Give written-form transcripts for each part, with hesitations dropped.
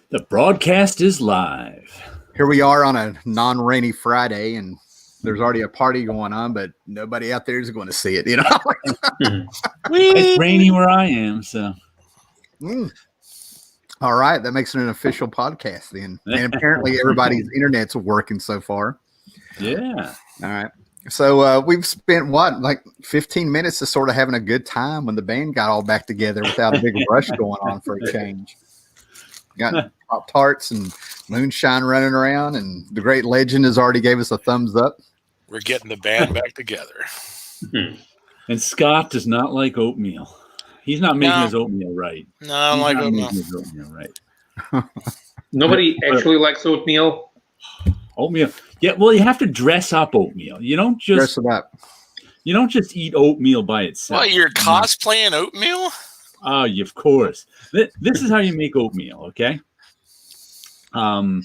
The broadcast is live. Here we are on a non-rainy Friday, and there's already a party going on, but nobody out there is going to see it. You know, It's rainy where I am, so. All right, that makes it an official podcast then. And apparently, everybody's internet's working so far. Yeah. All right. So we've spent like 15 minutes just sort of having a good time when the band got all back together without a big rush going on for a change. Got Pop-Tarts and moonshine running around, and the great legend has already gave us a thumbs up. We're getting the band back together. And Scott does not like oatmeal. He's not making his oatmeal right. No, I don't like oatmeal. Right. Nobody actually likes oatmeal. Oatmeal. Yeah, well, you have to dress up oatmeal. You don't just dress it up. You don't just eat oatmeal by itself. What, you're cosplaying oatmeal? Oh, of course. This is how you make oatmeal, okay? And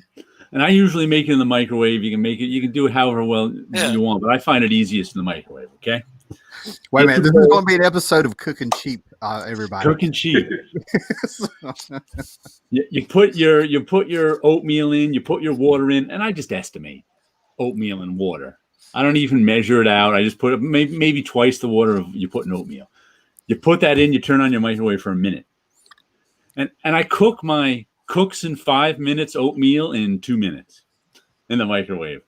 I usually make it in the microwave. You can make it. You can do it however well you want, but I find it easiest in the microwave. Okay. Wait a minute. This is going to be an episode of Cooking Cheap, everybody. Cooking cheap. You put your oatmeal in. You put your water in, and I just estimate oatmeal and water. I don't even measure it out. I just put maybe twice the water you put in oatmeal. You put that in. You turn on your microwave for a minute, and I cook my cooks in 5 minutes oatmeal in 2 minutes in the microwave.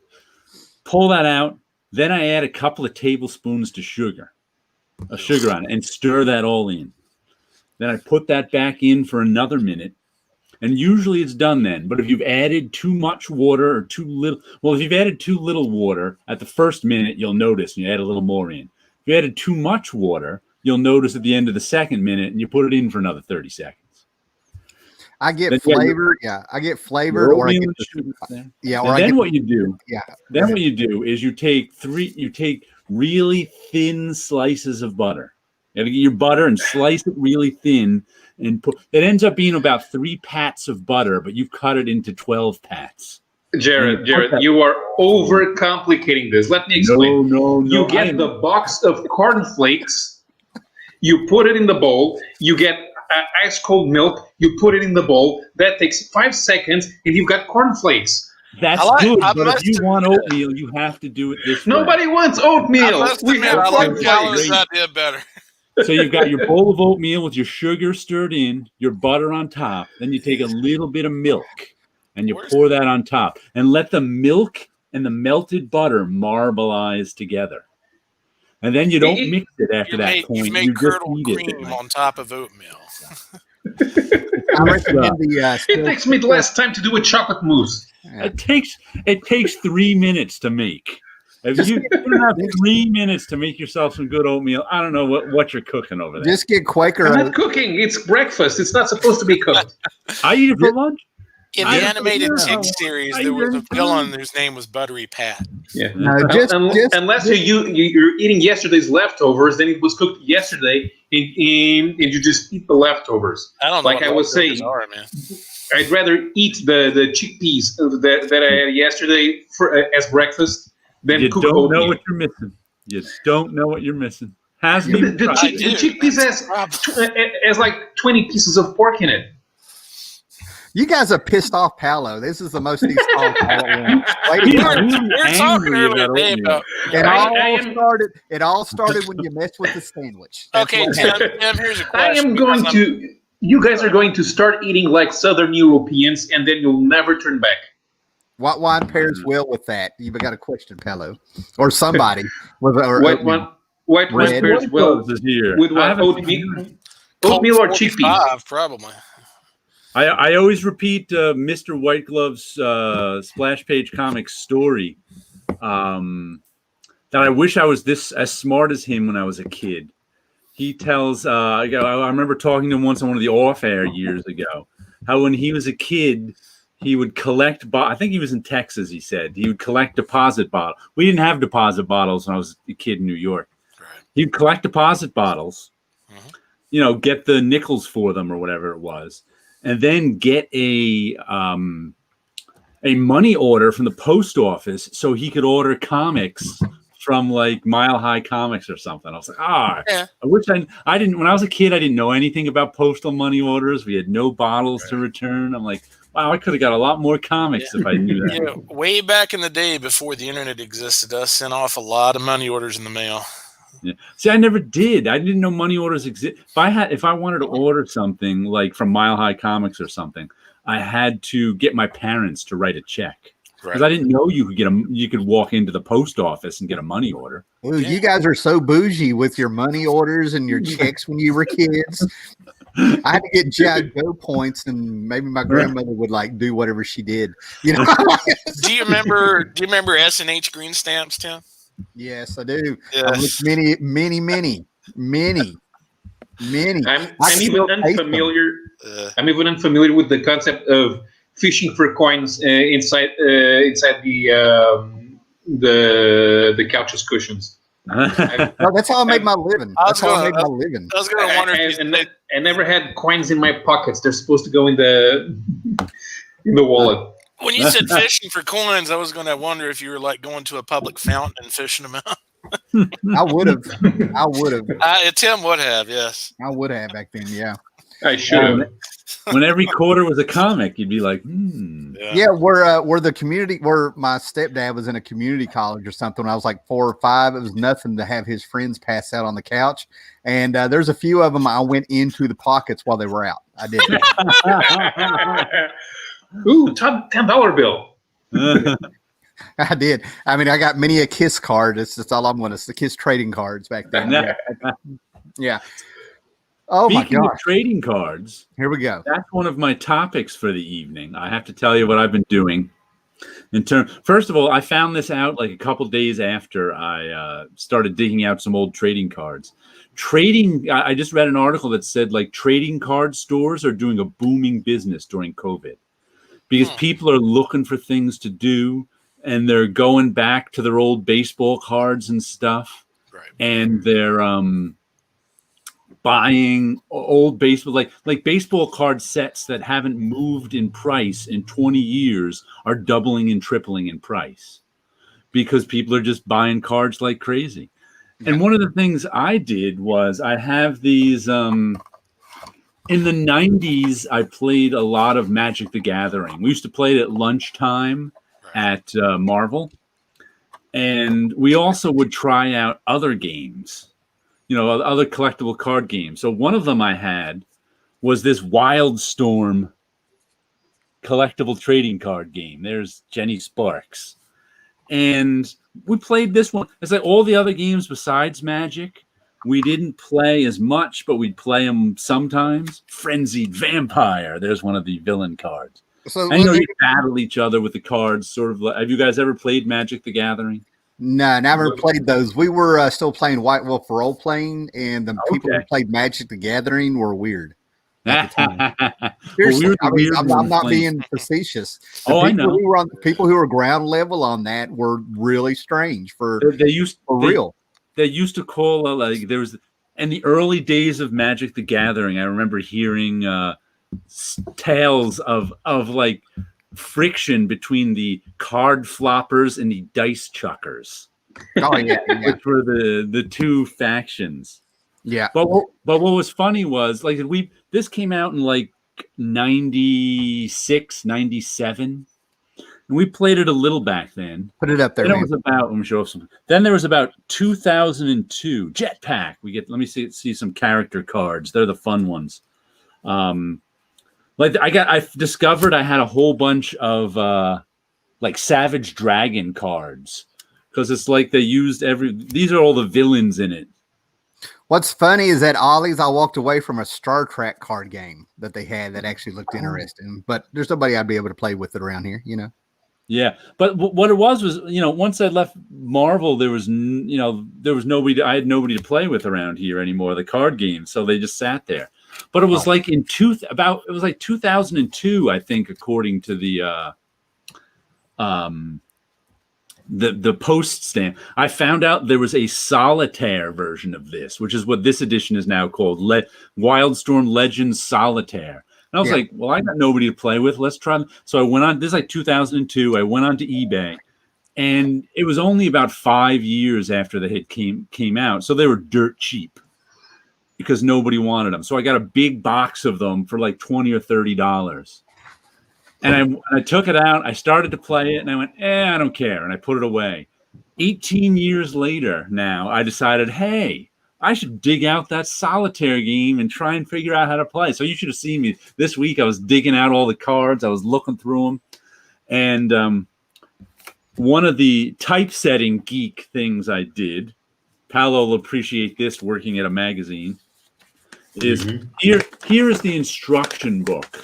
Pull that out. Then I add a couple of tablespoons to sugar on it, and stir that all in. Then I put that back in for another minute, and usually it's done then. But if you've added too much water or too little, well, if you've added too little water at the first minute, you'll notice, and you add a little more in. If you added too much water, you'll notice at the end of the second minute, and you put it in for another 30 seconds. I get flavored. I get flavored. Or I get what you do is you take really thin slices of butter. You have to get your butter and slice it really thin, and it ends up being about 3 pats of butter, but you've cut it into 12 pats. Jared, you are overcomplicating this. Let me explain. No. You get the box of cornflakes, you put it in the bowl, you get ice cold milk, you put it in the bowl. That takes 5 seconds, and you've got cornflakes. That's good, but if you want oatmeal, you have to do it this way. Nobody wants oatmeal. I like Gallows' idea better. So you've got your bowl of oatmeal with your sugar stirred in, your butter on top. Then you take a little bit of milk, and you pour that on top. And let the milk and the melted butter marbleize together. And then you don't mix it after that point. You make curdled cream on top of oatmeal. I recommend it takes me less time to do a chocolate mousse. It takes 3 minutes to make. If you don't have 3 minutes to make yourself some good oatmeal, I don't know what you're cooking over there. Just get Quaker. I'm not cooking. It's breakfast. It's not supposed to be cooked. I eat it for lunch. In the animated Tig series, there was a villain whose name was Buttery Pat. Yeah. Unless you're eating yesterday's leftovers, then it was cooked yesterday, and you just eat the leftovers. I don't know. Like I was saying, man. I'd rather eat the chickpeas that I had yesterday as breakfast than cook oatmeal. You don't know what you're missing. You don't know what you're missing. The chickpeas has like 20 pieces of pork in it. You guys are pissed off, Paolo. This is the most he's called Paolo. We're talking earlier today about. It all started when you messed with the sandwich. Okay, Tim, here's a question. You guys are going to start eating like Southern Europeans, and then you'll never turn back. What wine pairs well with that? You've got a question, Paolo, or somebody. White wine pairs well with what? Oatmeal or chickpeas? Probably. I always repeat Mr. White Glove's Splash Page Comics story that I wish I was as smart as him when I was a kid. He tells, I remember talking to him once on one of the off-air years ago, how when he was a kid, he would collect, I think he was in Texas, he said. He would collect deposit bottles. We didn't have deposit bottles when I was a kid in New York. Right. He'd collect deposit bottles, get the nickels for them or whatever it was. And then get a money order from the post office so he could order comics from like Mile High Comics or something. I was like, Yeah. I wish I didn't. When I was a kid, I didn't know anything about postal money orders. We had no bottles to return. I'm like, wow, I could have got a lot more comics if I knew that. Yeah, way back in the day before the internet existed, I sent off a lot of money orders in the mail. Yeah. See, I never did. I didn't know money orders exist. If I wanted to order something like from Mile High Comics or something, I had to get my parents to write a check. Because I didn't know you could walk into the post office and get a money order. Ooh, you guys are so bougie with your money orders and your checks when you were kids. I had to get G.I. Joe points, and maybe my grandmother would like do whatever she did. You know. Do you remember S&H green stamps, Tim? Yes, I do. Yes. Many. I'm even unfamiliar. I'm even unfamiliar with the concept of fishing for coins inside the couch's cushions. No, that's how I made my living. I was going to wonder if I never had coins in my pockets. They're supposed to go in the wallet. When you said fishing for coins, I was going to wonder if you were like going to a public fountain and fishing them out. I would have. Tim would have, yes. I would have back then, yeah. I should have. When every quarter was a comic, you'd be like, Yeah, where the community, where my stepdad was in a community college or something when I was like 4 or 5, it was nothing to have his friends pass out on the couch. And there's a few of them I went into the pockets while they were out. I did. Ooh, $10 bill. I did. I mean, I got many a KISS card. That's all I'm going to say. KISS trading cards back then. Yeah. Oh, Speaking my of gosh. trading cards, Here we go. that's one of my topics for the evening. I have to tell you what I've been doing. First of all, I found this out like a couple days after I started digging out some old trading cards. I just read an article that said like trading card stores are doing a booming business during COVID because people are looking for things to do and they're going back to their old baseball cards and stuff. Right. And they're buying old baseball, like baseball card sets that haven't moved in price in 20 years are doubling and tripling in price because people are just buying cards like crazy. Yeah. And one of the things I did was I have these, in the 90s, I played a lot of Magic the Gathering. We used to play it at lunchtime at Marvel. And we also would try out other games. You know, other collectible card games. So one of them I had was this Wildstorm collectible trading card game. There's Jenny Sparks. And we played this one. It's like all the other games besides Magic. We didn't play as much, but we'd play them sometimes. Frenzied Vampire. There's one of the villain cards. So and you battle each other with the cards. Sort of. Have you guys ever played Magic the Gathering? No, never played those. We were still playing White Wolf role playing, and the people who played Magic the Gathering were weird. Seriously, I'm not being facetious. I know. People who were ground level on that were really strange for real. They used to call like there was in the early days of Magic the Gathering. I remember hearing tales of like friction between the card floppers and the dice chuckers. Oh yeah, which were the two factions. Yeah. But what was funny was like this came out in like 96, 97. And we played it a little back then. Put it up there. Then it was about, let me show some. Then there was about 2002 Jetpack. Let me see some character cards. They're the fun ones. I discovered I had a whole bunch of like Savage Dragon cards because it's like they used these are all the villains in it. What's funny is that Ollie's, I walked away from a Star Trek card game that they had that actually looked interesting, but there's nobody I'd be able to play with it around here, you know? Yeah. But what it was, you know, once I left Marvel, there was nobody, I had nobody to play with around here anymore, the card games. So they just sat there. But it was like it was like 2002, I think, according to the post stamp. I found out there was a solitaire version of this, which is what this edition is now called, Wildstorm Legends Solitaire. And I was like, well, I got nobody to play with. Let's try. So I went on. This is like 2002. I went on to eBay, And it was only about 5 years after the hit came out, so they were dirt cheap because nobody wanted them. So I got a big box of them for like $20 or $30. And I took it out. I started to play it, and I went, I don't care. And I put it away. 18 years later now, I decided, hey, I should dig out that solitaire game and try and figure out how to play. So you should have seen me this week. I was digging out all the cards. I was looking through them. And one of the typesetting geek things I did, Paolo will appreciate this working at a magazine, is here is the instruction book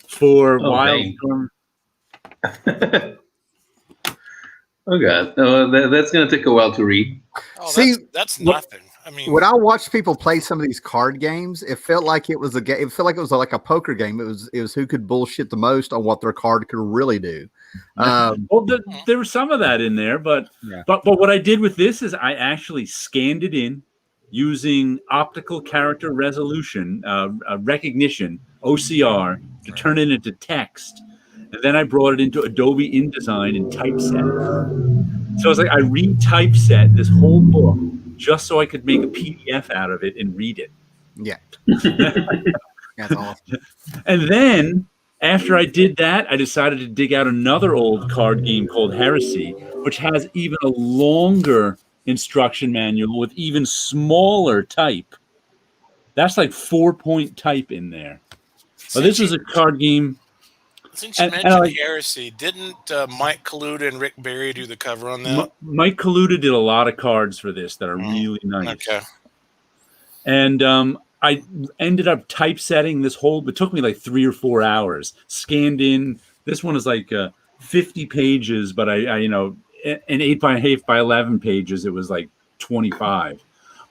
for Wildstorm. Oh God, that's going to take a while to read. Oh, See, that's nothing. I mean, when I watched people play some of these card games, it felt like it was a game. It felt like it was like a poker game. It was who could bullshit the most on what their card could really do. Well, there was some of that in there, but what I did with this is I actually scanned it in using optical character resolution recognition (OCR) to turn it into text, and then I brought it into Adobe InDesign and typeset. So it's like I re-typeset this whole book just so I could make a PDF out of it and read it. Yeah. That's awesome. And then after I did that, I decided to dig out another old card game called Heresy, which has even a longer instruction manual with even smaller type. That's like 4-point type in there. But this is a card game. Since you mentioned Heresy, didn't Mike Kaluta and Rick Berry do the cover on that? Mike Kaluta did a lot of cards for this that are really nice. Okay. And I ended up typesetting this whole, it took me like 3 or 4 hours. Scanned in. This one is like 50 pages, but I in 8 by 11 pages, it was like 25.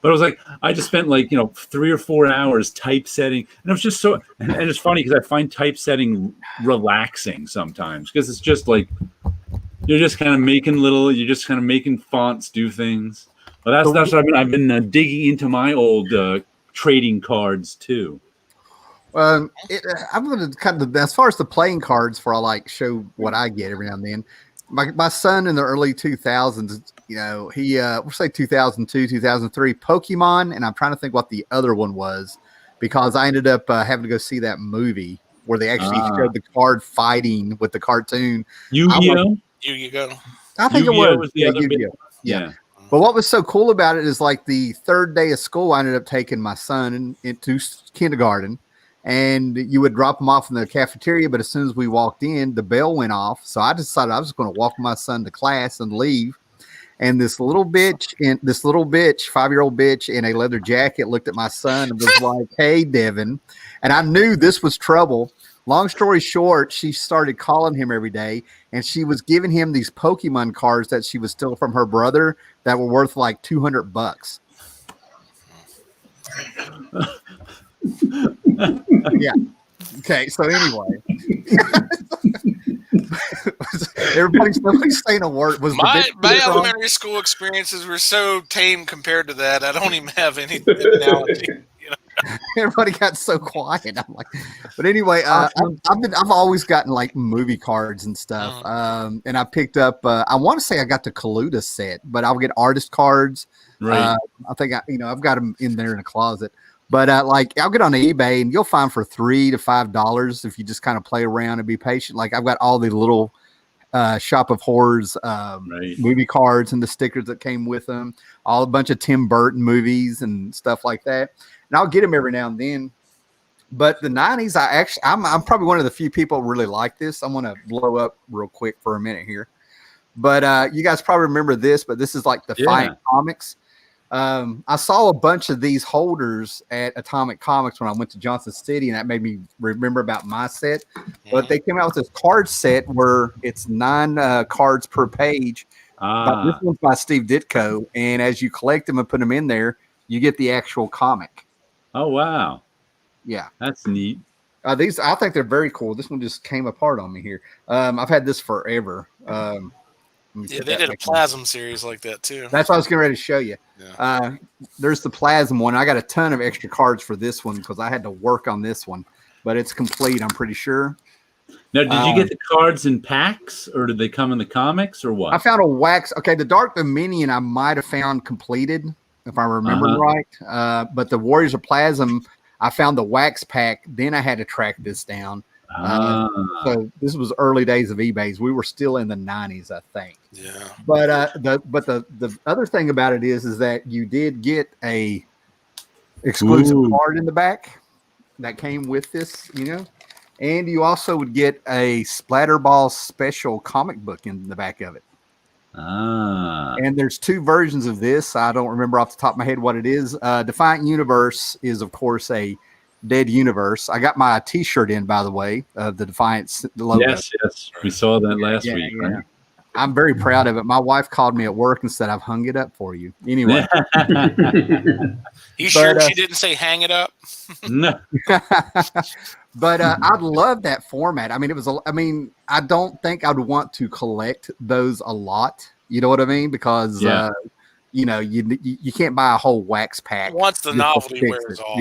But it was like, I just spent like, 3 or 4 hours typesetting. And it was just so, and it's funny because I find typesetting relaxing sometimes because it's just like, you're just kind of making fonts do things. But that's what I've been digging into my old trading cards too. I'm going to kind of, as far as the playing cards, for I like show what I get every now and then. My son in the early 2000s, he we'll say 2002, 2003, Pokemon, and I'm trying to think what the other one was because I ended up having to go see that movie where they actually showed the card fighting with the cartoon. Yu-Gi-Oh? Yu-Gi-Oh. I think Yu-Gi-Oh it was the other Yu-Gi-Oh. bit. Yeah. But what was so cool about it is like the third day of school, I ended up taking my son into kindergarten. And you would drop them off in the cafeteria, but as soon as we walked in, the bell went off. So I decided I was going to walk my son to class and leave. And this little bitch, 5-year-old bitch in a leather jacket, looked at my son and was like, "Hey, Devin." And I knew this was trouble. Long story short, she started calling him every day, and she was giving him these Pokemon cards that she was stealing from her brother that were worth like $200. Yeah. Okay. So anyway, everybody's saying a word. Was my elementary school experiences were so tame compared to that. I don't even have any analogy. Everybody got so quiet. I'm like, but anyway, I've always gotten like movie cards and stuff. And I picked up. I want to say I got the Kaluta set, but I'll get artist cards. Right. I think I've got them in there in a closet. But I'll get on eBay and you'll find for $3 to $5 if you just kind of play around and be patient. Like I've got all the little Shop of Horrors movie cards and the stickers that came with them, a bunch of Tim Burton movies and stuff like that. And I'll get them every now and then. But the 90s, I'm probably one of the few people who really like this. I'm going to blow up real quick for a minute here. But you guys probably remember this, but this is like Defiant Comics. I saw a bunch of these holders at Atomic Comics when I went to Johnson City, and that made me remember about my set. But they came out with this card set where it's 9 cards per page. But this one's by Steve Ditko, and as you collect them and put them in there, you get the actual comic. Oh wow! Yeah, that's neat. These I think they're very cool. This one just came apart on me here. I've had this forever. Yeah, they did a Plasm series like that too. That's what I was getting ready to show you. Yeah. There's the Plasm one. I got a ton of extra cards for this one because I had to work on this one, but it's complete, I'm pretty sure. Now, did you get the cards in packs, or did they come in the comics, or what? I found a wax. Okay, the Dark Dominion I might have found completed, if I remember right. But the Warriors of Plasm, I found the wax pack. Then I had to track this down. So this was early days of eBay's. We were still in the 90s, I think. Yeah. But the other thing about it is that you did get a exclusive card in the back that came with this, and you also would get a Splatterball special comic book in the back of it. And there's 2 versions of this. I don't remember off the top of my head what it is. Defiant Universe is, of course, a Dead Universe. I got my T-shirt in, by the way, of the Defiant logo. Yes, we saw that last week. Yeah. Right? I'm very proud of it. My wife called me at work and said, "I've hung it up for you." Anyway. You sure she didn't say hang it up? No. But I love that format. I mean, I don't think I'd want to collect those a lot. You know what I mean? Because you can't buy a whole wax pack once the novelty wears off.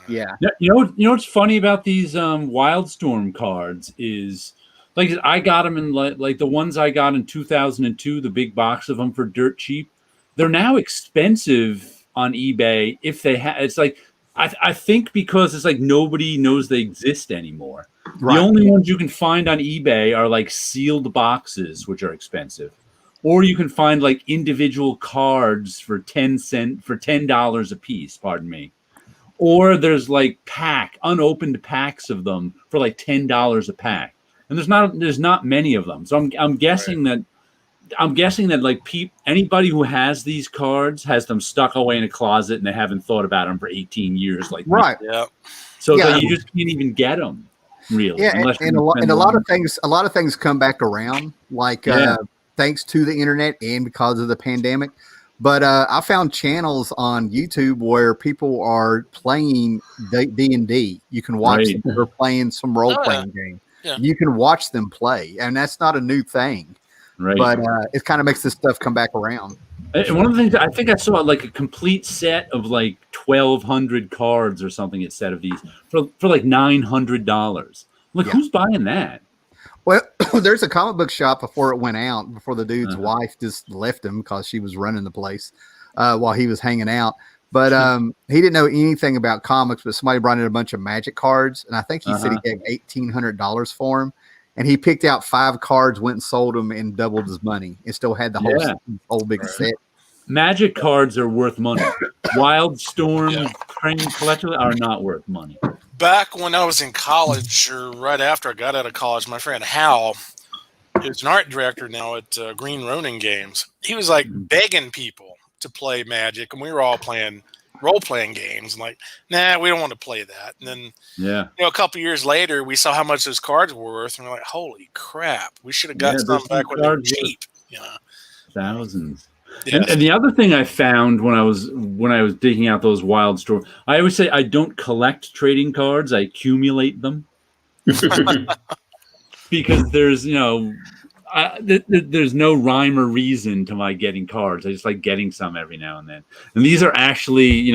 Yeah. You know what's funny about these Wildstorm cards is, like, I got them in like the ones I got in 2002, the big box of them for dirt cheap. They're now expensive on eBay if they have. It's like I think because it's like nobody knows they exist anymore. Right. The only ones you can find on eBay are like sealed boxes, which are expensive, or you can find like individual cards for $10 a piece. Pardon me. Or there's like unopened packs of them for like $10 a pack, and there's not many of them. So I'm guessing that like anybody who has these cards has them stuck away in a closet and they haven't thought about them for 18 years. Like right, yeah. So you just can't even get them, really. Yeah, and a lot of things come back around, like thanks to the internet and because of the pandemic. But I found channels on YouTube where people are playing D&D. You can watch them. They're playing some role-playing game. Yeah. You can watch them play, and that's not a new thing. Right. But it kind of makes this stuff come back around. And one of the things, I think I saw like a complete set of like 1,200 cards or something. It said of these for like $900. Like, who's buying that? Well, there's a comic book shop before it went out, before the dude's wife just left him because she was running the place while he was hanging out. But he didn't know anything about comics, but somebody brought in a bunch of Magic cards. And I think he said he gave $1,800 for them. And he picked out 5 cards, went and sold them, and doubled his money. And still had the whole big set. Magic cards are worth money. Wildstorm collectively are not worth money. Back when I was in college, or right after I got out of college, my friend Hal, who's an art director now at Green Ronin Games, he was like begging people to play Magic, and we were all playing role-playing games. And like, nah, we don't want to play that. And then, a couple years later, we saw how much those cards were worth, and we're like, holy crap, we should have got some back when they were cheap. Thousands. Yes. And the other thing I found when I was digging out those Wildstorm, I always say I don't collect trading cards, I accumulate them. Because there's there's no rhyme or reason to my getting cards. I just like getting some every now and then. And these are actually,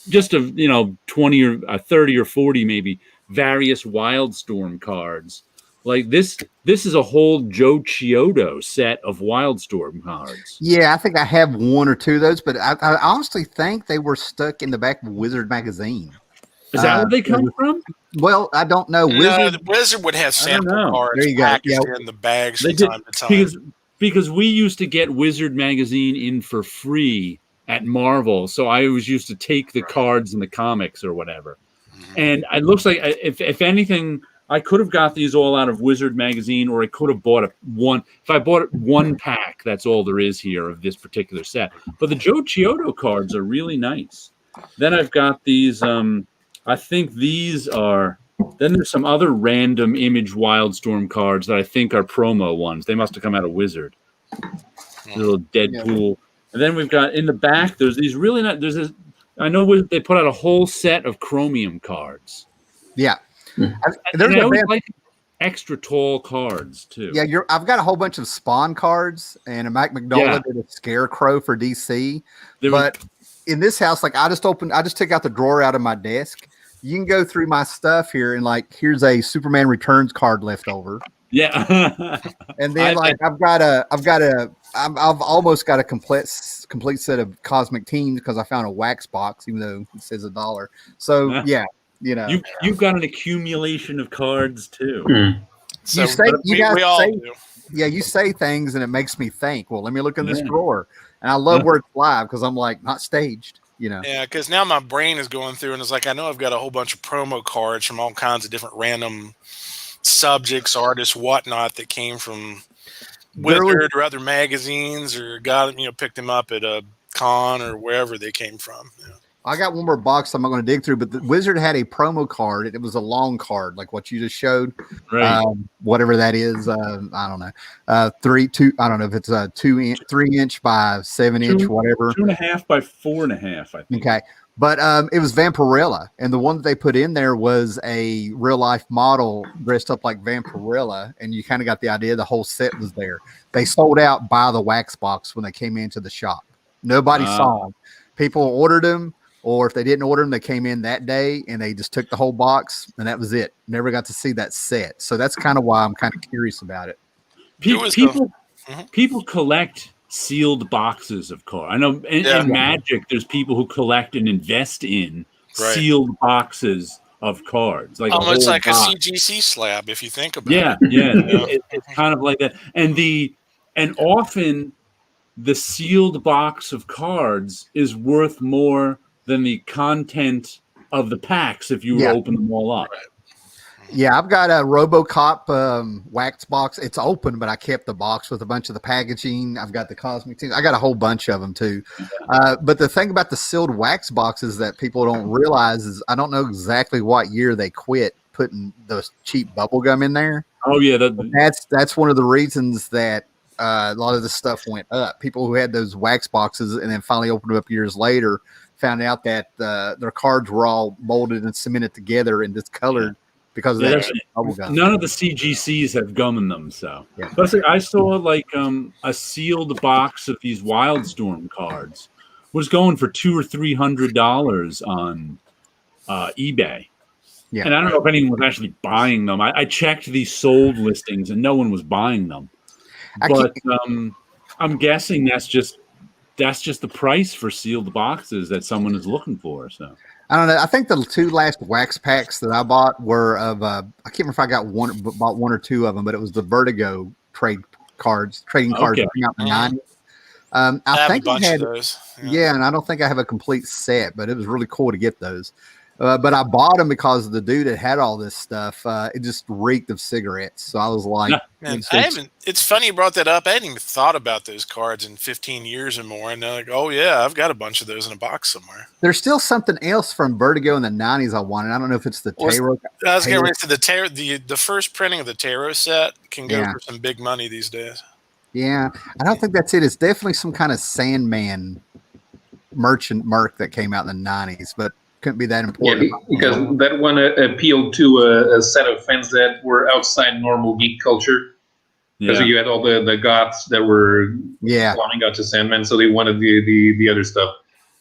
just 20 or 30 or 40 maybe various Wildstorm cards. Like this is a whole Joe Chiodo set of Wildstorm cards. Yeah, I think I have 1 or 2 of those, but I honestly think they were stuck in the back of Wizard magazine. Is that where they come from? Well, I don't know. Wizard would have sample cards packaged in the bags from time to time. Because we used to get Wizard magazine in for free at Marvel, so I always used to take the cards in the comics or whatever. And it looks like, if anything, I could have got these all out of Wizard magazine, or I could have bought one. If I bought one pack, that's all there is here of this particular set. But the Joe Chiodo cards are really nice. Then I've got these. I think these are. Then there's some other random Image Wildstorm cards that I think are promo ones. They must have come out of Wizard. Little Deadpool. Yeah. And then we've got in the back. There's these really nice. There's this. I know they put out a whole set of Chromium cards. Yeah. I always like extra tall cards too. Yeah, I've got a whole bunch of Spawn cards, and a Mike McDowell did a Scarecrow for DC. In this house, like I just took out the drawer out of my desk. you can go through my stuff here and like, here's a Superman Returns card left over. Yeah. And then I've almost got a complete set of Cosmic Teams because I found a wax box, even though it says $1. So yeah, you've got an accumulation of cards too. So you say things and it makes me think, well, let me look in this drawer. And I love where it's live because I'm like, not staged, Yeah, because now my brain is going through and it's like, I know I've got a whole bunch of promo cards from all kinds of different random subjects, artists, whatnot that came from Wizard or other magazines or picked them up at a con or wherever they came from. I got one more box I'm not going to dig through, but the Wizard had a promo card. It was a long card, like what you just showed. Right. Whatever that is. I don't know. I don't know if it's a 3-inch by 7-inch, whatever. 2.5 by 4.5, I think. Okay. But it was Vampirella. And the one that they put in there was a real life model dressed up like Vampirella. And you kind of got the idea the whole set was there. They sold out by the wax box when they came into the shop. Nobody saw them. People ordered them. Or if they didn't order them, they came in that day and they just took the whole box and that was it. Never got to see that set. So that's kind of why I'm kind of curious about it. People collect sealed boxes of cards. I know in Magic, there's people who collect and invest in sealed boxes of cards. Like almost like a CGC slab, if you think about it. It's kind of like that. And often the sealed box of cards is worth more than the content of the packs if you open them all up. Yeah, I've got a RoboCop wax box. It's open, but I kept the box with a bunch of the packaging. I've got the Cosmic Teams. I got a whole bunch of them too. But the thing about the sealed wax boxes that people don't realize is I don't know exactly what year they quit putting those cheap bubble gum in there. Oh yeah, that's one of the reasons that a lot of the stuff went up. People who had those wax boxes and then finally opened them up years later found out that their cards were all molded and cemented together and discolored because of that bubble gum. None of the CGCs have gum in them, so. But I saw like a sealed box of these Wildstorm cards was going for $200 or $300 on eBay. Yeah. And I don't know if anyone was actually buying them. I checked these sold listings and no one was buying them. But I'm guessing that's just the price for sealed boxes that someone is looking for. So I don't know. I think the 2 last wax packs that I bought were of I can't remember if I bought 1 or 2 of them, but it was the Vertigo trading cards that came out in the 90s. I think I had those. Yeah, and I don't think I have a complete set, but it was really cool to get those. But I bought them because the dude that had all this stuff, it just reeked of cigarettes. So I was like, it's funny you brought that up. I hadn't even thought about those cards in 15 years or more. And they're like, oh yeah, I've got a bunch of those in a box somewhere. There's still something else from Vertigo in the 90s I wanted. I don't know if it's the Tarot. I was getting to the Tarot. The first printing of the Tarot set can go for some big money these days. Yeah. I don't think that's it. It's definitely some kind of Sandman merc that came out in the 90s, but couldn't be that important. Yeah, because that one appealed to a set of fans that were outside normal geek culture. Because you had all the goths that were belonging out to Sandman, so they wanted the other stuff.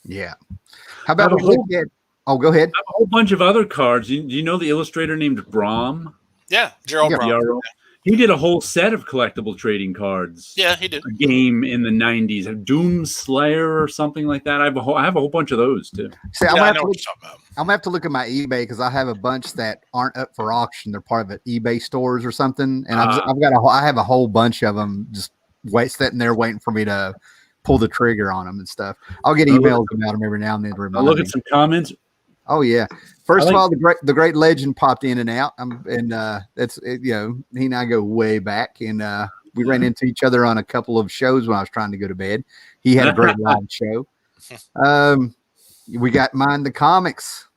Yeah. How about we look at? Oh, go ahead. A whole bunch of other cards. Do you know the illustrator named Brom? Yeah, Gerald Brom. He did a whole set of collectible trading cards. Yeah, he did. A game in the 90s, Doom Slayer or something like that. I have a whole bunch of those too. See, I'm gonna have to look at my eBay because I have a bunch that aren't up for auction. They're part of it, eBay stores or something, and I have a whole bunch of them just sitting there waiting for me to pull the trigger on them and stuff. I'll get emails about them every now and then to remind me. I'll look at some comments. Oh yeah. First of all, the great legend popped in and out, and that's he and I go way back, and we ran into each other on a couple of shows when I was trying to go to bed. He had a great live show. We got Mind the Comics.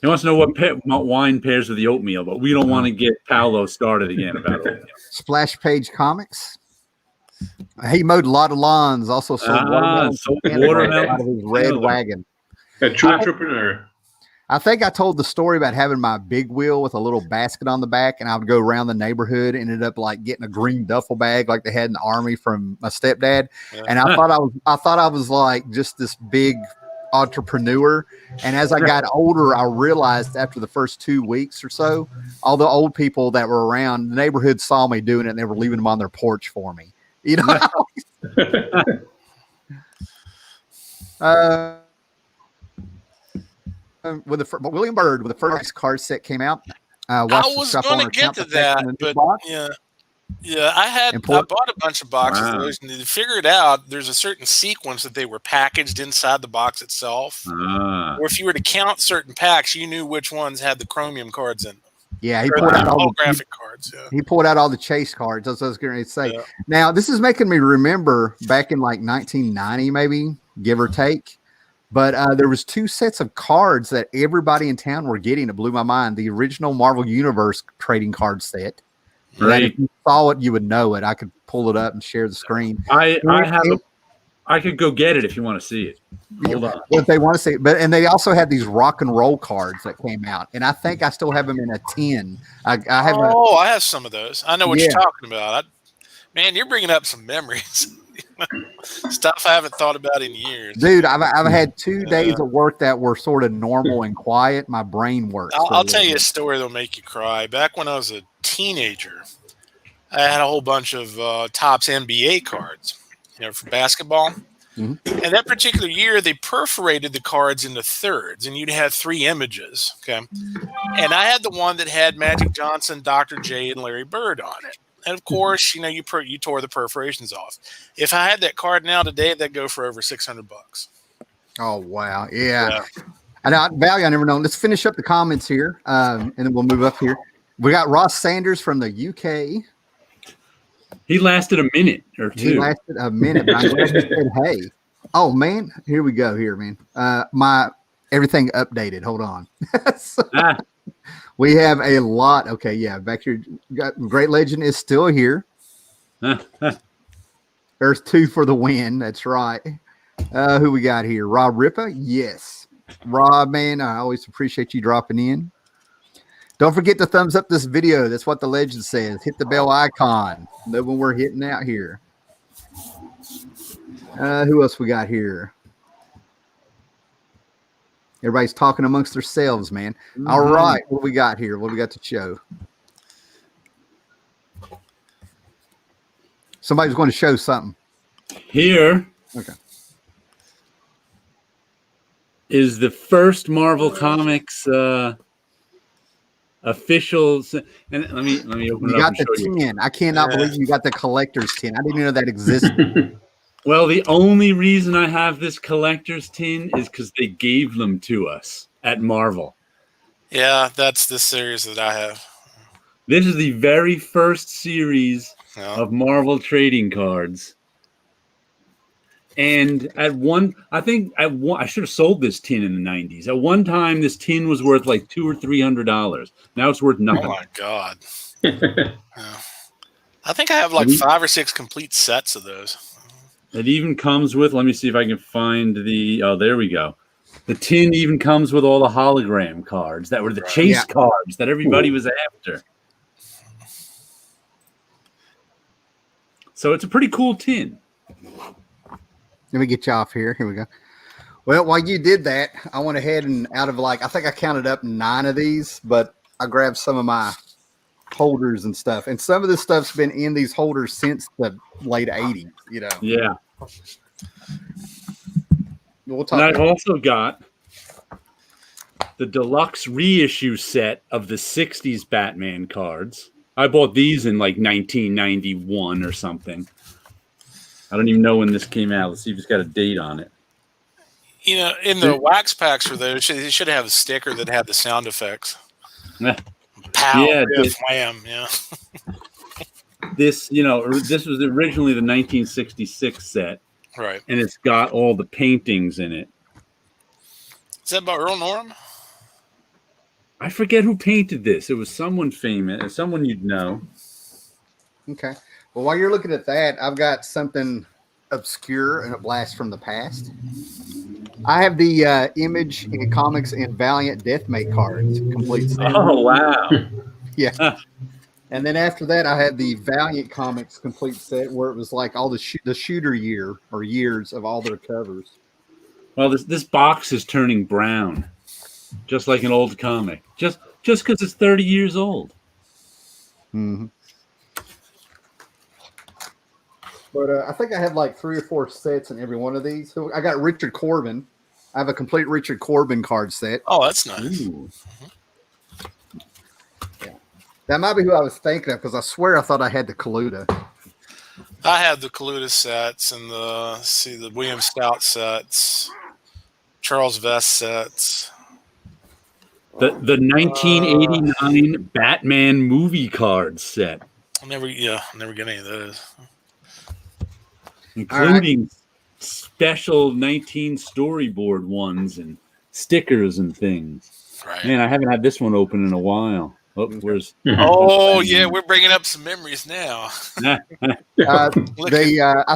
He wants to know what wine pairs with the oatmeal, but we don't want to get Paolo started again about oatmeal. Splash Page Comics. He mowed a lot of lawns. Also sold watermelon out of his red wagon. A true entrepreneur. I think I told the story about having my big wheel with a little basket on the back, and I would go around the neighborhood, ended up like getting a green duffel bag like they had in the army from my stepdad. Yeah. And I thought I was like just this big entrepreneur. And as I got older, I realized after the first 2 weeks or so, all the old people that were around the neighborhood saw me doing it, and they were leaving them on their porch for me. You know, with the William Byrd, with the first card set came out, I was going to get to that, but yeah, I bought a bunch of boxes of those, and to figure it out, there's a certain sequence that they were packaged inside the box itself. Or if you were to count certain packs, you knew which ones had the chromium cards in them. Yeah, he pulled out all the graphic cards. Yeah. He pulled out all the chase cards. That's what I was going to say. Yeah. Now, this is making me remember back in like 1990, maybe, give or take. But there was 2 sets of cards that everybody in town were getting. It blew my mind. The original Marvel Universe trading card set. Right. If you saw it, you would know it. I could pull it up and share the screen. I could go get it if you want to see it. Hold on. If they want to see it. And they also had these rock and roll cards that came out. And I think I still have them in a tin. I have some of those. I know what you're talking about. Man, you're bringing up some memories. Stuff I haven't thought about in years. Dude, I've had 2 days of work that were sort of normal and quiet. My brain works. I'll tell you a story that'll make you cry. Back when I was a teenager, I had a whole bunch of Topps NBA cards, for basketball. Mm-hmm. And that particular year, they perforated the cards into thirds, and you'd have 3 images. Okay, and I had the one that had Magic Johnson, Dr. J, and Larry Bird on it. And of course, you tore the perforations off. If I had that card now today, that'd go for over $600. Oh wow, yeah. And Valiant, I never known. Let's finish up the comments here, and then we'll move up here. We got Ross Sanders from the UK. He lasted a minute or 2. He lasted a minute. But I'm glad he said, "Hey, oh man, here we go. Here, man. My everything updated. Hold on." We have a lot. Okay, yeah. Back here, Great Legend is still here. Earth 2 for the win. That's right. Who we got here? Rob Ripa. Yes. Rob, man, I always appreciate you dropping in. Don't forget to thumbs up this video. That's what the legend says. Hit the bell icon. Know when we're hitting out here. Who else we got here? Everybody's talking amongst themselves, man. Mm-hmm. All right. What we got here? What we got to show? Somebody's going to show something. Here. Okay. Is the first Marvel Comics official, and let me open it up. You got the tin. I cannot believe you got the collector's tin. I didn't even know that existed. Well, the only reason I have this collector's tin is because they gave them to us at Marvel. Yeah, that's the series that I have. This is the very first series of Marvel trading cards. And I should have sold this tin in the 90s. At one time, this tin was worth like $200 or $300. Now it's worth nothing. Oh my God! I think I have like 5 or 6 complete sets of those. It even comes with. Let me see if I can find the. Oh, there we go. The tin even comes with all the hologram cards that were the chase cards that everybody was after. So it's a pretty cool tin. Let me get you off here. Here we go. Well, while you did that, I went ahead and out of I think I counted up 9 of these, but I grabbed some of my holders and stuff. And some of this stuff's been in these holders since the late 80s, Yeah. We'll talk. And I've also got the deluxe reissue set of the 60s Batman cards. I bought these in like 1991 or something. I don't even know when this came out. Let's see if it's got a date on it. In the wax packs for those, they should have a sticker that had the sound effects. Pow, riff, wham, yeah. This was originally the 1966 set. Right. And it's got all the paintings in it. Is that about Earl Norm? I forget who painted this. It was someone famous, someone you'd know. Okay. Well, while you're looking at that, I've got something obscure and a blast from the past. I have the Image and Comics and Valiant Deathmate cards complete set. Oh, wow. Yeah. And then after that, I had the Valiant Comics complete set where it was like all the shooter years of all their covers. Well, this box is turning brown, just like an old comic. Just because it's 30 years old. Mm-hmm. But I think I had like 3 or 4 sets in every one of these. So I got Richard Corbin. I have a complete Richard Corbin card set. Oh, that's nice. Ooh. Yeah, that might be who I was thinking of because I swear I thought I had the Kaluta. I had the Kaluta sets and the William Stout sets, Charles Vest sets. The 1989 Batman movie card set, I never get any of those. including special 19 storyboard ones and stickers and things. Right. Man, I haven't had this one open in a while. Oh, where's? Oh yeah, we're bringing up some memories now. I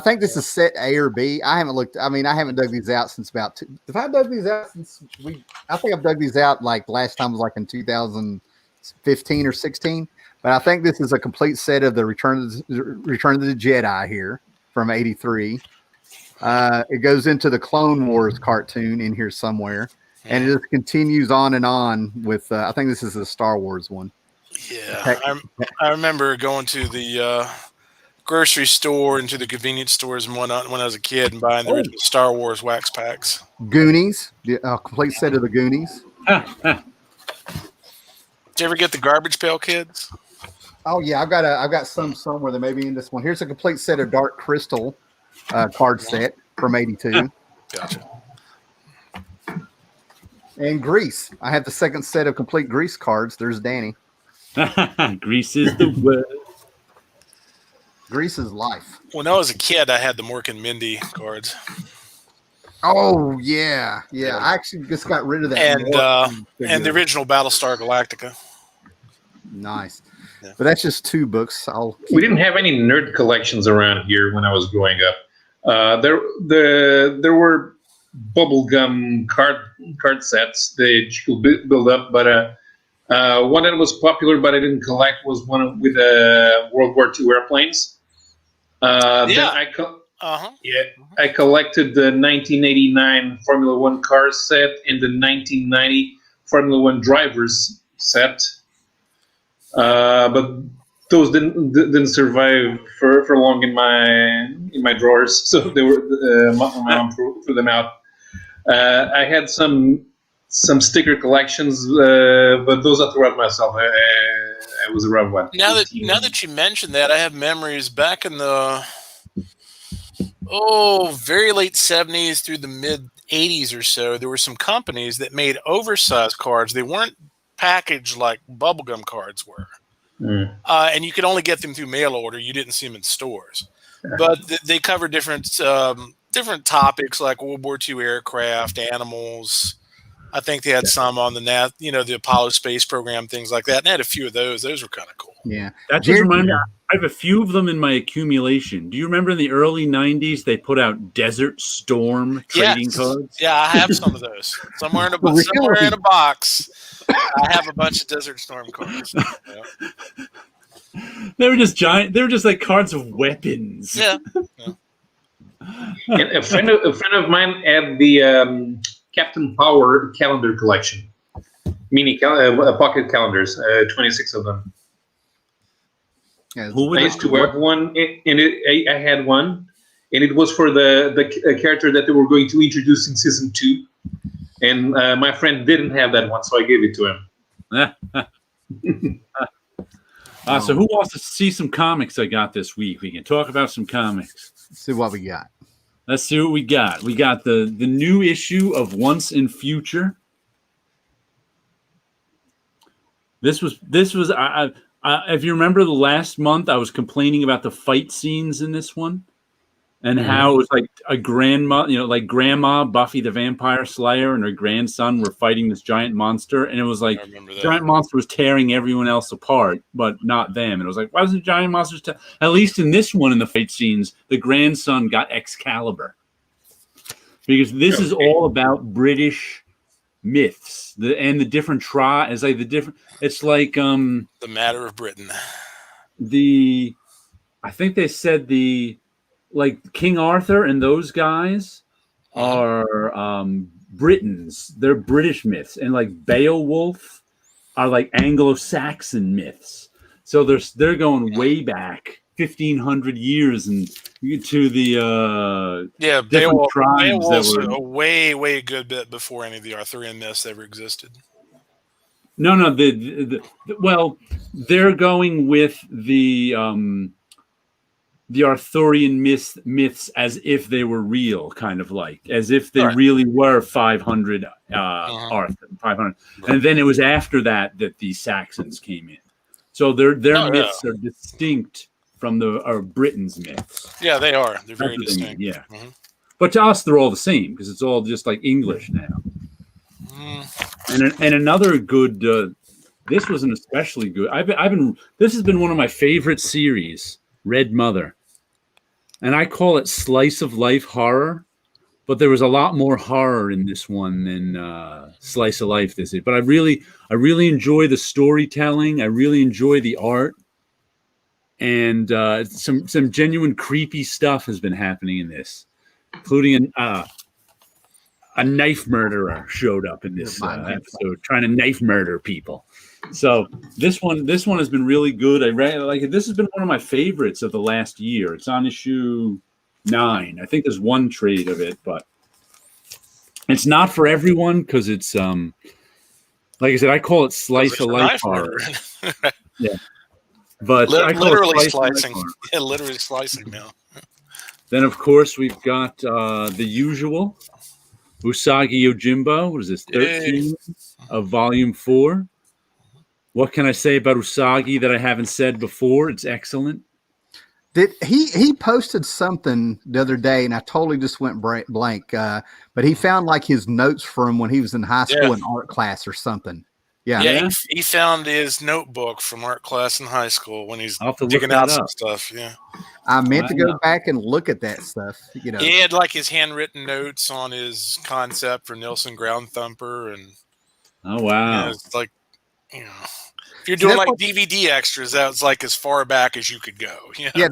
think this is set A or B. I haven't looked. I mean, I haven't dug these out since about. If I dug these out since I think I've dug these out like last time was like in 2015 or 16. But I think this is a complete set of the Return of the Jedi here from '83. It goes into the Clone Wars cartoon in here somewhere. And it just continues on and on with, I think this is a Star Wars one. Yeah, I remember going to the grocery store and to the convenience stores when I was a kid and buying the original Star Wars wax packs. Goonies, a complete set of the Goonies. Did you ever get the Garbage Pail Kids? Oh yeah, I've got some somewhere that may be in this one. Here's a complete set of Dark Crystal card set from '82. Gotcha. And Grease. I have the second set of complete Grease cards. There's Danny. Grease is the word. Grease is life. When I was a kid, I had the Mork and Mindy cards. Oh yeah. I actually just got rid of that. And the original Battlestar Galactica. Nice. Yeah. But that's just 2 books. We didn't have any nerd collections around here when I was growing up. There were bubblegum card sets that you could build up, but one that was popular but I didn't collect was one with World War II airplanes. I collected the 1989 Formula One car set and the 1990 Formula One drivers set, but those didn't survive for long in my drawers, so they were my mom threw them out. I had some sticker collections, but those I threw out myself. I was around one. Now that you mentioned that, I have memories back in the very late 70s through the mid 80s or so. There were some companies that made oversized cards. They weren't packaged like bubblegum cards were. And you could only get them through mail order. You didn't see them in stores. But they covered different topics like World War II aircraft, animals. I think they had some on the Apollo space program, things like that. And they had a few of those. Those were kind of cool. Yeah. That just reminds me, I have a few of them in my accumulation. Do you remember in the early 90s they put out Desert Storm trading cards? Yeah, I have some of those. Somewhere in a box. I have a bunch of Desert Storm cards. Yeah. They were just giant. They were just like cards of weapons. Yeah. And a friend of mine had the Captain Power calendar collection, pocket calendars, 26 of them. Yeah, I used to have one, and I had one, and it was for the character that they were going to introduce in season 2. And my friend didn't have that one, so I gave it to him. So who wants to see some comics I got this week? We can talk about some comics. Let's see what we got. Let's see what we got. We got the new issue of Once and Future. This was if you remember the last month, I was complaining about the fight scenes in this one. And how it was like a grandma, like Grandma Buffy the Vampire Slayer and her grandson were fighting this giant monster. And it was like the giant monster was tearing everyone else apart, but not them. And it was like, why wasn't the giant monster? At least in this one, in the fight scenes, the grandson got Excalibur. Because this is all about British myths and the different tribes. It's like the Matter of Britain. I think they said like King Arthur and those guys, are Britons. They're British myths, and like Beowulf are like Anglo-Saxon myths. So they're going way back 1,500 years and to the different Beowulf, tribes Beowulf's that were a way good bit before any of the Arthurian myths ever existed. no well, they're going with the Arthurian myths as if they were real, kind of like as if they really were 500 Arthur 500, and then it was after that the Saxons came in. So their myths are distinct from the Britain's myths. Yeah, they are. They're very distinct. Yeah, but to us, they're all the same because it's all just like English now. And another good. This was an especially good. This has been one of my favorite series, Red Mother, and I call it slice of life horror. But there was a lot more horror in this one than slice of life. This is, but I really enjoy the storytelling. I really enjoy the art, and some genuine creepy stuff has been happening in this, including a knife murderer showed up in this episode, trying to knife murder people. So this one has been really good. I read like it. This has been one of my favorites of the last year. It's on issue 9. I think there's one trade of it, but it's not for everyone because it's like I said, I call it slice of life horror. Yeah, but literally slicing. Yeah, literally slicing now. Then of course we've got the usual Usagi Yojimbo. What is this? 13 of volume 4. What can I say about Usagi that I haven't said before? It's excellent. Did he posted something the other day, and I totally just went blank. But he found like his notes from when he was in high school in art class or something. Yeah. He found his notebook from art class in high school when he's digging out some stuff. Yeah, I meant to go back and look at that stuff. You know, he had like his handwritten notes on his concept for Nilsson Ground Thumper, and oh wow, it's like if you're doing like DVD extras, that's like as far back as you could go. Yeah,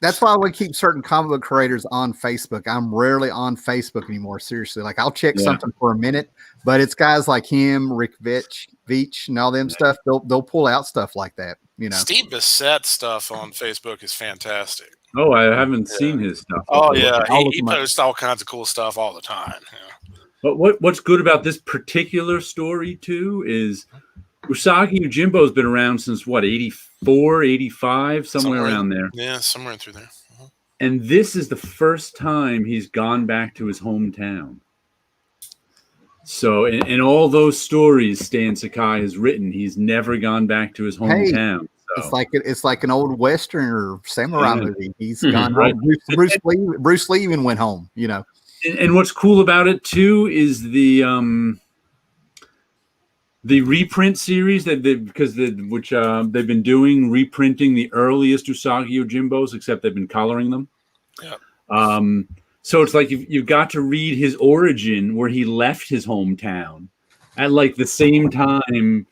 that's why we keep certain comic book creators on Facebook. I'm rarely on Facebook anymore. Seriously, like I'll check something for a minute, but it's guys like him, Rick Veitch, and all them stuff. They'll pull out stuff like that. You know, Steve Bissett's stuff on Facebook is fantastic. Oh, I haven't seen his stuff. Oh yeah, he posts all kinds of cool stuff all the time. Yeah. But what's good about this particular story too is Usagi Yojimbo has been around since what, 84, 85, somewhere around there. Yeah, somewhere in through there. And this is the first time he's gone back to his hometown. So in all those stories Stan Sakai has written, he's never gone back to his hometown. So. It's like an old Western or samurai movie. He's gone home. Bruce Lee even went home, you know. And what's cool about it too is the reprint series which they've been doing, reprinting the earliest Usagi Yojimbos, except they've been coloring them. Yeah. So it's like you've got to read his origin where he left his hometown at like the same time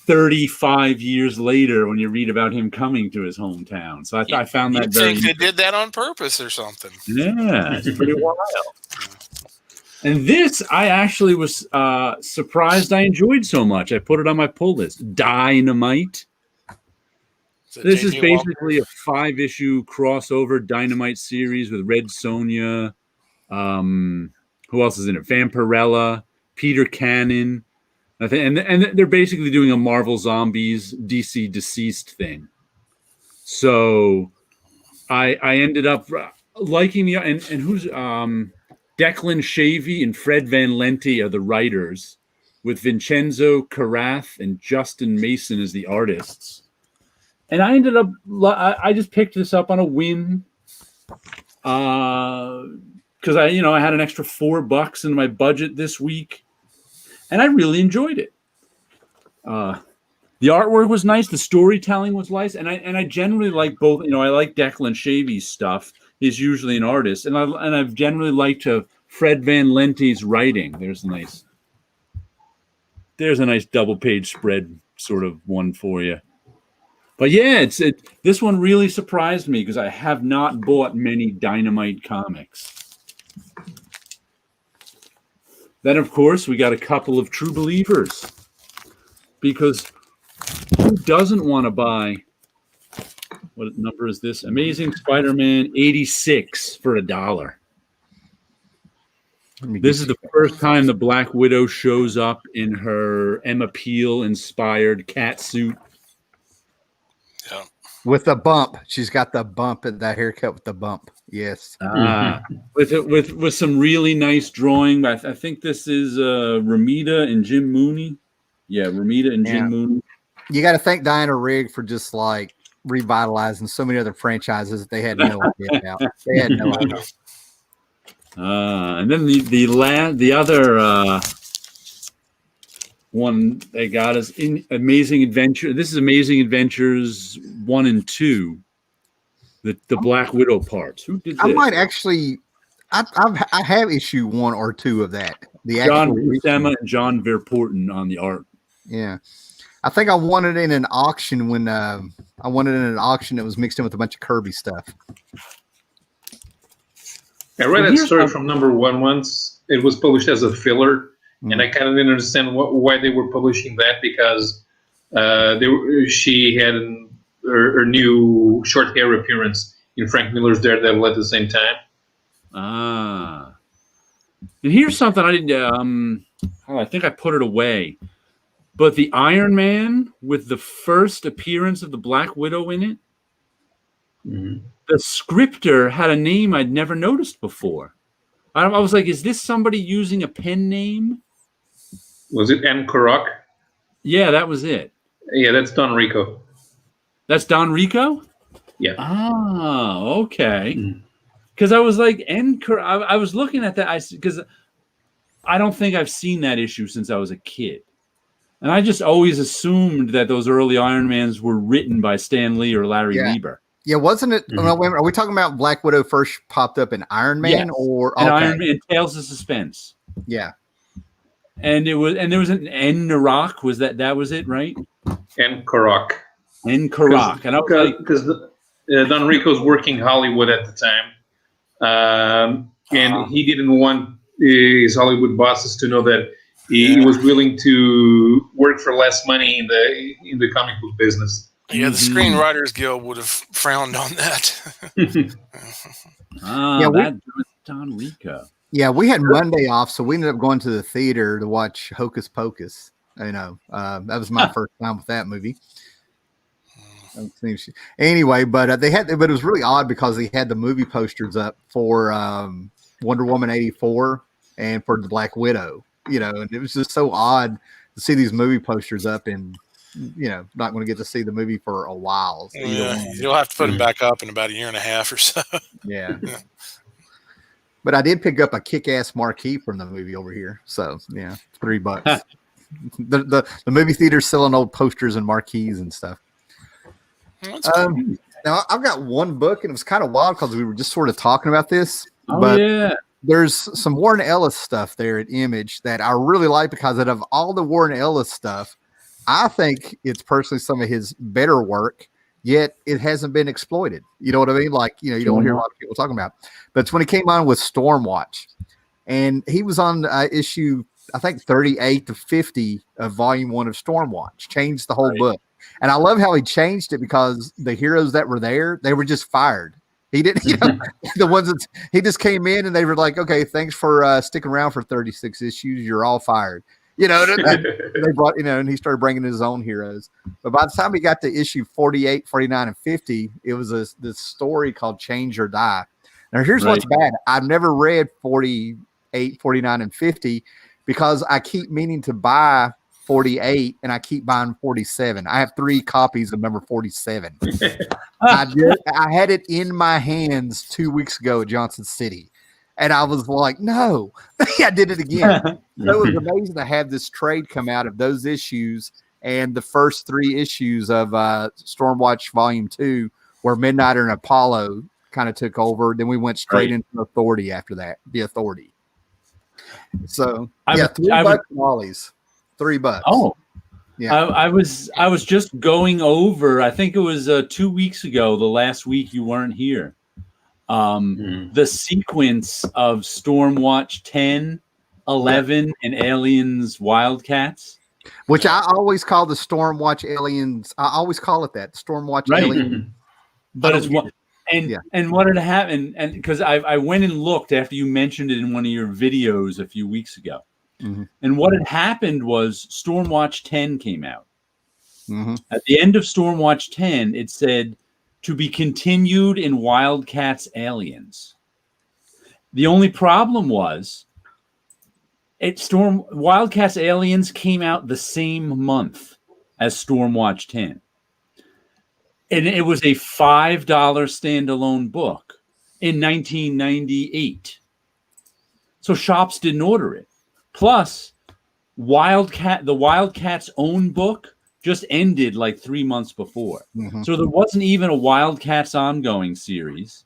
35 years later when you read about him coming to his hometown. So I found that very think they did that on purpose or something. Yeah, it's pretty wild. And this, I actually was surprised I enjoyed so much. I put it on my pull list. Dynamite. This is basically a 5-issue crossover Dynamite series with Red Sonja. Who else is in it? Vampirella, Peter Cannon. I think, and they're basically doing a Marvel Zombies DC Deceased thing. So I ended up liking the and who's Declan Shavy and Fred Van Lente are the writers, with Vincenzo Carath and Justin Mason as the artists. And I ended up, I just picked this up on a whim, because I had an extra $4 in my budget this week, and I really enjoyed it. The artwork was nice, the storytelling was nice, and I generally like both. I like Declan Shavy's stuff. He's usually an artist, and I've generally liked Fred Van Lente's writing. There's a nice double-page spread sort of one for you. But yeah, this one really surprised me because I have not bought many Dynamite comics. Then, of course, we got a couple of true believers. Because who doesn't want to buy, what number is this? Amazing Spider-Man 86 for $1. This is the first time the Black Widow shows up in her Emma Peel-inspired cat suit. Yeah. With the bump. She's got the bump and that haircut with the bump. Yes. With some really nice drawing. I think this is Ramita and Jim Mooney. Yeah, Ramita and Jim Mooney. You got to thank Diana Rigg for just like revitalizing so many other franchises that they had no idea about. They had no idea. And then the other one they got is in Amazing Adventure. This is Amazing Adventures 1 and 2. The Black Widow parts. Who did this? I might actually. I have issue 1 or 2 of that. The John Buscema and John Verpoorten on the art. Yeah, I think I won it in an auction when I won it in an auction that was mixed in with a bunch of Kirby stuff. I read that story from #1 once. It was published as a filler, and I kind of didn't understand why they were publishing that because she had her new short hair appearance in Frank Miller's Daredevil at the same time. And here's something I didn't. I think I put it away. But the Iron Man with the first appearance of the Black Widow in it, the scripter had a name I'd never noticed before. I was like, is this somebody using a pen name? Was it N. Korok? Yeah, that was it. Yeah, that's Don Rico. That's Don Rico? Yeah. Oh, okay. Because I was like, I was looking at that because I don't think I've seen that issue since I was a kid. And I just always assumed that those early Iron Mans were written by Stan Lee or Larry Lieber. Yeah, wasn't it? Are we talking about Black Widow first popped up in Iron Man or Iron Man Tales of Suspense? Yeah. And there was an N. Narok. That was it, right? N. Korok. N. Korok. And I was like, because Don Rico's working Hollywood at the time. And he didn't want his Hollywood bosses to know that he was willing to work for less money in the comic book business. Yeah, the Screenwriters Guild would have frowned on that. That was Don Rico. Yeah, we had Monday off, so we ended up going to the theater to watch Hocus Pocus. That was my first time with that movie. Anyway, but it was really odd because they had the movie posters up for Wonder Woman 84 and for the Black Widow. And it was just so odd to see these movie posters up and, not going to get to see the movie for a while. So you'll have to put them back up in about a year and a half or so. Yeah. But I did pick up a kick-ass marquee from the movie over here. So, yeah, $3. the movie theater's selling old posters and marquees and stuff. Now, I've got one book, and it was kind of wild because we were just sort of talking about this. There's some Warren Ellis stuff there at Image that I really like because out of all the Warren Ellis stuff, I think it's personally some of his better work, yet it hasn't been exploited. You know what I mean? Like, you don't hear a lot of people talking about. But it's when he came on with Stormwatch. And he was on issue, I think, 38 to 50 of Volume 1 of Stormwatch. Changed the whole book. And I love how he changed it because the heroes that were there, they were just fired. He didn't, the ones that he just came in and they were like, okay, thanks for sticking around for 36 issues. You're all fired. They brought, and he started bringing his own heroes. But by the time he got to issue 48, 49, and 50, it was this story called Change or Die. Now, here's what's bad. I've never read 48, 49, and 50 because I keep meaning to buy 48 and I keep buying 47. I have 3 copies of number 47. I had it in my hands 2 weeks ago at Johnson City. And I was like, no, I did it again. So it was amazing to have this trade come out of those issues and the first 3 issues of Stormwatch Volume 2, where Midnighter and Apollo kind of took over. Then we went straight into Authority after that, the Authority. So, $3 Molly's. $3. Oh, yeah. I was just going over, I think it was 2 weeks ago, the last week you weren't here. The sequence of Stormwatch 10 11 and Aliens Wildcats. Which I always call the Stormwatch Aliens. I always call it that, Stormwatch Right. Aliens. But it's one, and what had happened, and because I went and looked after you mentioned it in one of your videos a few weeks ago, and what had happened was Stormwatch 10 came out. At the end of Stormwatch 10, it said to be continued in Wildcats Aliens. The only problem was Wildcats Aliens came out the same month as Stormwatch 10. And it was a $5 standalone book in 1998. So shops didn't order it. Plus, the Wildcats' own book just ended like 3 months before. So there wasn't even a Wildcats ongoing series.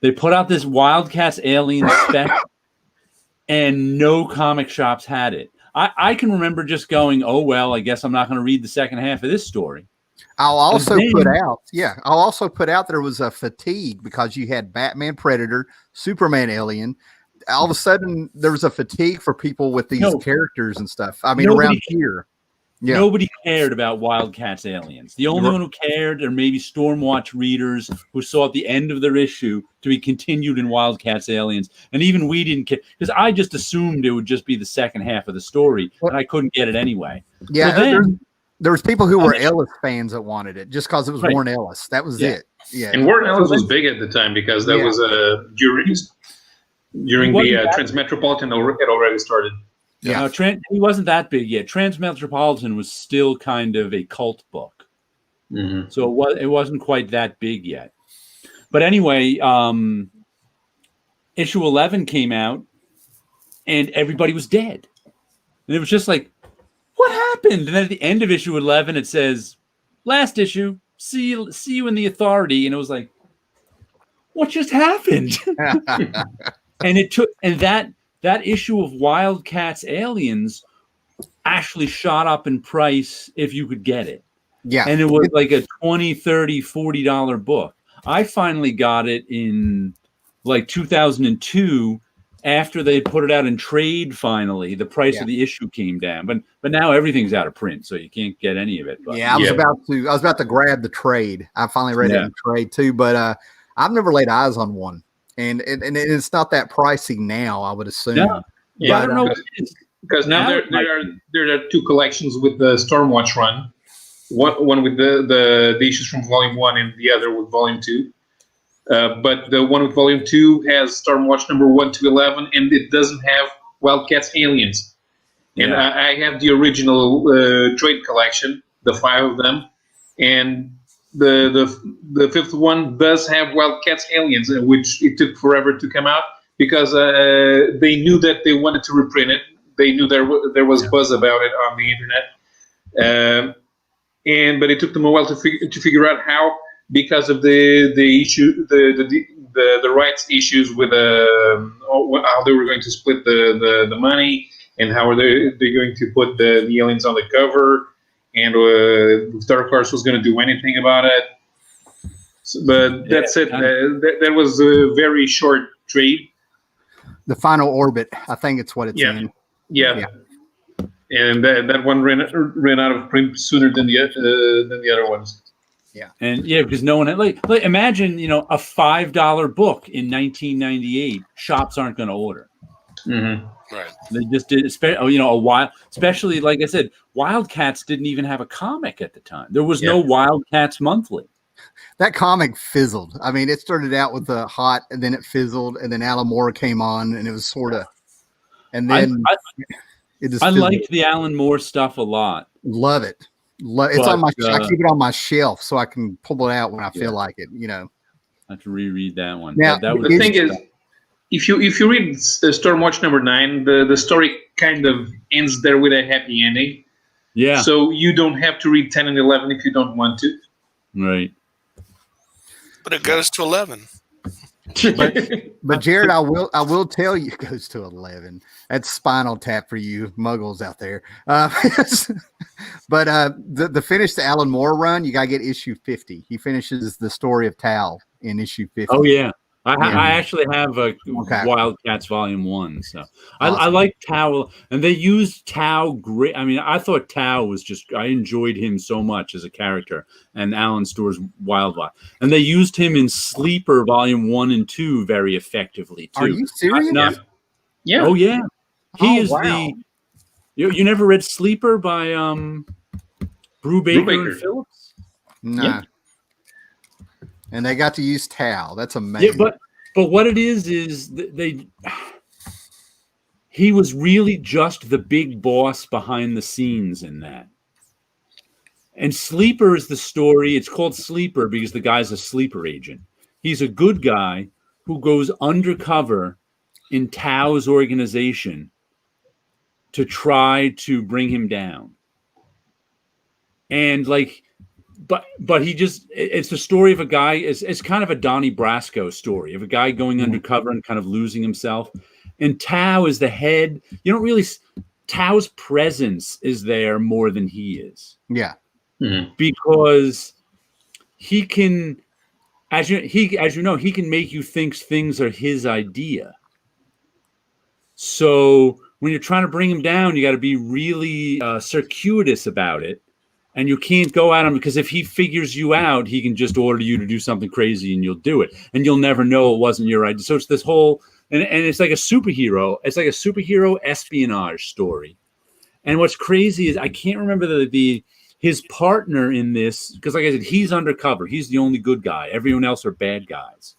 They put out this Wildcats Alien special, and no comic shops had it. I can remember just going, oh, well, I guess I'm not going to read the second half of this story. I'll also put out there was a fatigue because you had Batman Predator, Superman Alien. All of a sudden, there was a fatigue for people with these characters and stuff. I mean, around here. Yeah. Nobody cared about Wildcats Aliens. The only one who cared are maybe Stormwatch readers who saw at the end of their issue to be continued in Wildcats Aliens. And even we didn't care because I just assumed it would just be the second half of the story, and I couldn't get it anyway. Yeah, so then, there was people who were Ellis fans that wanted it just because it was Warren Ellis. That was it. Yeah, and Warren Ellis was big at the time because that was during the Transmetropolitan had already started. Yeah, he wasn't that big yet. Transmetropolitan was still kind of a cult book, so it wasn't quite that big yet. But anyway, issue 11 came out, and everybody was dead, and it was just like, what happened? And then at the end of issue 11, it says, "Last issue, see you in the Authority," and it was like, what just happened? And that issue of Wildcats Aliens actually shot up in price if you could get it. Yeah. And it was like a $20, $30, $40 book. I finally got it in like 2002 after they put it out in trade finally. The price of the issue came down. But now everything's out of print, so you can't get any of it. But, I was about to grab the trade. I finally read it in trade too, but I've never laid eyes on one. And it's not that pricey now, I would assume. Yeah, I don't know because now there are two collections with the Stormwatch run. One with the issues from Volume 1 and the other with Volume 2. But the one with Volume 2 has Stormwatch number 1 to 11, and it doesn't have Wildcats Aliens. And I have the original trade collection, the 5 of them, and the fifth one does have Wildcats Aliens, which it took forever to come out because they knew that they wanted to reprint it. They knew there was buzz about it on the internet, but it took them a while to figure out how, because of the issue, the rights issues with how they were going to split the money and how are they going to put the aliens on the cover. And if Dark Horse was going to do anything about it. But that's it. That was a very short trade. The Final Orbit, I think it's what it's in. Yeah. And that one ran out of print sooner than the other ones. Yeah. And because no one had, like imagine, a $5 book in 1998, shops aren't going to order. Right. They just did, especially like I said, Wildcats didn't even have a comic at the time. There was no Wildcats Monthly. That comic fizzled. I mean, it started out with the hot, and then it fizzled, and then Alan Moore came on, and it was sort of, and then I liked the Alan Moore stuff a lot. Love it. It's on my. I keep it on my shelf so I can pull it out when I feel like it. I have to reread that one. Now, the thing is, if you read Stormwatch number 9, the story kind of ends there with a happy ending. Yeah. So you don't have to read 10 and 11 if you don't want to. Right. But it goes to 11. But Jared, I will tell you, it goes to 11. That's Spinal Tap for you muggles out there. But the finished Alan Moore run, you gotta get issue 50. He finishes the story of Tal in issue 50. Oh yeah. I actually have a Wildcats Volume 1, so awesome. I like Tao, and they used Tao great. I mean, I thought Tao was I enjoyed him so much as a character, and Alan Store's Wildlife, and they used him in Sleeper Volume 1 and 2 very effectively too. Are you serious? Yeah. Oh yeah, he is the. You never read Sleeper by Brubaker and Phillips? No. Yeah. And they got to use Tao. That's amazing. Yeah, but what it is he was really just the big boss behind the scenes in that. And Sleeper is the story. It's called Sleeper because the guy's a sleeper agent. He's a good guy who goes undercover in Tao's organization to try to bring him down. And but he just, it's the story of a guy, it's kind of a Donnie Brasco story of a guy going undercover and kind of losing himself. And Tao is the head. You don't really, Tao's presence is there more than he is. Yeah. Mm-hmm. Because he can, as you know, he can make you think things are his idea. So when you're trying to bring him down, you got to be really circuitous about it. And you can't go at him because if he figures you out, he can just order you to do something crazy and you'll do it. And you'll never know it wasn't your idea. So it's this whole, and it's like a superhero. It's like a superhero espionage story. And what's crazy is I can't remember his partner in this, because like I said, he's undercover. He's the only good guy. Everyone else are bad guys.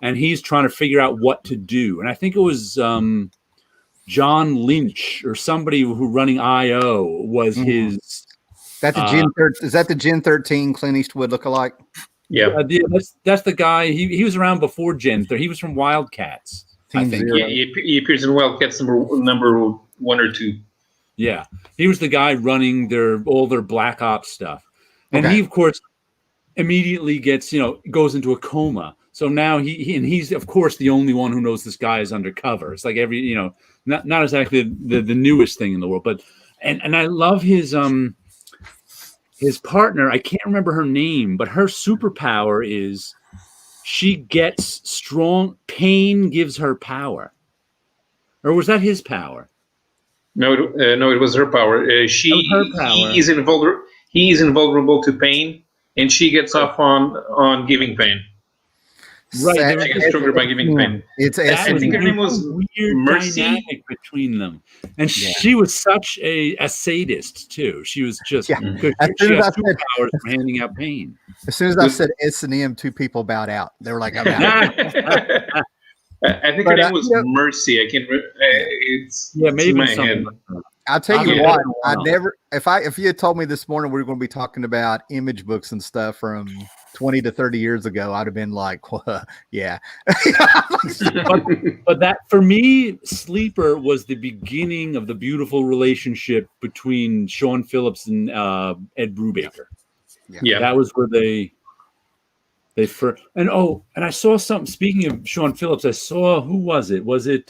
And he's trying to figure out what to do. And I think it was John Lynch or somebody who running I.O. was his... Is that the Gen 13 Clint Eastwood lookalike? Yeah, that's the guy. He was around before Gen 13. He was from Wildcats. I think. Yeah, he appears in Wildcats number 1 or 2. Yeah, he was the guy running all their Black Ops stuff, and he of course immediately goes into a coma. So now he's of course the only one who knows this guy is undercover. It's like not exactly the newest thing in the world, but and I love his partner, I can't remember her name, but her superpower is she gets strong. Pain gives her power. Or was that his power? No, it was her power. He is invulnerable to pain, and she gets off on giving pain. Right, she gets stronger by giving pain. I think her name was weird Mercy. Dynamic between them, and she was such a sadist too. She was just she got superpowers from handing out pain. As soon as I said S&M, two people bowed out. They were like, "I'm out." I think her name was Mercy. I can't remember. Maybe in my something head. like that. I'll tell you what, if you had told me this morning we were going to be talking about image books and stuff from 20 to 30 years ago, I'd have been like, well, yeah. but that, for me, Sleeper was the beginning of the beautiful relationship between Sean Phillips and Ed Brubaker. Yeah. That was where they first, and I saw something, speaking of Sean Phillips, I saw, who was it? Was it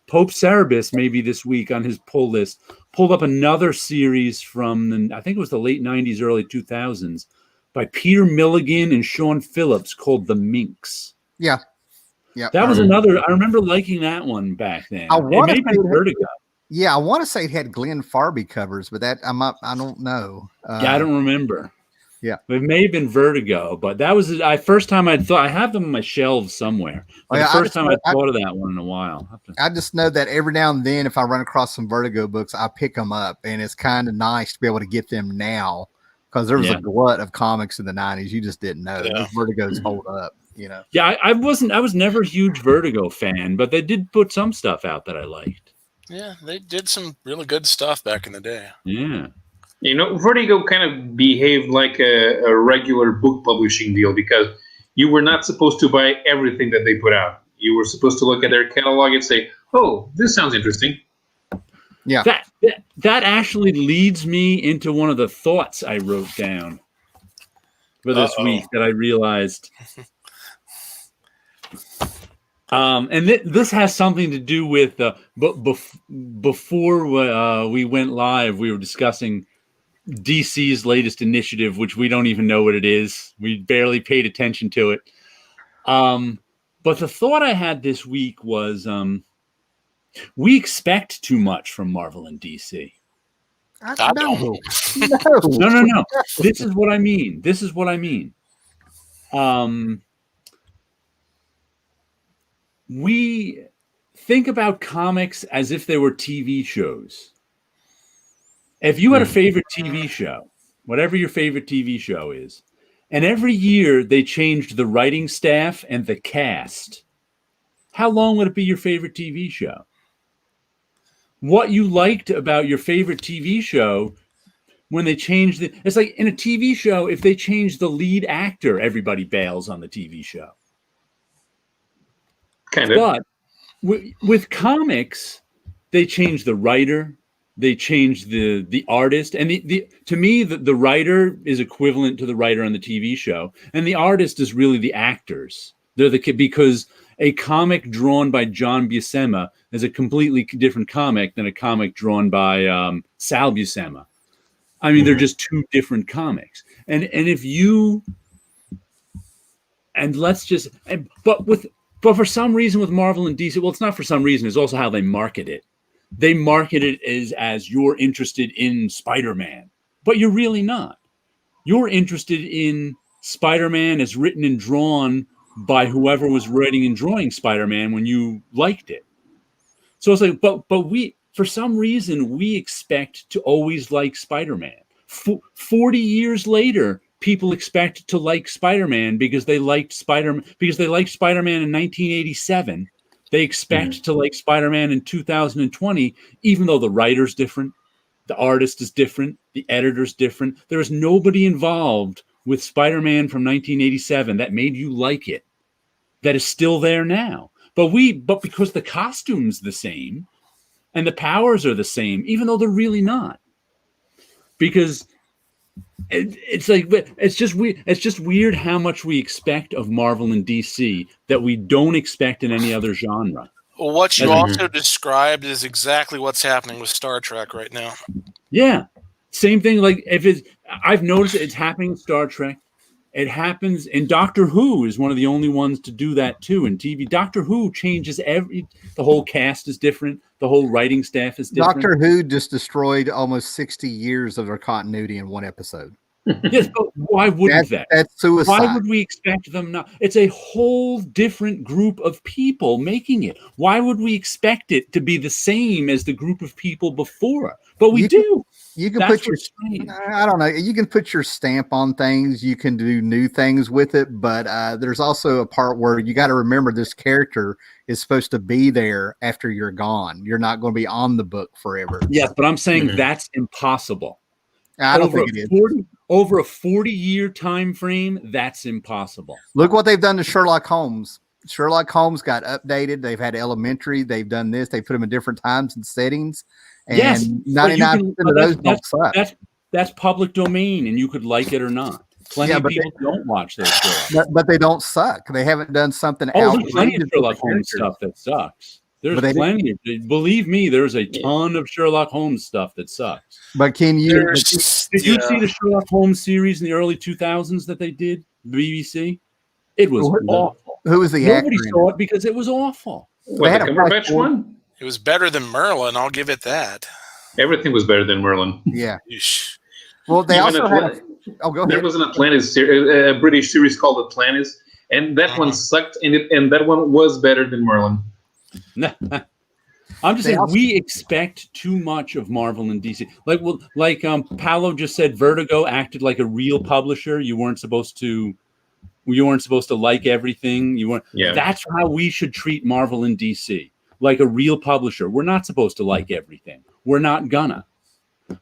Pope Cerebus, maybe this week on his pull list, pulled up another series from I think it was the late 90s, early 2000s by Peter Milligan and Sean Phillips called The Minx. Yeah. That was another, I remember liking that one back then. I want to say Vertigo. Yeah, I want to say it had Glenn Farby covers, but that I don't know. I don't remember. Yeah, it may have been Vertigo, but that was first time I thought. I have them on my shelves somewhere. The first time I thought of that one in a while. I just know that every now and then, if I run across some Vertigo books, I pick them up, and it's kind of nice to be able to get them now because there was a glut of comics in the 90s. You just didn't know. Those Vertigos hold up. Yeah, I was never a huge Vertigo fan, but they did put some stuff out that I liked. Yeah, they did some really good stuff back in the day. Yeah. Vertigo kind of behaved like a regular book publishing deal because you were not supposed to buy everything that they put out. You were supposed to look at their catalog and say, "Oh, this sounds interesting." Yeah. That actually leads me into one of the thoughts I wrote down for this week that I realized. And this has something to do with, before we went live, we were discussing DC's latest initiative, which we don't even know what it is. We barely paid attention to it. But the thought I had this week was we expect too much from Marvel and DC. I don't. No. This is what I mean. We think about comics as if they were TV shows. If you had a favorite TV show, whatever your favorite TV show is, and every year they changed the writing staff and the cast, how long would it be your favorite TV show? What you liked about your favorite TV show when they changed it's like in a TV show, if they change the lead actor, everybody bails on the TV show. Kind of. But with comics, they change the writer, they change the artist, and to me the writer is equivalent to the writer on the TV show, and the artist is really the actors. They're because a comic drawn by John Buscema is a completely different comic than a comic drawn by Sal Buscema. I mean, they're just two different comics, and if you and let's just but for some reason with Marvel and DC, well, it's not for some reason. It's also how they market it. They market it as you're interested in Spider-Man, but you're really not. You're interested in Spider-Man as written and drawn by whoever was writing and drawing Spider-Man when you liked it. So it's like, but we, for some reason, we expect to always like Spider-Man. 40 years later, people expect to like Spider-Man because they liked Spider-Man in 1987. They expect to like Spider-Man in 2020, even though the writer's different, the artist is different, the editor's different. There is nobody involved with Spider-Man from 1987 that made you like it, that is still there now. But because the costume's the same and the powers are the same, even though they're really not. Because it's like, it's just weird. It's just weird how much we expect of Marvel and DC that we don't expect in any other genre. Well, what you also described is exactly what's happening with Star Trek right now. Yeah, same thing. Like I've noticed it's happening in Star Trek. It happens in Doctor Who is one of the only ones to do that too in TV. Doctor Who changes the whole cast is different. The whole writing staff is different. Doctor Who just destroyed almost 60 years of their continuity in one episode. Yes, but why wouldn't that? That's suicide. Why would we expect them not? It's a whole different group of people making it. Why would we expect it to be the same as the group of people before? But we do. You can put your, I don't know, you can put your stamp on things. You can do new things with it. But there's also a part where you got to remember this character is supposed to be there after you're gone. You're not going to be on the book forever. Yes, but I'm saying that's impossible. I don't think it is. Over a 40-year time frame, that's impossible. Look what they've done to Sherlock Holmes. Sherlock Holmes got updated. They've had Elementary. They've done this. They put them in different times and settings. And yes, 99% of those don't suck. That's public domain, and you could like it or not. Plenty of people don't watch those shows. But they don't suck. They haven't done something else. There's plenty of Sherlock Holmes stuff that sucks. There's plenty. Believe me, there's a ton of Sherlock Holmes stuff that sucks. But can you? Did you see the Sherlock Holmes series in the early 2000s that they did? The BBC. It was awful. Who was the actor? Nobody saw it because it was awful. What, the Cumberbatch one? It was better than Merlin. I'll give it that. Everything was better than Merlin. Yeah. Well, they also had. Go ahead. There was an Atlantis, a British series called Atlantis, and that one sucked, and that one was better than Merlin. I'm just saying we expect too much of Marvel and DC. Like Paolo just said, Vertigo acted like a real publisher. You weren't supposed to like everything. You weren't. Yeah. That's how we should treat Marvel and DC, like a real publisher. We're not supposed to like everything. We're not gonna.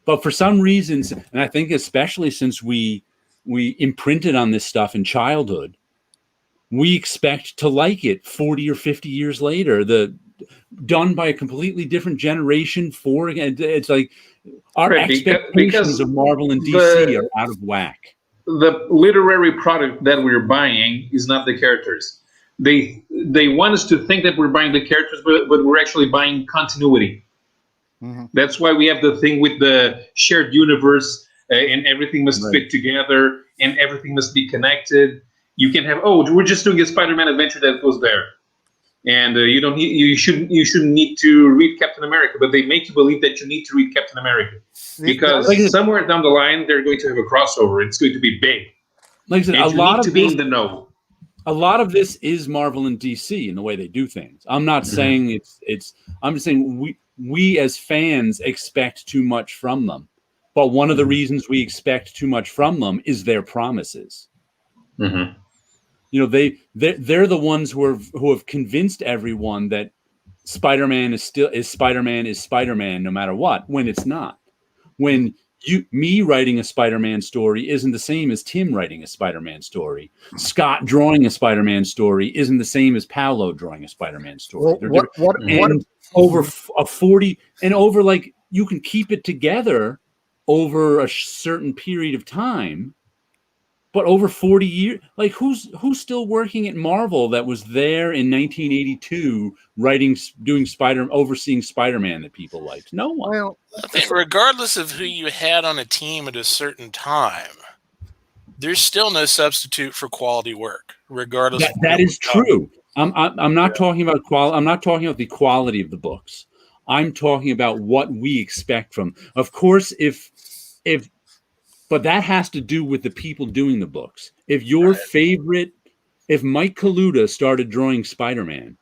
But for some reasons, and I think especially since we imprinted on this stuff in childhood, we expect to like it 40 or 50 years later. Done by a completely different generation. It's like our expectations of Marvel and DC are out of whack. The literary product that we're buying is not the characters. They want us to think that we're buying the characters, but we're actually buying continuity. Mm-hmm. That's why we have the thing with the shared universe, and everything must fit together, and everything must be connected. you can have, we're just doing a Spider-Man adventure that goes there. And you shouldn't need to read Captain America, but they make you believe that you need to read Captain America because somewhere down the line they're going to have a crossover. It's going to be big. Like I said, and you need to be in the know. A lot of this is Marvel and DC in the way they do things. I'm not saying it's. I'm just saying we as fans expect too much from them, but one of the reasons we expect too much from them is their promises. Mm-hmm. You know, they're the ones who have convinced everyone that Spider-Man is Spider-Man no matter what, when it's not. When me writing a Spider-Man story isn't the same as Tim writing a Spider-Man story. Scott drawing a Spider-Man story isn't the same as Paolo drawing a Spider-Man story. Over a 40 and over, like, you can keep it together over a certain period of time. But over 40 years, like who's still working at Marvel that was there in 1982 overseeing Spider-Man that people liked? No one. Well, I think regardless of who you had on a team at a certain time, there's still no substitute for quality work, regardless. That is true. I'm not talking about quality. I'm not talking about the quality of the books. I'm talking about what we expect from. Of course, but that has to do with the people doing the books. If if Mike Kaluta started drawing Spider-Man,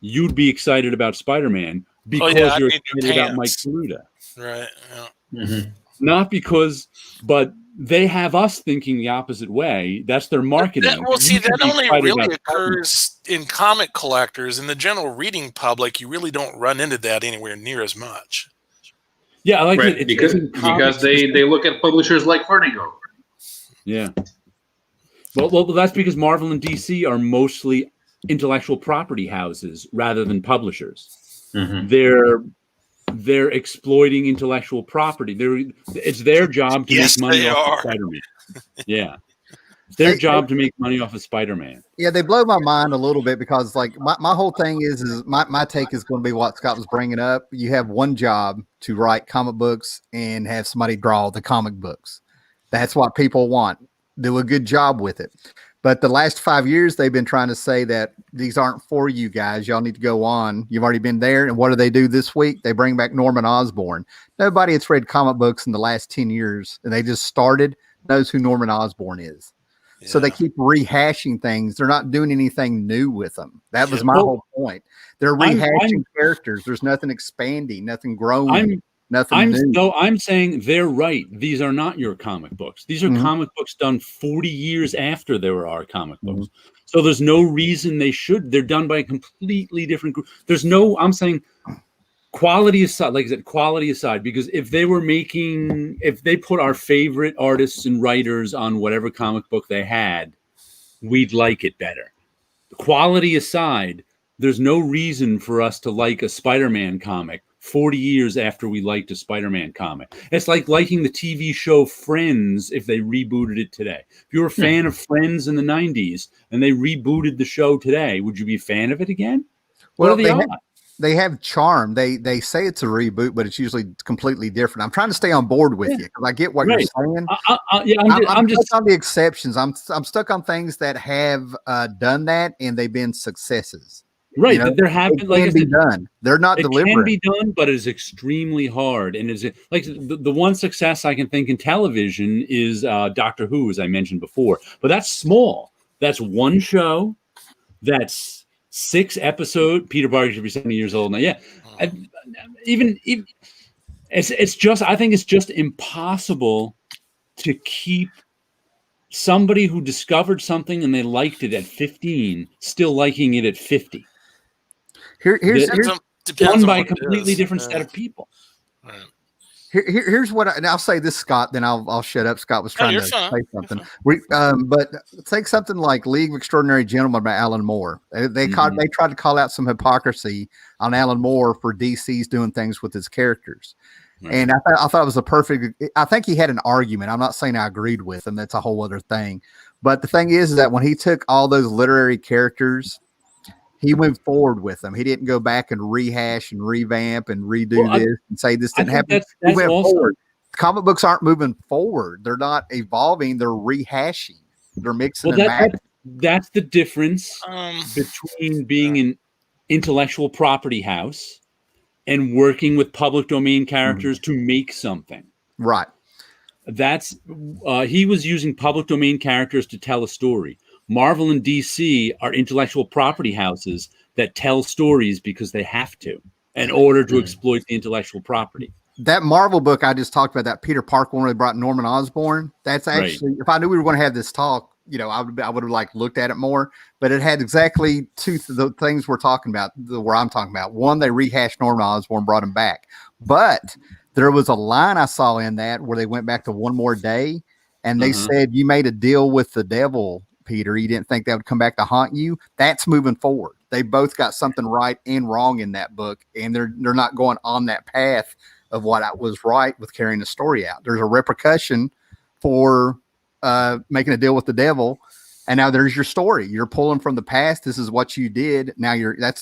you'd be excited about Spider-Man because you're excited about Mike Kaluta. Right. Yeah. Mm-hmm. Not because, but they have us thinking the opposite way. That's their marketing. That only really occurs in comic collectors. In the general reading public, you really don't run into that anywhere near as much. Yeah, I like it because they look at publishers like Vertigo. Yeah. Well, that's because Marvel and DC are mostly intellectual property houses rather than publishers. Mm-hmm. They're exploiting intellectual property. It's their job to make money off of Spider-Man. Yeah. It's their job to make money off of Spider-Man. Yeah, they blow my mind a little bit because, like, my whole thing is my take is going to be what Scott was bringing up. You have one job to write comic books and have somebody draw the comic books. That's what people want. Do a good job with it. But the last 5 years, they've been trying to say that these aren't for you guys. Y'all need to go on. You've already been there. And what do they do this week? They bring back Norman Osborn. Nobody that's read comic books in the last 10 years, and they just started, knows who Norman Osborn is. Yeah. So they keep rehashing things. They're not doing anything new with them. That was my whole point. They're rehashing characters. There's nothing expanding, nothing growing. Nothing new. No, I'm saying they're right. These are not your comic books. These are comic books done 40 years after there were our comic books. So there's no reason they should. They're done by a completely different group. I'm saying quality aside, like I said, quality aside, because if they put our favorite artists and writers on whatever comic book they had, we'd like it better. Quality aside, there's no reason for us to like a Spider-Man comic 40 years after we liked a Spider-Man comic. It's like liking the TV show Friends if they rebooted it today. If you were a fan of Friends in the 90s and they rebooted the show today, would you be a fan of it again? Well, they have charm. They say it's a reboot, but it's usually completely different. I'm trying to stay on board with you because I get what you're saying. I'm just on the exceptions. I'm stuck on things that have done that and they've been successes. Right, there have been, like, be done. They're not delivering. It can be done, but it is extremely hard. And is it like the one success I can think in television is Doctor Who, as I mentioned before. But that's small. That's one show. That's 6 episodes. Peter Parker should be 70 years old now. Yeah, even it's just. I think it's just impossible to keep somebody who discovered something and they liked it at 15 still liking it at 50. Here's done by a completely different set of people. Right. Here's what I'll say this, Scott, then I'll shut up. Scott was trying to say something. But take something like League of Extraordinary Gentlemen by Alan Moore. They tried to call out some hypocrisy on Alan Moore for DC's doing things with his characters. Right. And I thought it was a perfect. I think he had an argument. I'm not saying I agreed with him. That's a whole other thing. But the thing is that when he took all those literary characters, he went forward with them. He didn't go back and rehash and revamp and redo this and say this didn't happen. He went forward. Comic books aren't moving forward. They're not evolving. They're rehashing. They're mixing and matching. That's the difference between being an intellectual property house and working with public domain characters to make something. Right. That's he was using public domain characters to tell a story. Marvel and DC are intellectual property houses that tell stories because they have to in order to exploit the intellectual property. That Marvel book I just talked about, that Peter Parker one where they brought Norman Osborn, that's actually, if I knew we were going to have this talk, you know, I would have like looked at it more, but it had exactly two the things we're talking about, where I'm talking about. One, they rehashed Norman Osborn, brought him back, but there was a line I saw in that where they went back to One More Day, and they said, you made a deal with the devil, Peter. You didn't think that would come back to haunt you. That's moving forward. They both got something right and wrong in that book, and they're not going on that path of what was right with carrying the story out. There's a repercussion for making a deal with the devil, and now there's your story. You're pulling from the past. This is what you did. Now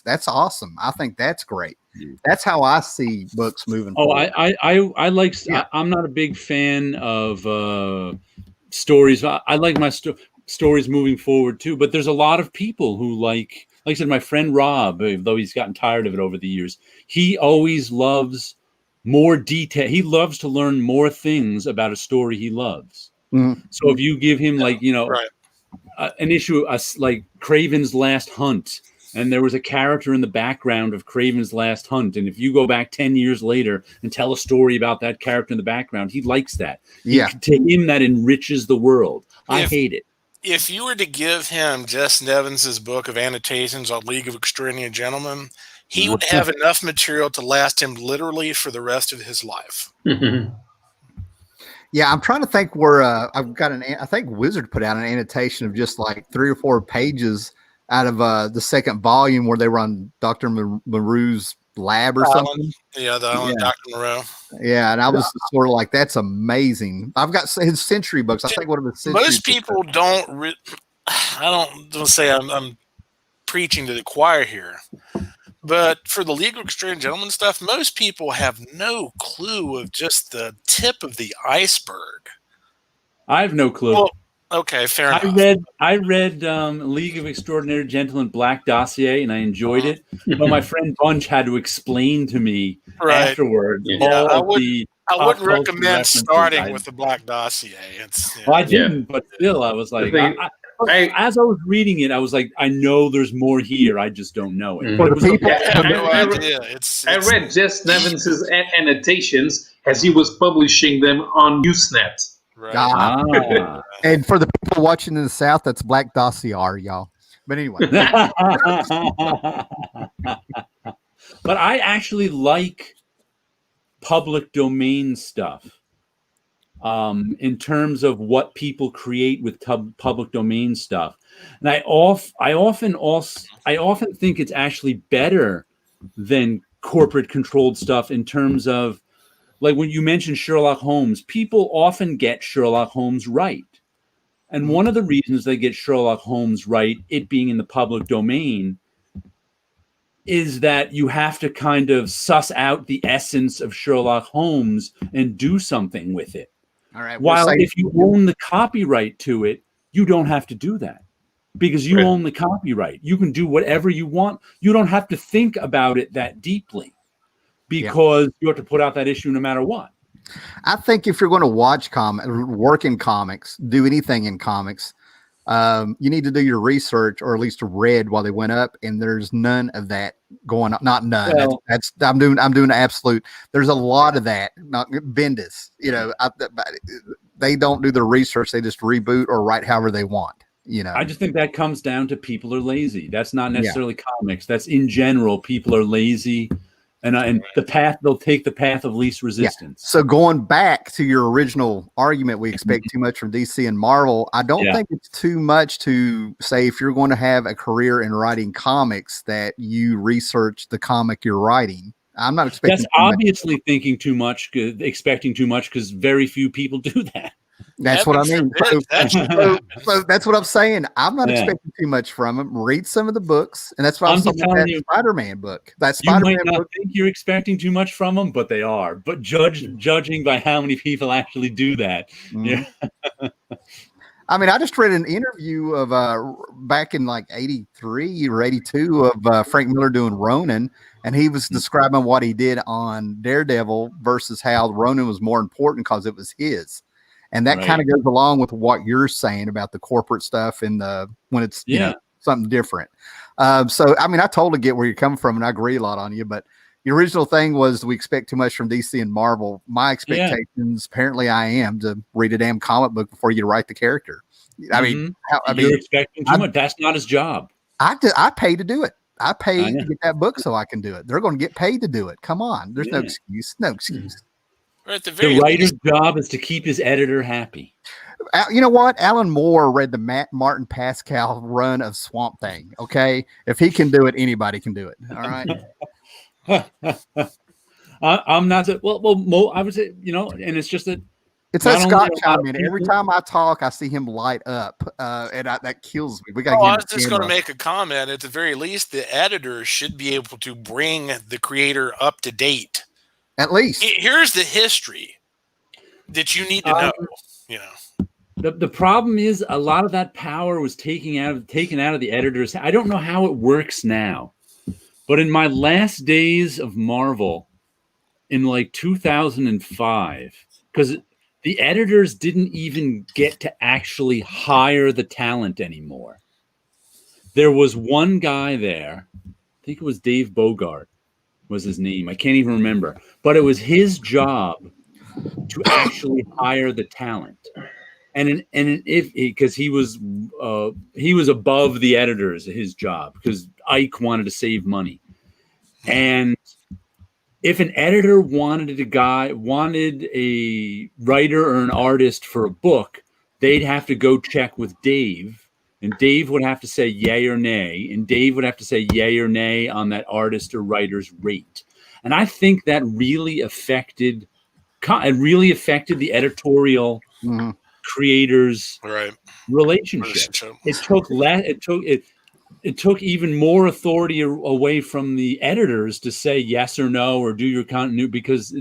that's awesome. I think that's great. That's how I see books moving forward. I like. Yeah. I'm not a big fan of stories. I like my stories moving forward too. But there's a lot of people who like I said, my friend Rob, though he's gotten tired of it over the years, he always loves more detail. He loves to learn more things about a story he loves. So if you give him like, you know, an issue like Craven's Last Hunt, and there was a character in the background of Craven's Last Hunt, and if you go back 10 years later and tell a story about that character in the background, he likes that. Yeah. To him, that enriches the world. I hate it. If you were to give him Jess Nevins's book of annotations on League of Extraordinary Gentlemen, he would have enough material to last him literally for the rest of his life. Yeah, I'm trying to think where I've got I think Wizard put out an annotation of just like 3 or 4 pages out of the second volume where they were on Dr. Moreau's lab or something. Yeah, the Dr. Moreau. Yeah, and I was sort of like, that's amazing. I've got his Century books. I think one of the Century most people don't. I don't say I'm preaching to the choir here, but for the League of Extraordinary Gentlemen stuff, most people have no clue of just the tip of the iceberg. I have no clue. Well, okay, fair enough. I read League of Extraordinary Gentlemen Black Dossier, and I enjoyed it. But my friend Bunch had to explain to me afterward. I wouldn't recommend starting with the Black Dossier. Well, I didn't, but still, I was like, as I was reading it, I was like, I know there's more here. I just don't know it. I read Jess Nevins's annotations as he was publishing them on Usenet. Right. And for the people watching in the South, that's Black Dossier, y'all. But anyway. But I actually like public domain stuff in terms of what people create with public domain stuff. And I often think it's actually better than corporate controlled stuff in terms of, like when you mentioned Sherlock Holmes, people often get Sherlock Holmes right. And one of the reasons they get Sherlock Holmes right, it being in the public domain, is that you have to kind of suss out the essence of Sherlock Holmes and do something with it. All right. While if you own the copyright to it, you don't have to do that because you own the copyright. You can do whatever you want. You don't have to think about it that deeply because you have to put out that issue no matter what. I think if you're going to watch work in comics, do anything in comics, you need to do your research, or at least read while they went up. And there's none of that going on. Not none. Well, I'm doing the absolute. There's a lot of that. Not Bendis. You know, they don't do their research. They just reboot or write however they want. You know, I just think that comes down to people are lazy. That's not necessarily comics. That's in general. People are lazy. And they'll take the path of least resistance. So going back to your original argument, we expect too much from DC and Marvel. I don't think it's too much to say if you're going to have a career in writing comics that you research the comic you're writing. I'm not expecting. That's obviously thinking too much, expecting too much, because very few people do that. That's what I mean. So that's what I'm saying. I'm not expecting too much from them. Read some of the books, and that's what I'm saying. That Spider-Man book. That Spider-Man book. You might not book. think you're expecting too much from them, but they are. But judging by how many people actually do that, I mean, I just read an interview of back in like 83 or 82 of Frank Miller doing Ronin, and he was describing what he did on Daredevil versus how Ronin was more important because it was his. And that kind of goes along with what you're saying about the corporate stuff and when it's you know, something different. So, I mean, I totally get where you're coming from, and I agree a lot on you, but the original thing was we expect too much from DC and Marvel. My expectations, apparently I am, to read a damn comic book before you write the character. I mean, you're expecting too much. That's not his job. I pay to do it. I pay to get that book so I can do it. They're going to get paid to do it. Come on. There's no excuse. No excuse. The writer's job is to keep his editor happy. You know what? Alan Moore read the Martin Pascal run of Swamp Thing. Okay. If he can do it, anybody can do it. All right. I'm not well, I would say, you know, and it's just that it's that Scott chime in. Every time I talk, I see him light up, and that kills me. We got. I was just going to make a comment. At the very least, the editor should be able to bring the creator up to date. At least here's the history that you need to know. You know, the problem is a lot of that power was taken out of the editors. I don't know how it works now. But in my last days of Marvel, in like 2005, because the editors didn't even get to actually hire the talent anymore. There was one guy there, I think it was Dave Bogart was his name. I can't even remember. But it was his job to actually hire the talent. And because he was above the editors, his job, because Ike wanted to save money. And if an editor wanted a writer or an artist for a book, they'd have to go check with Dave, and Dave would have to say yay or nay, and Dave would have to say yay or nay on that artist or writer's rate. And I think that really affected the editorial creators' relationship. It took even more authority away from the editors to say yes or no or do your continuity, because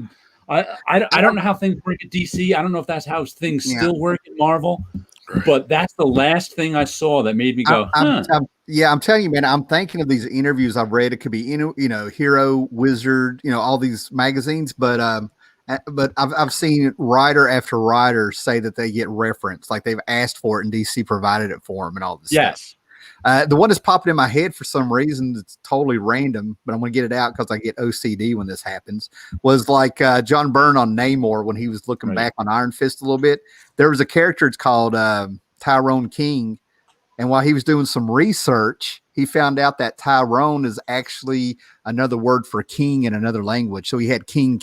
I don't know how things work at DC. I don't know if that's how things still work at Marvel, but that's the last thing I saw that made me go, I'm telling you, man, I'm thinking of these interviews I've read. It could be, you know, Hero, Wizard, you know, all these magazines, but I've seen writer after writer say that they get referenced, like they've asked for it and DC provided it for them and all this stuff. The one that's popping in my head for some reason, it's totally random, but I'm going to get it out because I get OCD when this happens, was like John Byrne on Namor when he was looking back on Iron Fist a little bit. There was a character, it's called Tyrone King, and while he was doing some research, he found out that Tyrone is actually another word for king in another language. So he had King,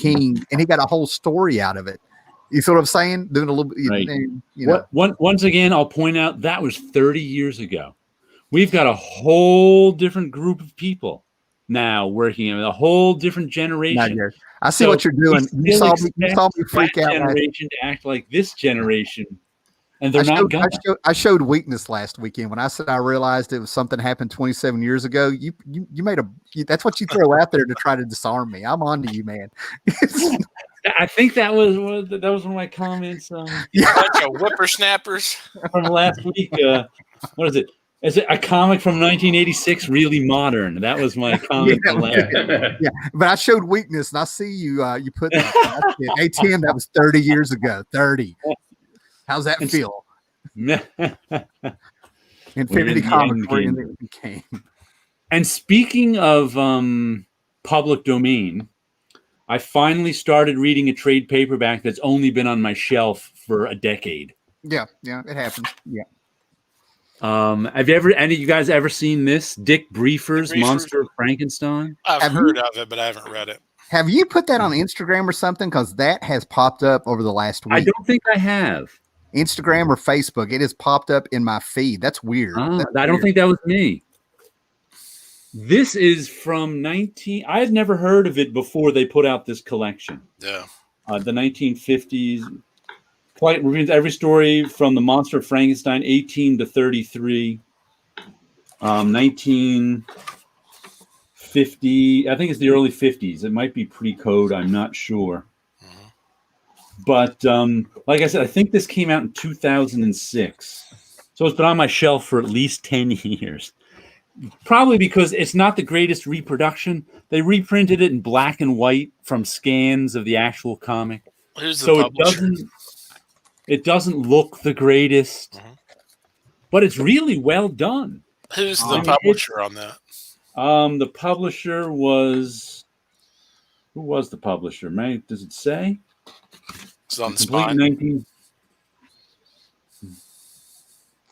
and he got a whole story out of it. You see what I'm saying? Doing a little bit, you know. Once again, I'll point out that was 30 years ago. We've got a whole different group of people now working in a whole different generation. I see what you're doing. You saw me freak out. Generation to act like this generation, and they're not gonna. I showed weakness last weekend when I said I realized it was something happened 27 years ago. You made that's what you throw out there to try to disarm me. I'm on to you, man. I think that was one of my comments. Bunch of whippersnappers from last week. What is it? Is it a comic from 1986 really modern? That was my comment. Yeah, but I showed weakness, and I see you. You put that. Hey Tim, that was 30 years ago. 30. How's that feel? Infinity Comics became. And speaking of public domain, I finally started reading a trade paperback that's only been on my shelf for a decade. Yeah, it happens. Yeah. Have any of you guys ever seen this? Dick Briefer's Monster of Frankenstein? I've heard of it, but I haven't read it. Have you put that on Instagram or something? Because that has popped up over the last week. I don't think I have. Instagram or Facebook. It has popped up in my feed. That's weird. I don't think that was me. This is from I had never heard of it before they put out this collection. Yeah. The 1950s. Reads every story from the Monster of Frankenstein, 18 to 33. 1950, I think it's the early 50s. It might be pre-code. I'm not sure. But like I said, I think this came out in 2006. So it's been on my shelf for at least 10 years. Probably because it's not the greatest reproduction. They reprinted it in black and white from scans of the actual comic. Who's the So publisher? it doesn't look the greatest, but it's really well done. Who's the publisher on that? The publisher was... Who was the publisher, man? Does it say? It's on the spine.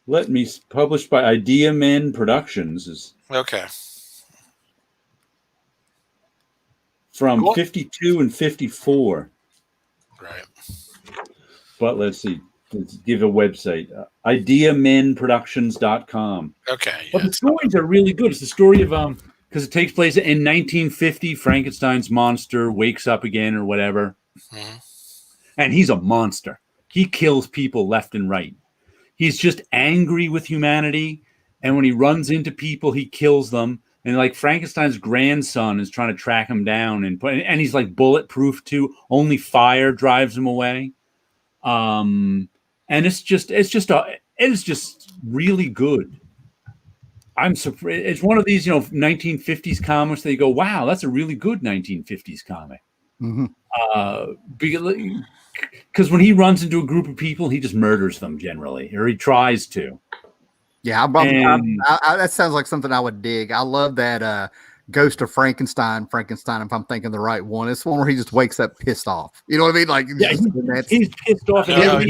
Let me published by Idea Men Productions is Okay. from 52 and 54. Right. But let's see. Let's give a website. IdeamenProductions.com. Okay. But the stories are really good. It's the story of because it takes place in 1950. Frankenstein's monster wakes up again or whatever. Mm-hmm. And he's a monster. He kills people left and right. He's just angry with humanity. And when he runs into people, he kills them. And like Frankenstein's grandson is trying to track him down and he's like bulletproof too. Only fire drives him away. And it's just really good. I'm surprised. It's one of these, 1950s comics that you go, wow, that's a really good 1950s comic. Mm-hmm. Because when he runs into a group of people, he just murders them generally, or he tries to. Yeah, that sounds like something I would dig. I love that Ghost of Frankenstein, if I'm thinking the right one. It's one where he just wakes up pissed off. You know what I mean? Like, yeah, he's pissed off. I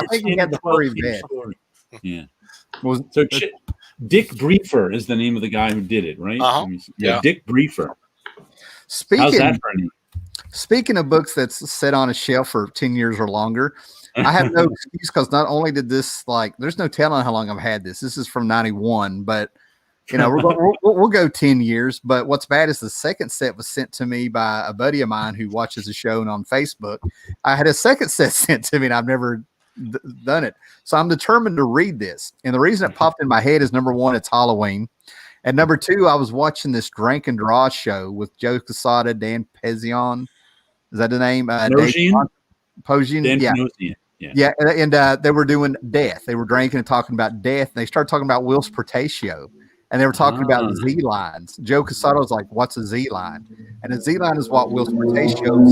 think he had the furry bed. Yeah. So Dick Briefer is the name of the guy who did it, right? Uh-huh. Yeah, Dick Briefer. How's that for a name? Speaking of books that's set on a shelf for 10 years or longer, I have no excuse because not only did this, there's no telling how long I've had this. This is from 91, but, we'll go 10 years. But what's bad is the second set was sent to me by a buddy of mine who watches the show and on Facebook. I had a second set sent to me and I've never done it. So I'm determined to read this. And the reason it popped in my head is, number one, it's Halloween. And number two, I was watching this Drink and Draw show with Joe Quesada, Dan Pezion. Is that the name? Posian. Yeah. And they were doing death. They were drinking and talking about death. And they started talking about Will's Protatio. And they were talking about Z-lines. Joe Quesada was like, what's a Z-line? And a Z-line is what Will's Protatio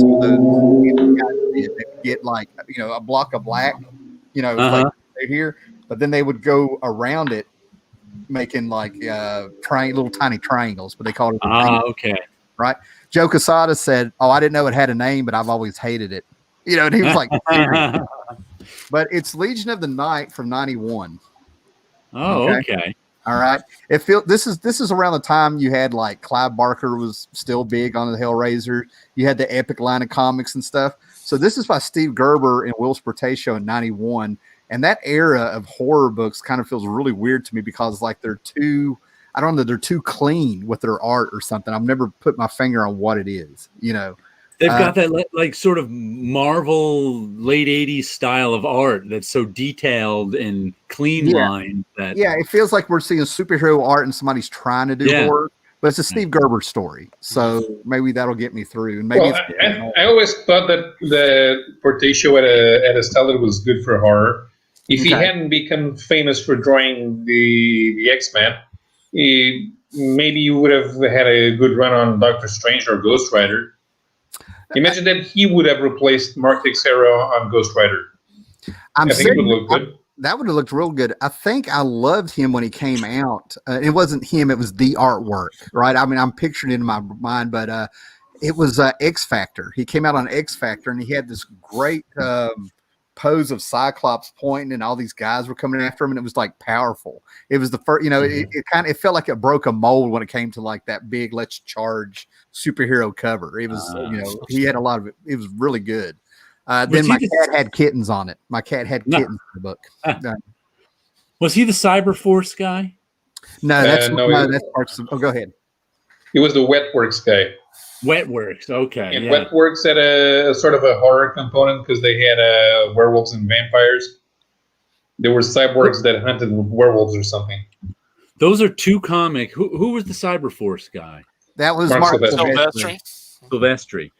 they would get a block of black, like right here. But then they would go around it, making little tiny triangles, but they called it okay. Right. Joe Quesada said, I didn't know it had a name, but I've always hated it. And he was like, but it's Legion of the Night from 91. Oh, okay. All right. This is around the time you had Clive Barker was still big on the Hellraiser. You had the Epic line of comics and stuff. So this is by Steve Gerber and Will's Protatio in 91. And that era of horror books kind of feels really weird to me because they're too, I don't know, they're too clean with their art or something. I've never put my finger on what it is, They've got that sort of Marvel late 80s style of art that's so detailed and clean lined that it feels like we're seeing superhero art and somebody's trying to do horror, but it's a Steve Gerber story. So maybe that'll get me through. And maybe I always thought that the Portatio at a style that was good for horror. If he hadn't become famous for drawing the X-Men, maybe you would have had a good run on Doctor Strange or Ghost Rider. Imagine that he would have replaced Mark Teixeira on Ghost Rider. I think it would look good. That would have looked real good. I think I loved him when he came out. It wasn't him; it was the artwork, right? I mean, I'm picturing it in my mind, but it was X Factor. He came out on X Factor, and he had this great pose of Cyclops pointing, and all these guys were coming after him, and it was powerful. It was the first, it felt like it broke a mold when it came to that big "Let's Charge" superhero cover. It was, he had a lot of it. It was really good. Then my cat had kittens on it. My cat had kittens in the book. Was he the Cyberforce guy? No, that's parts of, go ahead. He was the Wetworks guy. Wetworks, okay. And Wetworks had a sort of a horror component because they had werewolves and vampires. There were cyborgs that hunted werewolves or something. Those are two comic. Who was the Cyberforce guy? That was Mark Silvestri. Silvestri.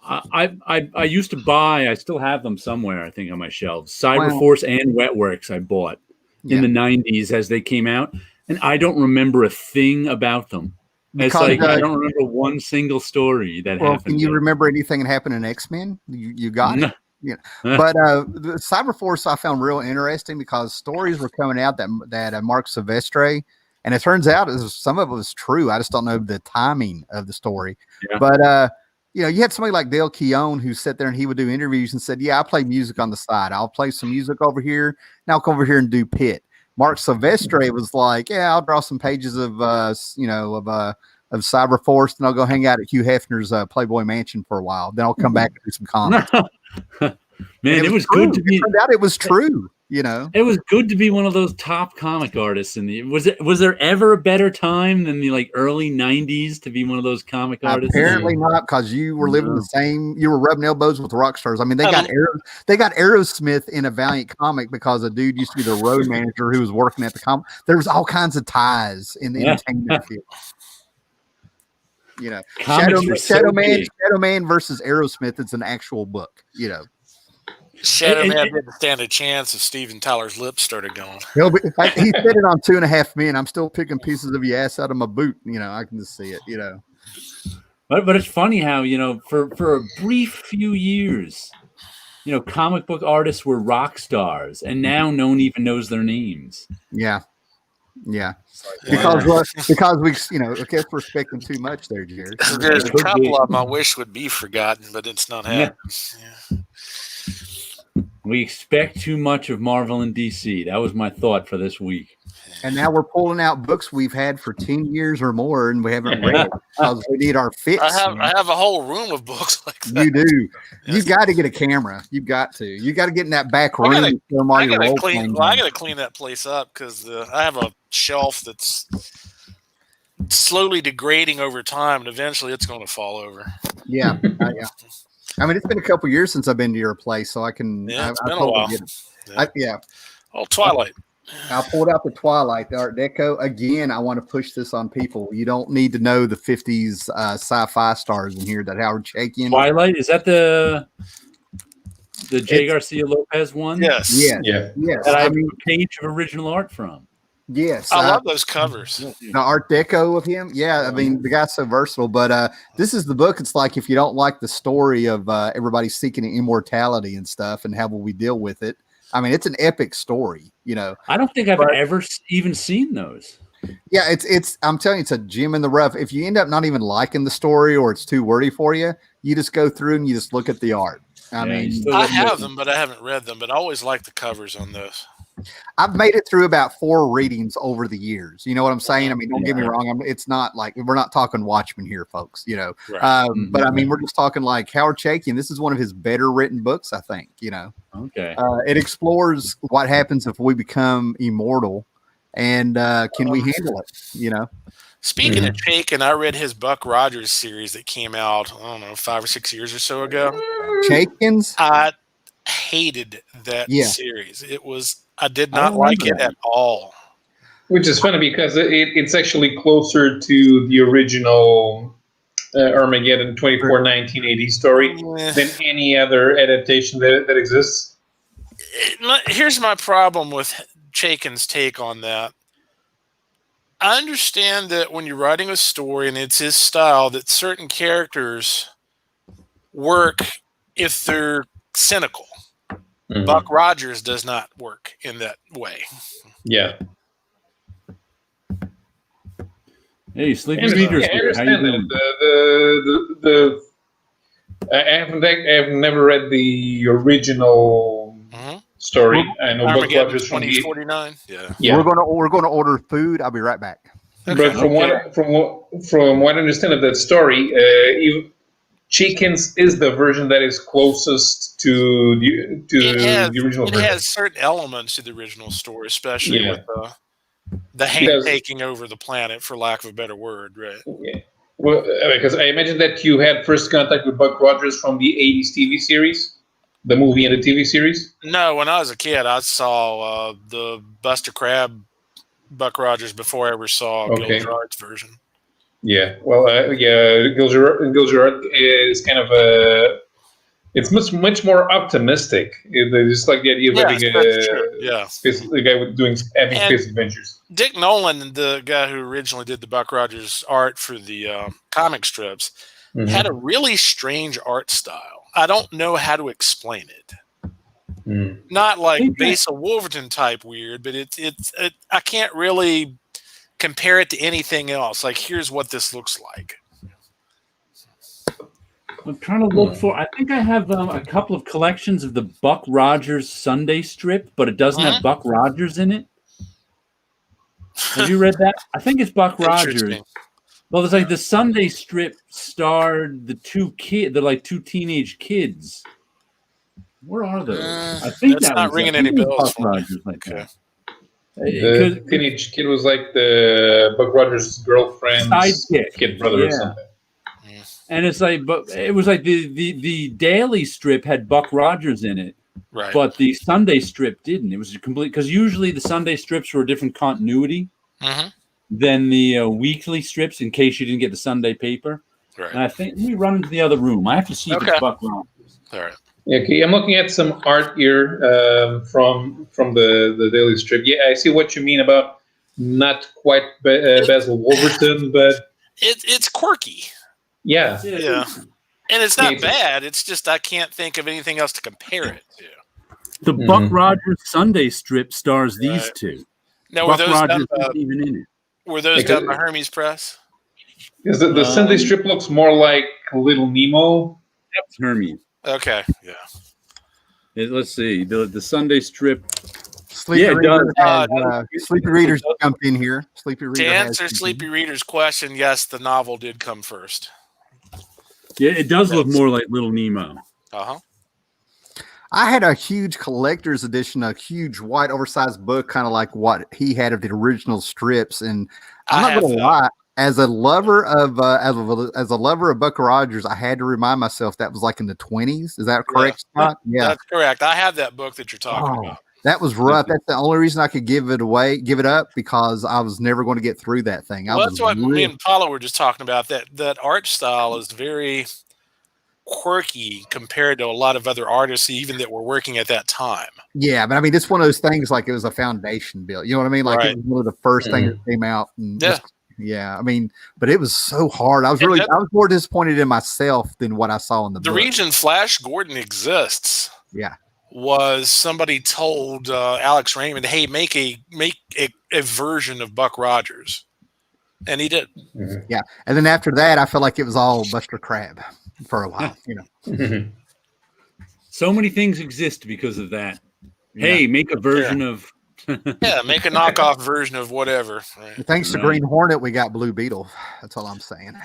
I used to buy. I still have them somewhere. I think on my shelves. Cyberforce and Wetworks I bought in the '90s as they came out, and I don't remember a thing about them. It's like I don't remember one single story that happened. Can you remember anything that happened in X-Men? You got it. Yeah, but the Cyberforce I found real interesting because stories were coming out that Mark Silvestre, and it turns out some of it was true. I just don't know the timing of the story. Yeah. But you had somebody like Dale Keown who sat there and he would do interviews and said, "Yeah, I play music on the side. I'll play some music over here, and I'll come over here and do Pit." Mark Silvestre was like, "Yeah, I'll draw some pages of Cyberforce, and I'll go hang out at Hugh Hefner's Playboy Mansion for a while. Then I'll come back and do some comics." Man, it was good to be. It turned out it was true. It was good to be one of those top comic artists. Was there ever a better time than the early '90s to be one of those comic artists? Apparently not, because you were living the same. You were rubbing elbows with rock stars. I mean, they got Aerosmith in a Valiant comic because a dude used to be the road manager who was working at the comic. There was all kinds of ties in the entertainment field. Shadow Man versus Aerosmith. It's an actual book. Shadow Man didn't stand a chance if Steven Tyler's lips started going. He said it on 2.5 Men. I'm still picking pieces of your ass out of my boot. I can just see it. But it's funny how for a brief few years, comic book artists were rock stars, and now no one even knows their names. Yeah. Because we, I guess we're expecting too much there, Jared. There's a couple of them I wish would be forgotten, but it's not happening. Yeah. We expect too much of Marvel and DC. That was my thought for this week. And now we're pulling out books we've had for 10 years or more, and we haven't read because we need our fix. I have a whole room of books like that. You do. Yes. You've got to get a camera. You've got to. You got to get in that back room. I got to clean that place up because I have a shelf that's slowly degrading over time, and eventually it's going to fall over. Yeah. I mean, it's been a couple years since I've been to your place, so I can. Yeah, it's been a while. Oh, Twilight. I pulled out the Twilight, the Art Deco. Again, I want to push this on people. You don't need to know the 50s sci-fi stars in here that Howard Chaykin. Twilight? Is that the J. Garcia Lopez one? Yes. Yes. That I have a page of original art from. Yes. I love those covers. The Art Deco of him. Yeah. I mean, the guy's so versatile, but this is the book. It's like, if you don't like the story of everybody seeking immortality and stuff and how will we deal with it. I mean, it's an epic story, I don't think I've ever even seen those. Yeah. I'm telling you, it's a gem in the rough. If you end up not even liking the story or it's too wordy for you, you just go through and you just look at the art. I have them, but I haven't read them, but I always like the covers on those. I've made it through about 4 readings over the years. You know what I'm saying? I mean, don't get me wrong. It's not like we're not talking Watchmen here, folks. Right. But I mean, we're just talking like Howard Chaykin. This is one of his better written books, I think. Okay. It explores what happens if we become immortal, and can we handle it? Speaking of Chaykin, I read his Buck Rogers series that came out, I don't know, 5 or 6 years or so ago. Chaykin's? I hated that series. I did not like it at all. Which is funny because it's actually closer to the original Armageddon 1980 story than any other adaptation that exists. Here's my problem with Chaykin's take on that. I understand that when you're writing a story and it's his style, that certain characters work if they're cynical. Mm-hmm. Buck Rogers does not work in that way. Yeah. Hey, Sleepy Readers. I understand that. I've never read the original story. I know Buck Rogers from 2049. Yeah. We're gonna order food. I'll be right back. But from what I understand of that story, Chaykin's is the version that is closest to the original version. It has certain elements to the original story, especially with the hand taking over the planet, for lack of a better word, right? Yeah. Well, because I imagine that you had first contact with Buck Rogers from the 80s TV series, the movie and the TV series? No, when I was a kid, I saw the Buster Crabbe Buck Rogers before I ever saw Gil Gerard's version. Yeah, well, Gilgerard is kind of it's much more optimistic. It's like the idea of having that's true. Yeah, a guy having space adventures. Dick Nolan, the guy who originally did the Buck Rogers art for the comic strips, had a really strange art style. I don't know how to explain it. Not like Besa Wolverton type weird, but it's I can't really compare it to anything else. Like, here's what this looks like. I'm trying to look for. I think I have a couple of collections of the Buck Rogers Sunday strip, but it doesn't have Buck Rogers in it. Have you read that? I think it's Buck Rogers. Well, it's like the Sunday strip starred the two teenage kids. Where are those? I think that's not ringing any bells. The teenage kid was like the Buck Rogers' girlfriend's sidekick, kid brother or something. And it's like, but it was like the daily strip had Buck Rogers in it, right? But the Sunday strip didn't. It was a complete, because usually the Sunday strips were a different continuity than the weekly strips, in case you didn't get the Sunday paper. Right. And I think we run into the other room. I have to see if it's Buck Rogers. All right. Okay, I'm looking at some art here from the daily strip. Yeah, I see what you mean about not quite Basil Wolverton, but it's quirky. Yeah. And it's not bad. It's just I can't think of anything else to compare it to. The Buck Rogers Sunday strip stars these two. Now, Buck Rogers isn't even in it. Were those done by Hermes Press? Because the Sunday strip looks more like Little Nemo. That's Hermes. Okay, yeah. Let's see. The Sunday strip. Sleepy Readers jump in here. Sleepy Reader. To answer Sleepy Reader's question, yes, the novel did come first. Yeah, it does look more like Little Nemo. I had a huge collector's edition, a huge white oversized book, kind of like what he had of the original strips. And I'm not going to lie, as a lover of Buck Rogers, I had to remind myself that was like in the 20s. Is that correct, Scott? Yeah, that's correct. I have that book that you're talking about. That was rough. That's the only reason I could give it up, because I was never going to get through that thing. Well, that's what me and Paula were just talking about. That art style is very quirky compared to a lot of other artists, even that were working at that time. Yeah, but I mean, it's one of those things like it was a foundation build. You know what I mean? Like it was one of the first things that came out. And I mean, but it was so hard. I was more disappointed in myself than what I saw in the book. The reason Flash Gordon exists. Yeah. Was somebody told Alex Raymond, hey, make a version of Buck Rogers. And he did. Yeah. And then after that, I felt like it was all Buster Crabbe for a while, So many things exist because of that. Hey, make a version of make a knockoff version of whatever. Right. Thanks to Green Hornet, we got Blue Beetle. That's all I'm saying.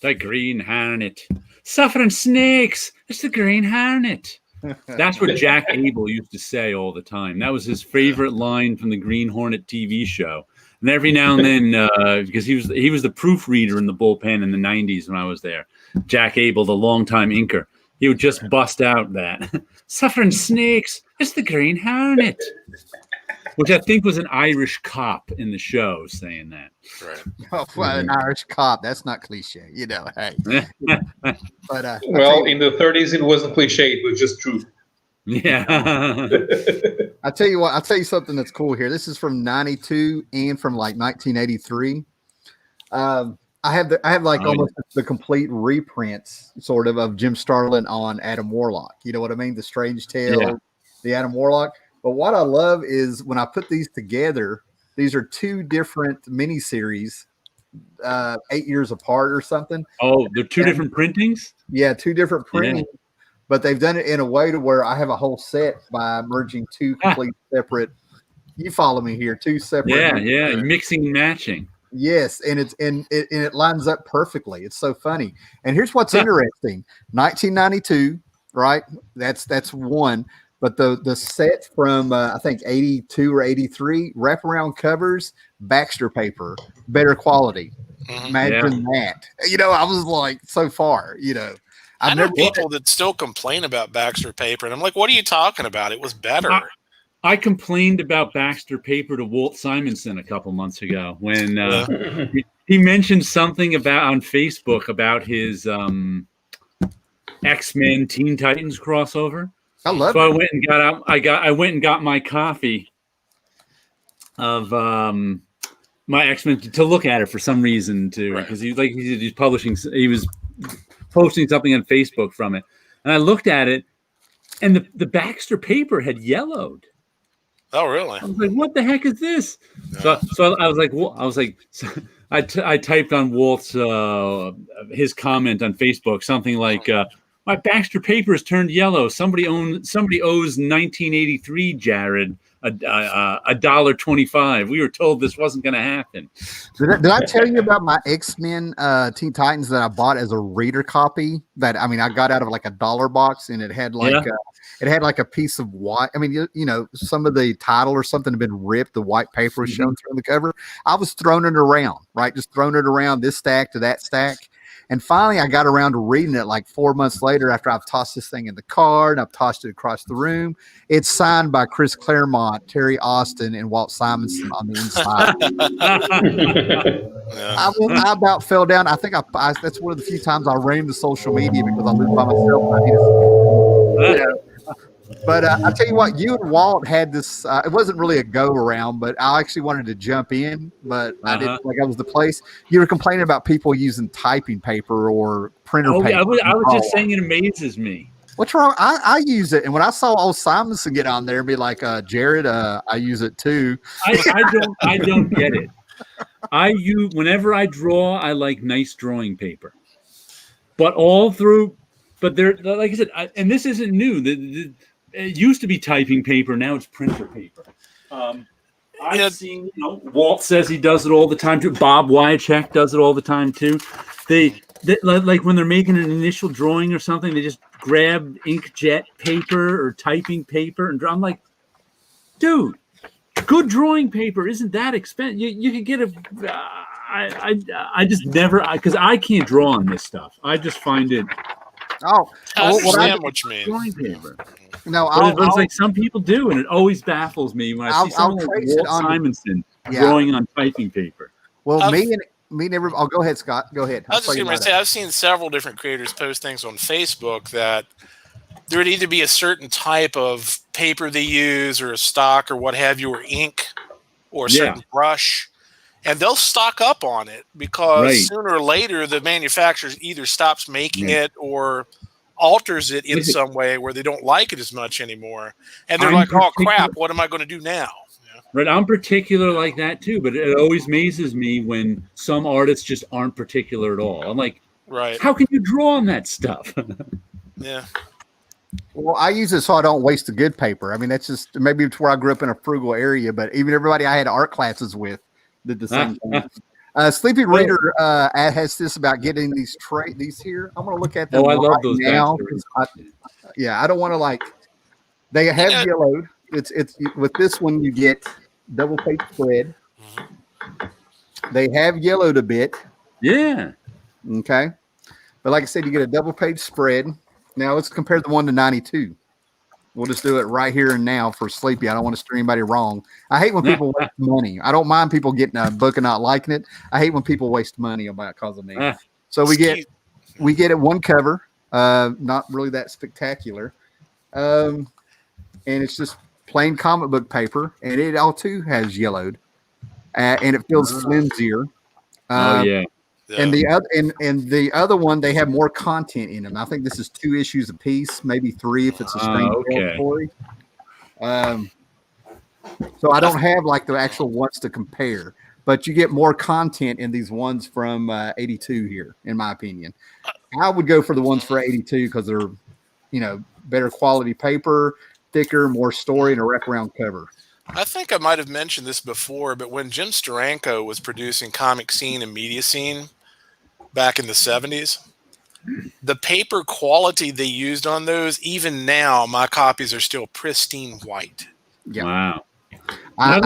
The Green Hornet. Suffering snakes. It's the Green Hornet. That's what Jack Abel used to say all the time. That was his favorite line from the Green Hornet TV show. And every now and then, because he was the proofreader in the bullpen in the 90s when I was there, Jack Abel, the longtime inker, he would just bust out that suffering snakes. It's the Green Hornet, which I think was an Irish cop in the show saying that. Right. Oh, well, an Irish cop. That's not cliche, hey. But well, in the 30s, it wasn't cliche. It was just true. Yeah. I'll tell you something that's cool here. This is from 92 and from like 1983. I have almost the complete reprints sort of Jim Starlin on Adam Warlock. You know what I mean? The Strange Tale, the Adam Warlock. But what I love is when I put these together, these are two different miniseries, 8 years apart or something. Oh, they're two different printings? Yeah, two different printings. Yeah. But they've done it in a way to where I have a whole set by merging two complete separate. You follow me here? Two separate. Yeah, mixing and matching. Yes, and it lines up perfectly. It's so funny. And here's what's interesting: 1992, right? That's one. But the set from I think 82 or 83, wraparound covers, Baxter paper, better quality. Imagine that. I was like, so far, I know people that still complain about Baxter paper, and I'm like, what are you talking about? It was better. I complained about Baxter paper to Walt Simonson a couple months ago when He mentioned something on Facebook about his X-Men Teen Titans crossover. I love so it. I went and got my copy of my X-Men to look at it for some reason because he was posting something on Facebook from it, and I looked at it, and the Baxter paper had yellowed. Oh, really? I was like, "What the heck is this?" So I was like, I typed on Walt's his comment on Facebook something like, "My Baxter papers turned yellow. Somebody owes 1983 Jared $1.25. We were told this wasn't going to happen." Did I tell you about my X-Men Teen Titans that I bought as a reader copy? I got out of like a $1 box, and it had like a piece of white. I mean, some of the title or something had been ripped. The white paper was shown through the cover. I was throwing it around, right? Just throwing it around this stack to that stack. And finally, I got around to reading it like 4 months later after I've tossed this thing in the car and I've tossed it across the room. It's signed by Chris Claremont, Terry Austin, and Walt Simonson on the inside. I about fell down. I think that's one of the few times I ran to social media because I live by myself. But I'll tell you what, you and Walt had this. It wasn't really a go around, but I actually wanted to jump in, but I didn't think I was the place. You were complaining about people using typing paper or printer paper. I was just saying it amazes me. What's wrong? I use it, and when I saw old Simonson get on there and be like, Jared, I use it too. I don't get it. Whenever I draw, I like nice drawing paper, but there, like I said, and this isn't new. It used to be typing paper. Now it's printer paper. I've seen, Walt says he does it all the time too. Bob Wycheck does it all the time too. They like when they're making an initial drawing or something, they just grab inkjet paper or typing paper and draw. I'm like, dude, good drawing paper isn't that expensive. You can get I just never, because I can't draw on this stuff. I just find it. I understand what you mean. Drawing paper. No, but it's like some people do, and it always baffles me when I see someone like Walt Simonson drawing on typing paper. Well, me and everybody. Oh, go ahead, Scott. Go ahead. I was just going to say, I've seen several different creators post things on Facebook that there would either be a certain type of paper they use, or a stock, or what have you, or ink, or a certain brush, and they'll stock up on it because sooner or later the manufacturer either stops making it or alters it in some way where they don't like it as much anymore, and they're like, "Oh crap, what am I going to do now?" Right, I'm particular like that too, but it always amazes me when some artists just aren't particular at all. I'm like, how can you draw on that stuff? Yeah. Well, I use it so I don't waste the good paper. I mean, that's just maybe it's where I grew up in a frugal area, but even everybody I had art classes with did the same thing. Sleepy Reader has this about getting these here. I'm going to look at them. I love those now. I don't want to they have yellowed. It's with this one you get double page spread. They have yellowed a bit. Yeah. Okay. But like I said, you get a double page spread. Now let's compare the 1 to 92. We'll just do it right here and now for Sleepy. I don't want to steer anybody wrong. I hate when people waste money. I don't mind people getting a book and not liking it. I hate when people waste money about because of me. So we get it one cover, not really that spectacular, and it's just plain comic book paper, and it all too has yellowed, and it feels flimsier. And the other one, they have more content in them. I think this is 2 issues a piece, maybe 3 if it's a strange story. So I don't have the actual ones to compare, but you get more content in these ones from 82 here, in my opinion. I would go for the ones for 82 because they're, better quality paper, thicker, more story, and a wraparound cover. I think I might have mentioned this before, but when Jim Steranko was producing Comic Scene and Media Scene back in the 70s, the paper quality they used on those, even now, my copies are still pristine white. Yeah. Wow. I have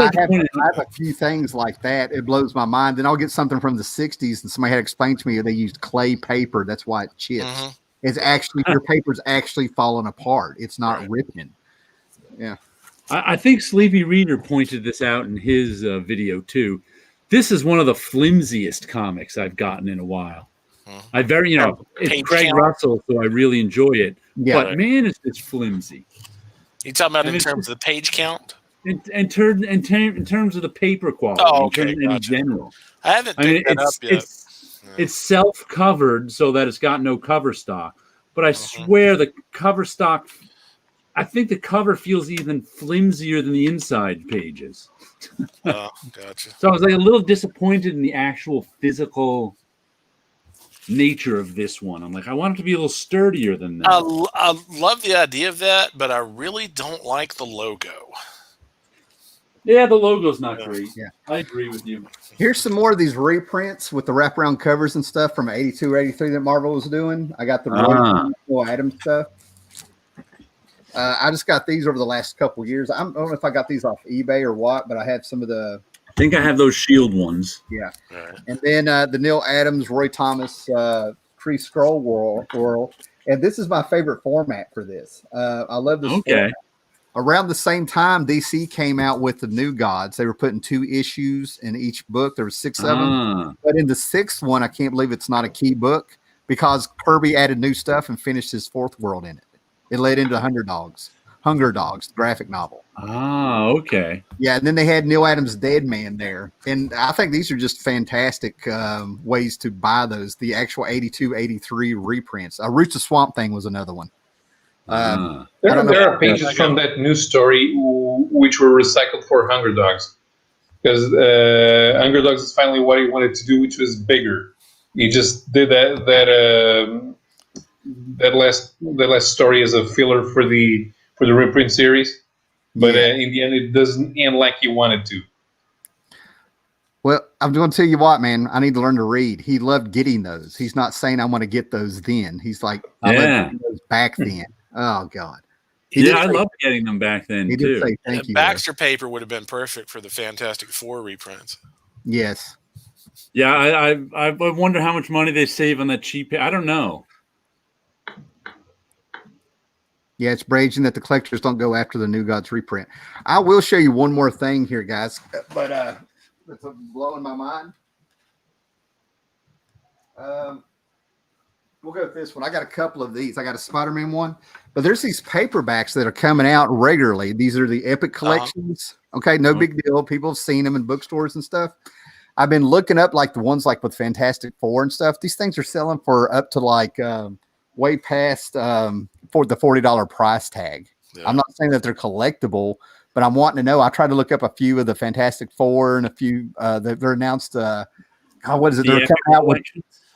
a few things like that. It blows my mind. Then I'll get something from the 60s, and somebody had explained to me they used clay paper. That's why it chips. Mm-hmm. It's actually, your paper's actually falling apart. It's not ripping. Yeah. I think Sleepy Reader pointed this out in his video too. This is one of the flimsiest comics I've gotten in a while. I very, it's Craig Russell, so I really enjoy it. Yeah, but man, it's flimsy. You talking about in terms of the page count? In terms of the paper quality, in general. I haven't picked that up yet. It's self-covered so that it's got no cover stock. But I swear the cover stock, I think the cover feels even flimsier than the inside pages. Oh, gotcha. So I was like a little disappointed in the actual physical nature of this one. I'm like, I want it to be a little sturdier than that. I love the idea of that, but I really don't like the logo. Yeah, the logo's not great. Yeah, I agree with you. Here's some more of these reprints with the wraparound covers and stuff from 82 or 83 that Marvel was doing. I got the Roy Adams stuff. I just got these over the last couple years. I don't know if I got these off eBay or what, but I had some of the. I think I have those Shield ones. Yeah. Right. And then the Neil Adams, Roy Thomas, Kree Skrull World. And this is my favorite format for this. I love this format. Around the same time, DC came out with the New Gods. They were putting 2 issues in each book. There were 6 of them. But in the 6th one, I can't believe it's not a key book because Kirby added new stuff and finished his 4th world in it. It led into Hunger Dogs, graphic novel. Ah, okay. Yeah, and then they had Neil Adams' Dead Man there. And I think these are just fantastic ways to buy those. The actual 82, 83 reprints. Roots of Swamp Thing was another one. There are pages from that news story which were recycled for Hunger Dogs, because Hunger Dogs is finally what he wanted to do, which was bigger. He just did that last story as a filler for the reprint series, but in the end, it doesn't end like he wanted to. Well, I'm going to tell you what, man. I need to learn to read. He loved getting those. He's not saying I want to get those then. He's like, I love getting those back then. Oh God! I loved getting them back then he too. Did say thank you. Baxter paper would have been perfect for the Fantastic Four reprints. Yes. Yeah, I wonder how much money they save on that cheap. I don't know. Yeah, it's raging that the collectors don't go after the New Gods reprint. I will show you one more thing here, guys, but it's blowing my mind. We'll go with this one. I got a couple of these. I got a Spider-Man one, but there's these paperbacks that are coming out regularly. These are the Epic collections. Okay, no big deal. People have seen them in bookstores and stuff. I've been looking up like the ones like with Fantastic Four and stuff. These things are selling for up to like way past for the $40 price tag. Yeah. I'm not saying that they're collectible, but I'm wanting to know. I tried to look up a few of the Fantastic Four and a few that they're announced. What is it? They're coming out with.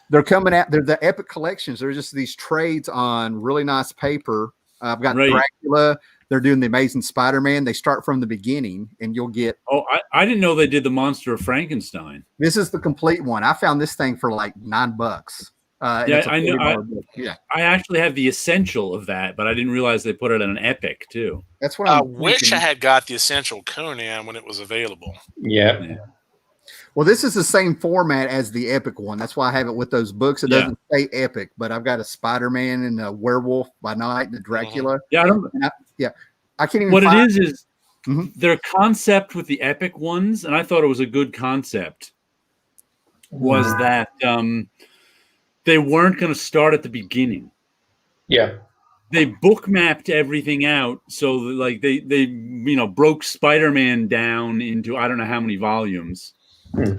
They're coming out. They're the Epic collections. They're just these trades on really nice paper. I've got Dracula. They're doing the Amazing Spider-Man. They start from the beginning, and you'll get. Oh, I didn't know they did the Monster of Frankenstein. This is the complete one. I found this thing for like $9. I know. I actually have the essential of that, but I didn't realize they put it in an Epic too. That's what I wish I had got the essential Conan when it was available. Yeah. Well, this is the same format as the Epic one. That's why I have it with those books. It doesn't say Epic, but I've got a Spider-Man and a Werewolf by Night and a Dracula. Yeah, I can't even. What it is their concept with the Epic ones, and I thought it was a good concept, was that they weren't going to start at the beginning. Yeah. They book mapped everything out, so like they broke Spider-Man down into I don't know how many volumes.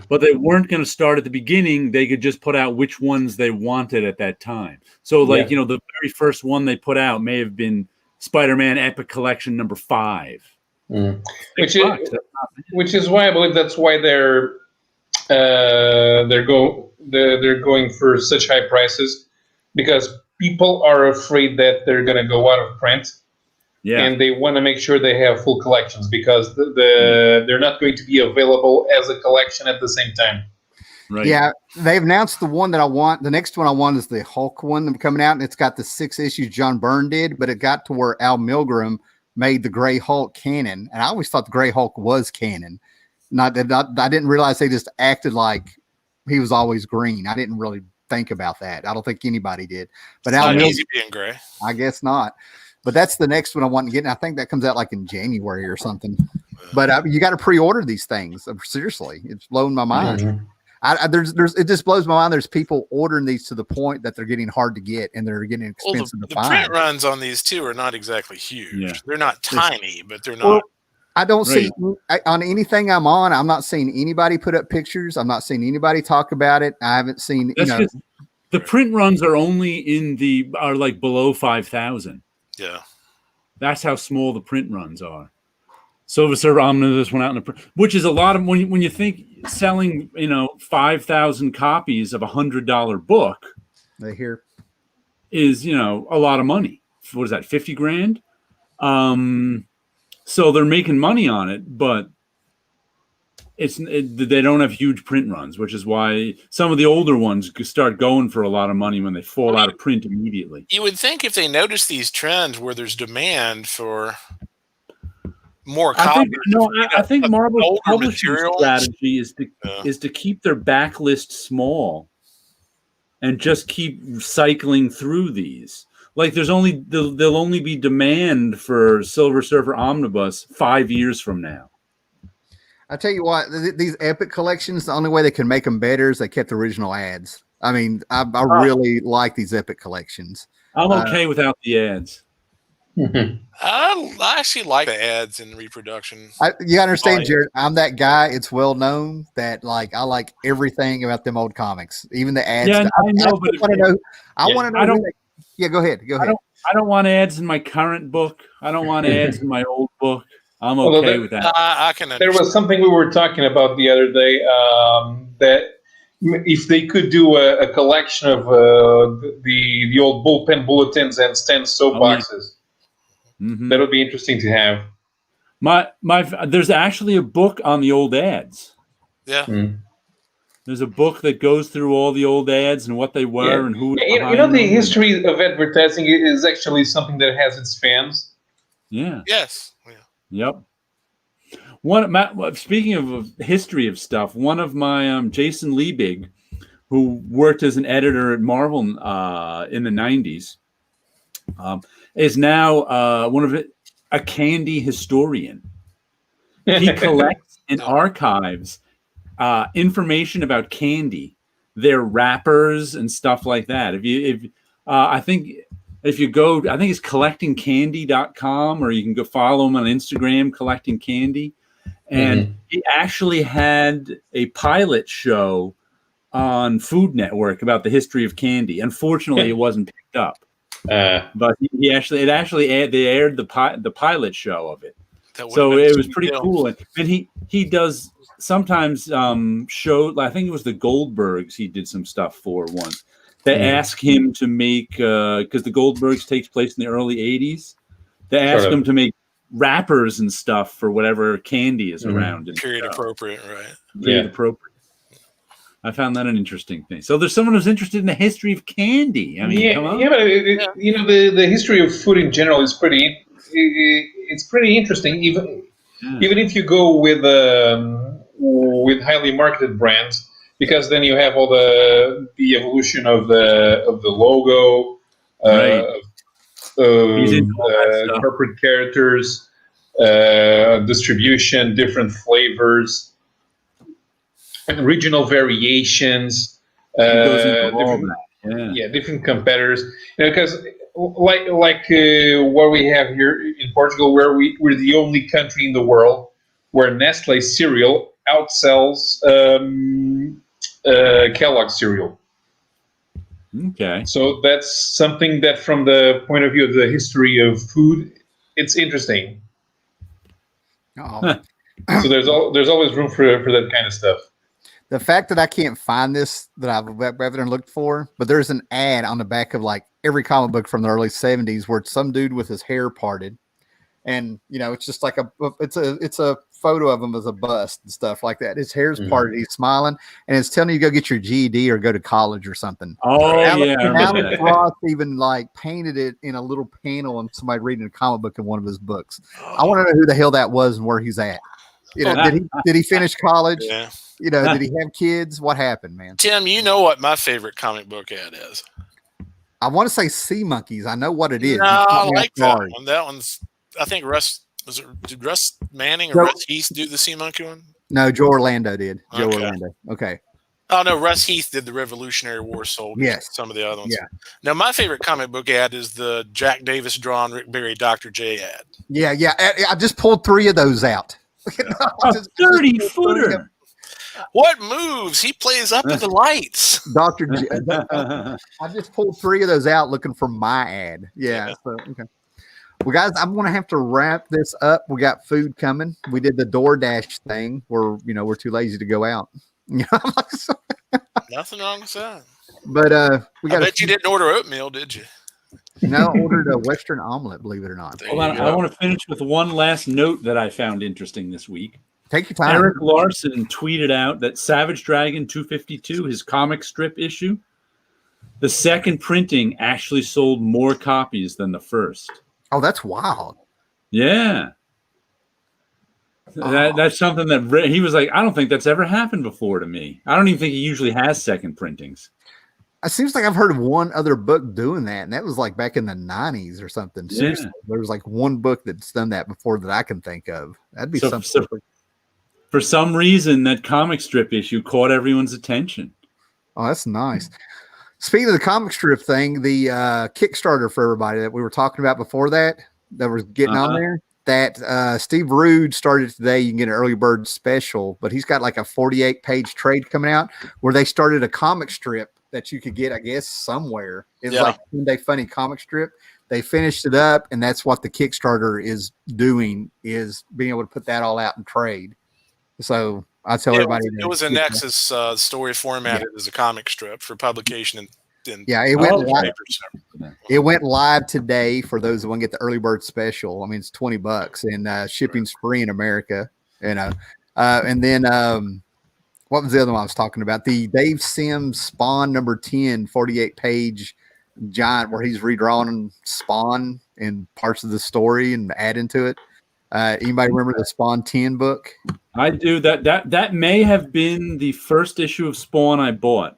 But they weren't going to start at the beginning. They could just put out which ones they wanted at that time. So, the very first one they put out may have been Spider-Man Epic Collection number 5. Which is why I believe that's why they're going for such high prices, because people are afraid that they're going to go out of print. Yeah. And they want to make sure they have full collections because they're not going to be available as a collection at the same time. Right. Yeah, they've announced the one that I want. The next one I want is the Hulk one coming out, and it's got the 6 issues John Byrne did, but it got to where Al Milgrom made the Gray Hulk canon, and I always thought the Gray Hulk was canon. I didn't realize they just acted like he was always green. I didn't really think about that. I don't think anybody did. But Al Milgrom, easy being gray. I guess not. But that's the next one I want to get. And I think that comes out like in January or something. But you got to pre-order these things. Seriously, it's blowing my mind. Mm-hmm. It just blows my mind. There's people ordering these to the point that they're getting hard to get and they're getting expensive to the find. print runs on these too are not exactly huge. Yeah. They're not tiny, but they're not. Well, I don't see on anything I'm on. I'm not seeing anybody put up pictures. I'm not seeing anybody talk about it. I haven't seen. The print runs are only are like below 5,000. Yeah, that's how small the print runs are. Silver Surfer Omnibus went out in a print, which is a lot of when you think selling 5,000 copies of $100 book. They hear is a lot of money. What is that? 50 grand. So they're making money on it, but they don't have huge print runs, which is why some of the older ones start going for a lot of money when they fall out of print immediately. You would think if they notice these trends where there's demand for more copies. I think Marvel's publishing strategy is to keep their backlist small and just keep cycling through these. Like there'll only be demand for Silver Surfer Omnibus 5 years from now. I tell you what, these Epic collections, the only way they can make them better is they kept original ads. I mean, I really like these Epic collections. I'm okay without the ads. I actually like the ads in reproduction. You understand, Jared? I'm that guy. It's well known that I like everything about them old comics, even the ads. Yeah, I know, but I want to know. Yeah, go ahead. I don't want ads in my current book. I don't want ads in my old book. I'm okay with that. I can. There was something we were talking about the other day that if they could do a collection of the old bullpen bulletins and Stan soapboxes, that would be interesting to have. There's actually a book on the old ads. Yeah. There's a book that goes through all the old ads and what they were and who. The history of advertising is actually something that has its fans. Yeah. Yes. Yeah. Yep. Speaking of history of stuff, one of my Jason Liebig, who worked as an editor at Marvel in the 90s, is now a candy historian. He collects and archives information about candy, their wrappers and stuff like that. I think it's collectingcandy.com, or you can go follow him on Instagram, Collecting Candy. And he actually had a pilot show on Food Network about the history of candy. Unfortunately, it wasn't picked up. But they aired the pilot show of it. So it was pretty cool. And he does sometimes show. I think it was the Goldbergs. He did some stuff for once. They ask him to make because the Goldbergs takes place in the early 80s. They ask him to make wrappers and stuff for whatever candy is around. Period appropriate, right? Period appropriate. I found that an interesting thing. So there's someone who's interested in the history of candy. I mean, come on. Yeah, but the history of food in general is pretty. It's pretty interesting, even if you go with highly marketed brands, because then you have all the evolution of the logo, corporate characters, distribution, different flavors, regional variations, different competitors. Because like what we have here in Portugal, where we're the only country in the world where Nestle cereal outsells Kellogg cereal. Okay. So that's something that, from the point of view of the history of food, it's interesting. So there's always room for that kind of stuff. The fact that I can't find this that I've ever looked for, but there's an ad on the back of every comic book from the early 70s where it's some dude with his hair parted, and it's just like it's a photo of him as a bust and stuff like that. His hair's parted, he's smiling, and it's telling you to go get your GED or go to college or something. Oh, Alan Ross even painted it in a little panel and somebody reading a comic book in one of his books. I want to know who the hell that was and where he's at. Did he finish college? Yeah. Did he have kids? What happened, man? Tim, you know what my favorite comic book ad is? I want to say Sea Monkeys. I know what it is. No, You I caught me off like that guard. one. That one's. I think did Russ Manning or No. Russ Heath do the Sea Monkey one? No, Joe Orlando did. Joe Okay. Orlando. Okay. Oh no, Russ Heath did the Revolutionary War Soldiers. Yes. Some of the other ones. Yeah. Now my favorite comic book ad is the Jack Davis drawn Rick Berry Dr. J ad. Yeah. I just pulled 3 of those out. A 30-footer. What moves? He plays up in the lights. Dr. J. I just pulled 3 of those out looking for my ad. Yeah. So, okay. Well, guys, I'm going to have to wrap this up. We got food coming. We did the DoorDash thing where, we're too lazy to go out. Nothing wrong with that. But we got. I bet you didn't order oatmeal, did you? No, I ordered a Western omelet, believe it or not. Hold on, I want to finish with one last note that I found interesting this week. Take your time. Eric Larson tweeted out that Savage Dragon 252, his comic strip issue, the second printing actually sold more copies than the first. Oh, that's wild. Yeah. That's something that he was like, I don't think that's ever happened before to me. I don't even think he usually has second printings. It seems like I've heard of one other book doing that, and that was like back in the 90s or something. Seriously, Yeah. there was like one book that's done that before that I can think of. That'd be something. So for some reason, that comic strip issue caught everyone's attention. Oh, that's nice. Speaking of the comic strip thing, the Kickstarter for everybody that we were talking about before that was getting on there, that Steve Rude started today. You can get an early bird special, but he's got like a 48-page trade coming out where they started a comic strip that you could get, I guess, somewhere. It's like Sunday Funny comic strip. They finished it up, and that's what the Kickstarter is doing, is being able to put that all out and trade. So I tell everybody it was a Nexus story formatted as a comic strip for publication in it went live. It went live today for those who want to get the early bird special. I mean, it's $20 and shipping's free in America. And then what was the other one I was talking about? The Dave Sims Spawn number 10, 48-page giant where he's redrawing Spawn in parts of the story and adding to it. Anybody remember the Spawn 10 book? I do. That may have been the first issue of Spawn I bought,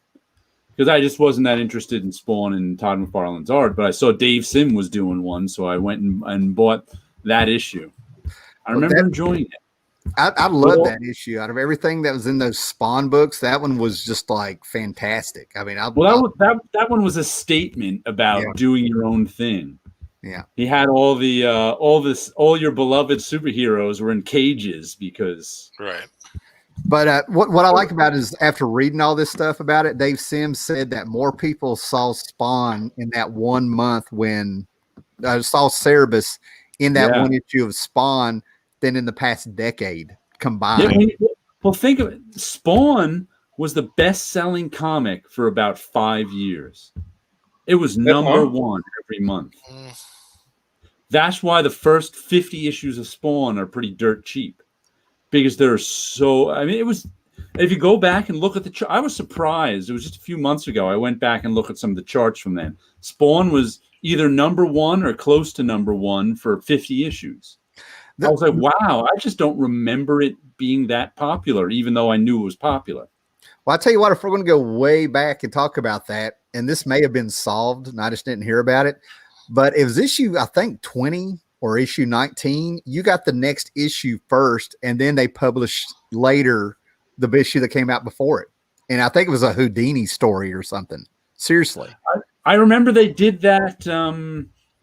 because I just wasn't that interested in Spawn and Todd McFarlane's art, but I saw Dave Sim was doing one, so I went and bought that issue. I remember enjoying it. I love that issue. Out of everything that was in those Spawn books, that one was just like fantastic. I mean, that one was a statement about doing your own thing. Yeah, he had all your beloved superheroes were in cages because right. But what I like about it is after reading all this stuff about it, Dave Sims said that more people saw Spawn in that 1 month when saw Cerebus in that one issue of Spawn than in the past decade combined. Yeah, well, think of it. Spawn was the best-selling comic for about 5 years. It was number one every month. That's why the first 50 issues of Spawn are pretty dirt cheap, because they're so. I mean, it was. If you go back and look at the, I was surprised. It was just a few months ago. I went back and looked at some of the charts from then. Spawn was either number one or close to number one for 50 issues. I was like, wow, I just don't remember it being that popular, even though I knew it was popular. Well, I'll tell you what, if we're going to go way back and talk about that, and this may have been solved, and I just didn't hear about it, but it was issue, I think, 20 or issue 19. You got the next issue first, and then they published later the issue that came out before it. And I think it was a Houdini story or something. Seriously. I remember they did that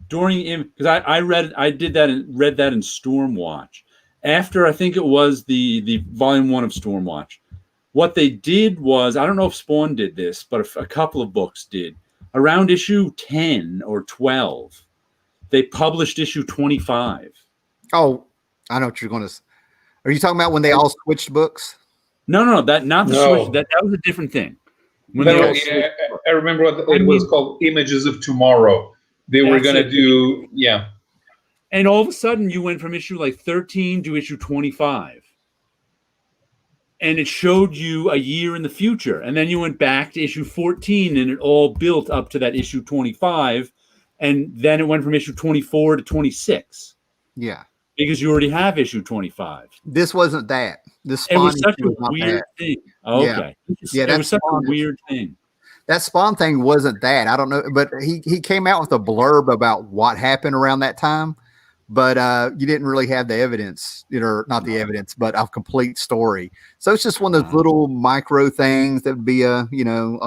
during, because I read that in Stormwatch. After, I think it was the volume 1 of Stormwatch. What they did was, I don't know if Spawn did this, but a couple of books did. Around issue 10 or 12, they published issue 25. Oh, I know what you're going to. Are you talking about when they all switched books? No, not the switch. That was a different thing. I remember what it was called, Images of Tomorrow. They were going to do, And all of a sudden, you went from issue like 13 to issue 25. And it showed you a year in the future. And then you went back to issue 14, and it all built up to that issue 25. And then it went from issue 24 to 26. Yeah. Because you already have issue 25. This wasn't that. This it was such a weird thing. Oh, okay. Yeah, it was such a weird thing. That Spawn thing wasn't that. I don't know, but he came out with a blurb about what happened around that time, but you didn't really have the evidence, not the evidence, but a complete story. So it's just one of those little micro things that would be on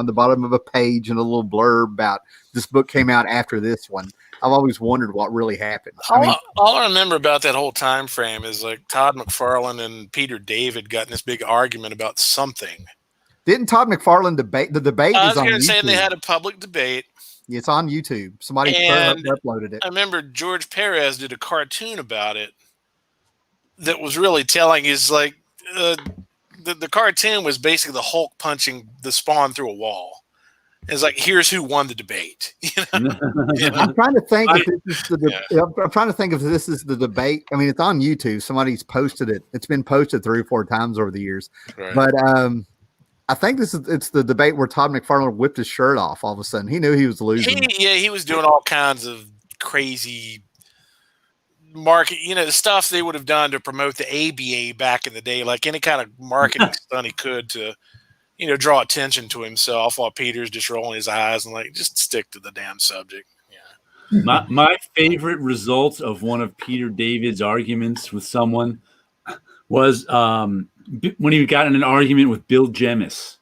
the bottom of a page and a little blurb about this book came out after this one. I've always wondered what really happened. All I remember about that whole time frame is like Todd McFarlane and Peter David got in this big argument about something. Didn't Todd McFarlane debate? The debate I is was on going to YouTube. say they had a public debate. It's on YouTube. Somebody uploaded it. I remember George Perez did a cartoon about it that was really telling. Is like the cartoon was basically the Hulk punching the Spawn through a wall. It's like, here's who won the debate. I'm trying to think I'm trying to think if this is the debate. I mean, it's on YouTube. Somebody's posted it. It's been posted 3 or 4 times over the years. Right. But I think it's the debate where Todd McFarlane whipped his shirt off all of a sudden. He knew he was losing. He was doing all kinds of crazy market, the stuff they would have done to promote the ABA back in the day, like any kind of marketing stunt he could to, draw attention to himself, while Peter's just rolling his eyes and like, just stick to the damn subject. Yeah. My favorite result of one of Peter David's arguments with someone was when he got in an argument with Bill Jemis,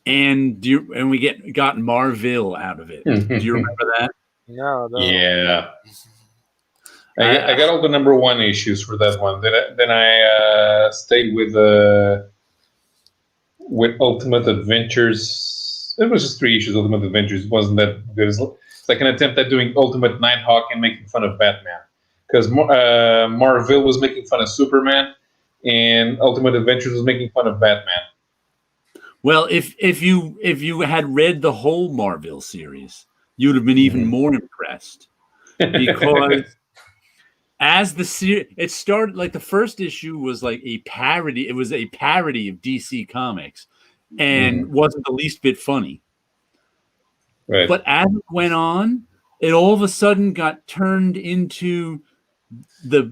and we got Marville out of it. Do you remember that? No. Yeah. I got all the #1 issues for that one. Then I stayed with Ultimate Adventures. It was just 3 issues. Ultimate Adventures wasn't that good. It's like an attempt at doing Ultimate Nighthawk and making fun of Batman, because Marville was making fun of Superman, and Ultimate Adventures was making fun of Batman. Well, if you had read the whole Marvel series, you would have been even more impressed, because as the series, it started like the first issue was like a parody. It was a parody of DC Comics, and wasn't the least bit funny. Right. But as it went on, it all of a sudden got turned into the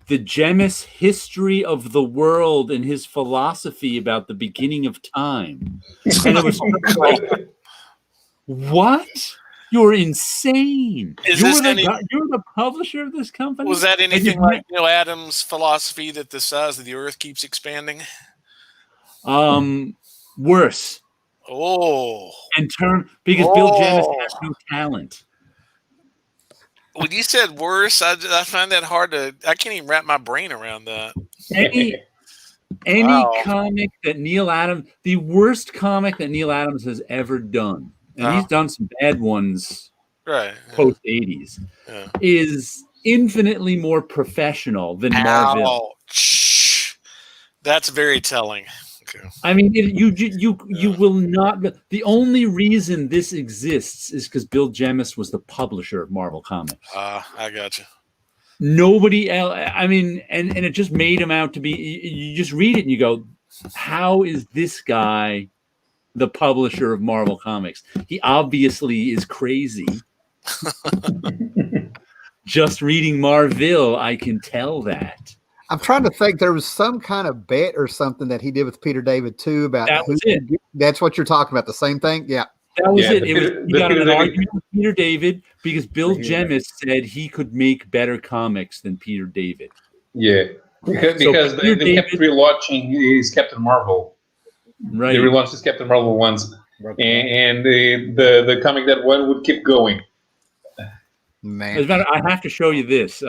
Jemis history of the world and his philosophy about the beginning of time. And it was like, what? You're insane. You're the publisher of this company? Was that anything like Neil Adams' philosophy that the size of the earth keeps expanding? Worse. Oh. Because Bill Jemis has no talent. When you said worse, I find that hard to. I can't even wrap my brain around that. Any comic that Neil Adams, the worst comic that Neil Adams has ever done, and he's done some bad ones, right? Post 80s, is infinitely more professional than Marvel. That's very telling. Okay. I mean, you will not. The only reason this exists is because Bill Jemis was the publisher of Marvel Comics. I got you. Nobody else. I mean, and it just made him out to be. You just read it and you go, "How is this guy the publisher of Marvel Comics? He obviously is crazy." Just reading Marvel, I can tell that. I'm trying to think. There was some kind of bet or something that he did with Peter David too about that was it. That's what you're talking about. The same thing. Yeah. That was it. He got an argument with Peter David because Bill Jemis said he could make better comics than Peter David. Yeah, because they kept relaunching his Captain Marvel. Right. They relaunched his Captain Marvel once, and the comic that one would keep going. Man, as a matter, I have to show you this.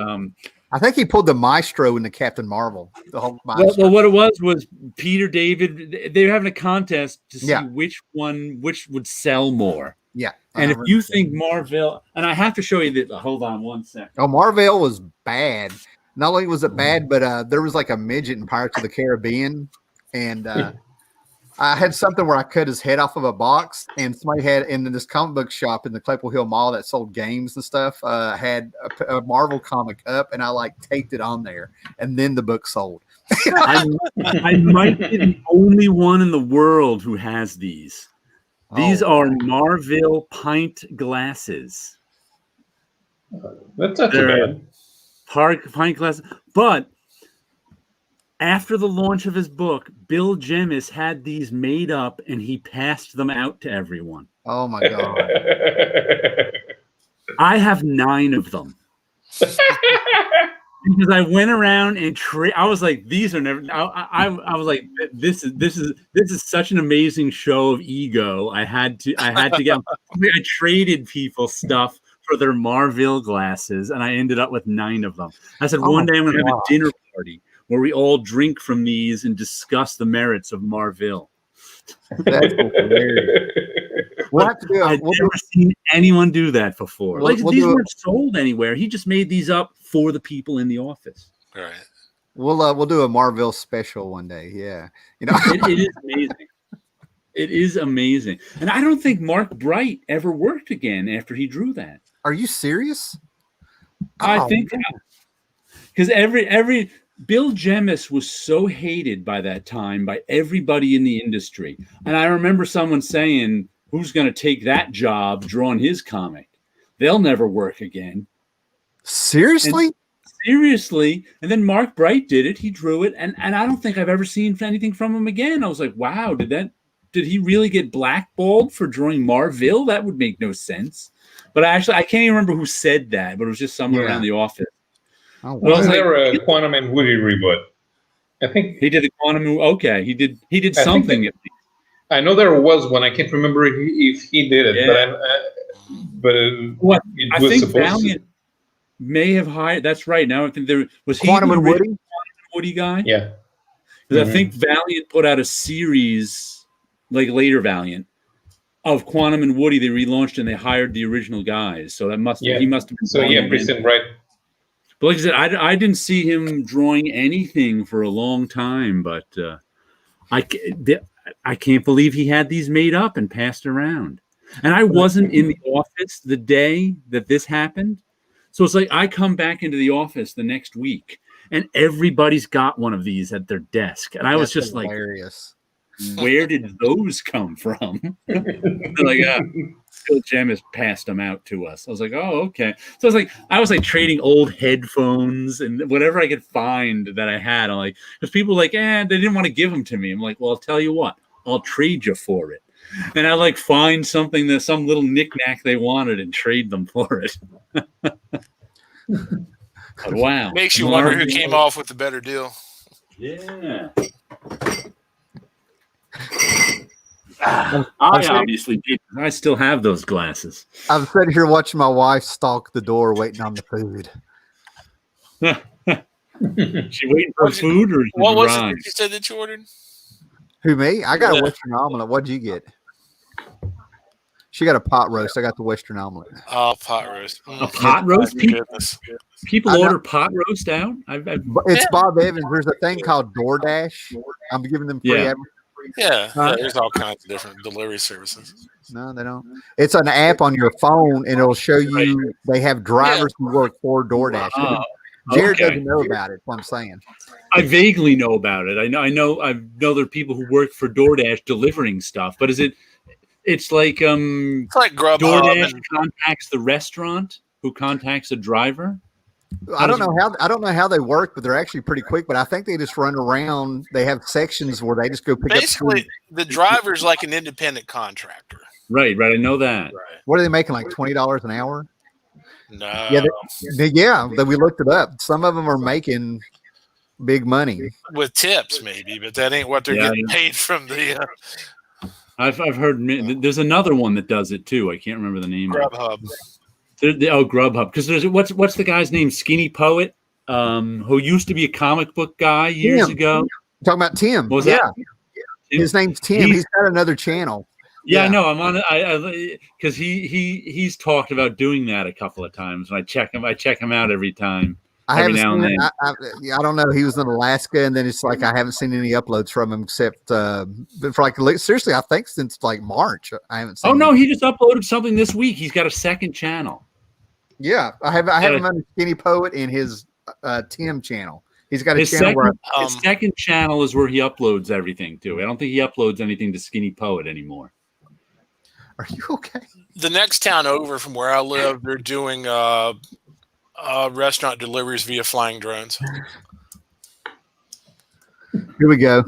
I think he pulled the Maestro in the Captain Marvel. The whole Maestro. Well, what it was Peter David. They were having a contest to see which would sell more. Yeah, and if you think Marvel, and I have to show you that. Hold on one second. Oh, Marvel was bad. Not only was it bad, but there was like a midget in Pirates of the Caribbean, and I had something where I cut his head off of a box, and somebody had in this comic book shop in the Claypool Hill Mall that sold games and stuff had a Marvel comic up, and I like taped it on there, and then the book sold. I might be the only one in the world who has these. These are Marvel pint glasses. That's not too bad. Pint glasses, but After the launch of his book, Bill Jemis had these made up and he passed them out to everyone. Oh my God. I have 9 of them. Because I went around and I was like, these are never. I was like, this is such an amazing show of ego. I had to get. I traded people stuff for their Marville glasses, and I ended up with 9 of them. I said one day I'm going to have a dinner party where we all drink from these and discuss the merits of Marville. That's hilarious. I've never seen anyone do that before. These weren't sold anywhere. He just made these up for the people in the office. Right. We'll do a Marvel special one day. Yeah. It is amazing. It is amazing. And I don't think Mark Bright ever worked again after he drew that. Are you serious? I think because every Bill Jemis was so hated by that time by everybody in the industry. And I remember someone saying, who's going to take that job drawing his comic? They'll never work again. Seriously? Seriously. And then Mark Bright did it. He drew it. And I don't think I've ever seen anything from him again. I was like, wow, did he really get blackballed for drawing Marville? That would make no sense. But I can't even remember who said that, but it was just someone around the office. Oh, wow. Was there a Quantum and Woody reboot? I think he did a Quantum. Okay, he did something. I know there was one. I can't remember if he did it, but I think Valiant may have hired. That's right. Now I think there was Quantum and Woody. Woody guy. Yeah, because I think Valiant put out a series like later Valiant of Quantum and Woody. They relaunched and they hired the original guys. So that he must have been. So Preston, right. But like I said, I didn't see him drawing anything for a long time, but I can't believe he had these made up and passed around. And I wasn't in the office the day that this happened. So it's like I come back into the office the next week and everybody's got one of these at their desk. And I was just hilarious. Like, where did those come from? They're like, Phil Jemis passed them out to us. I was like, oh, okay. So I was like trading old headphones and whatever I could find that I had. I'm like, because people were like, they didn't want to give them to me. I'm like, well, I'll tell you what, I'll trade you for it. And I like find something that some little knickknack they wanted and trade them for it. But wow. Makes you wonder who came off with the better deal. Yeah. I obviously did. I still have those glasses. I'm sitting here watching my wife stalk the door, waiting on the food. She waiting for food, or what was it you said that you ordered? Who, me? I got a Western omelet. What'd you get? She got a pot roast. I got the Western omelet. Oh, pot roast. A pot roast? People order pot roast out? It's Bob Evans. There's a thing called DoorDash. I'm giving them free advertising. Yeah, there's all kinds of different delivery services. No, they don't. It's an app on your phone, and it'll show you they have drivers who work for DoorDash. Jared doesn't know about it. What I'm saying. I vaguely know about it. I know there are people who work for DoorDash delivering stuff, but is it? It's like it's like Grubhub. DoorDash contacts the restaurant who contacts a driver. I don't know how they work, but they're actually pretty quick. But I think they just run around. They have sections where they just go pick up. Basically, the driver's like an independent contractor. Right. I know that. Right. What are they making? Like $20 an hour? No. Yeah, we looked it up. Some of them are making big money with tips, maybe, but that ain't what they're getting paid from the. I've heard there's another one that does it too. I can't remember the name. Grubhub. Grubhub. Because there's what's the guy's name? Skinny Poet, who used to be a comic book guy years ago. Talking about Tim. What was that? His name's Tim. He's got another channel. Yeah, I know. I'm on it because he's talked about doing that a couple of times. And I check him out every time. I don't know. He was in Alaska, and then it's like I haven't seen any uploads from him except for seriously, I think since like March. I haven't seen. Oh no, he just uploaded something this week. He's got a second channel. Yeah, I have him on Skinny Poet in his Tim channel. He's got his channel. His second channel is where he uploads everything to. I don't think he uploads anything to Skinny Poet anymore. Are you okay? The next town over from where I live, they're doing restaurant deliveries via flying drones. Here we go.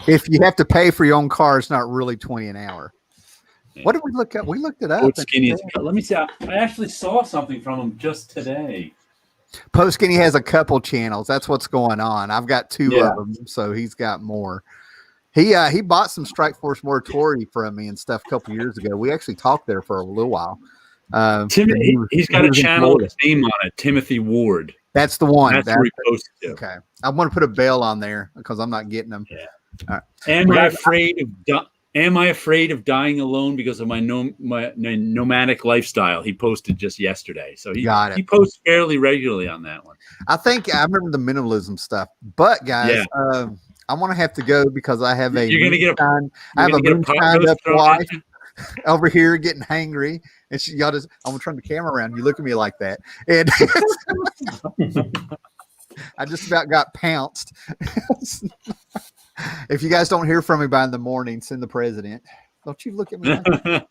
If you have to pay for your own car, it's not really $20 an hour. Yeah. What did we look up? We looked it up. Post Skinny. Let me see. I actually saw something from him just today. Post Skinny has a couple channels. That's what's going on. I've got two of them, so he's got more. He bought some Strike Force Moratori from me and stuff a couple years ago. We actually talked there for a little while. Timothy, he's got a channel with his name on it, Timothy Ward. That's the one. That's where he posted it. Okay, I want to put a bell on there because I'm not getting them. Yeah. All right. Am I afraid of dying alone because of my nomadic lifestyle? He posted just yesterday, so he posts fairly regularly on that one. I think I remember the minimalism stuff, but guys, I'm gonna have to go because I have a moonshine up wife over here getting hangry, and y'all just I'm gonna turn the camera around. You look at me like that, and I just about got pounced. If you guys don't hear from me by the morning, send the president. Don't you look at me like that.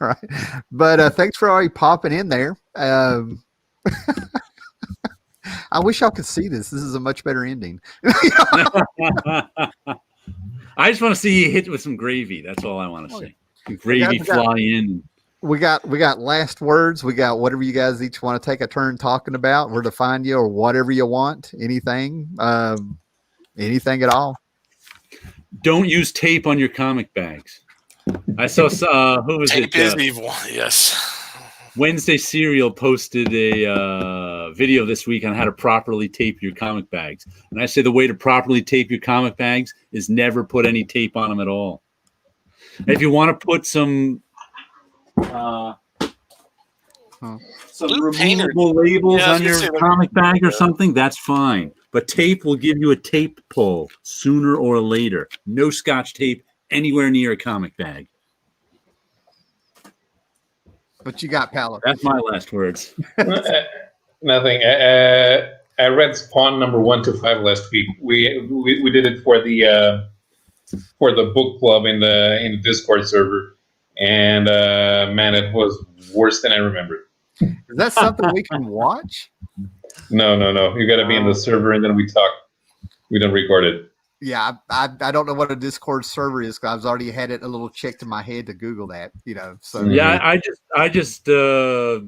All right. But thanks for already popping in there. I wish y'all could see this. This is a much better ending. I just want to see you hit with some gravy. That's all I want to see. Gravy fly in. We got last words. We got whatever you guys each want to take a turn talking about, where to find you, or whatever you want. Anything, anything at all. Don't use tape on your comic bags. I saw who was tape it? Is evil. Yes. Wednesday Serial posted a video this week on how to properly tape your comic bags, and I say the way to properly tape your comic bags is never put any tape on them at all. If you want to put some removable labels on your comic bag or something, that's fine. But tape will give you a tape pull sooner or later. No Scotch tape anywhere near a comic bag. What you got, Paolo? That's my last words. Nothing. I read Spawn number 1 to 5 last week. We did it for the book club in the Discord server. And man, it was worse than I remembered. Is that something we can watch? No. You got to be in the server, and then we talk. We don't record it. Yeah, I don't know what a Discord server is because I've already had it a little checked in my head to Google that. So yeah, I just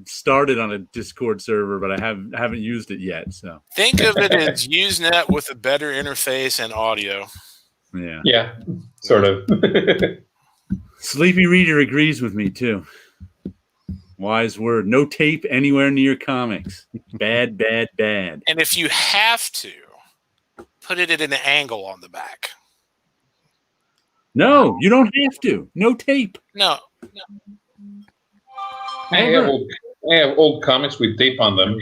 started on a Discord server, but I haven't used it yet. So think of it as Usenet with a better interface and audio. Yeah, sort of. Sleepy Reader agrees with me too. Wise word. No tape anywhere near comics. Bad. And if you have to, put it at an angle on the back. No, you don't have to. No tape. No. I have old comics with tape on them.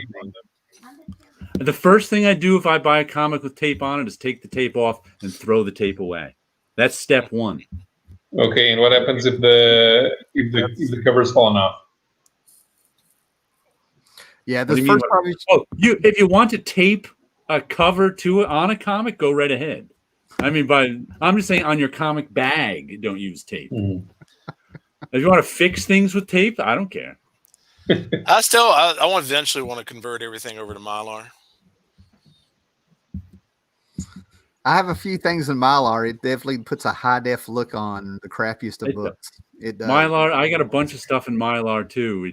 The first thing I do if I buy a comic with tape on it is take the tape off and throw the tape away. That's step one. Okay, and what happens if the cover's fallen off? Yeah, the first part. If you want to tape a cover to it on a comic, go right ahead. I mean, I'm just saying on your comic bag, don't use tape. Mm-hmm. If you want to fix things with tape, I don't care. I want eventually want to convert everything over to Mylar. I have a few things in Mylar. It definitely puts a high def look on the crappiest of books. It does. Mylar, I got a bunch of stuff in Mylar too.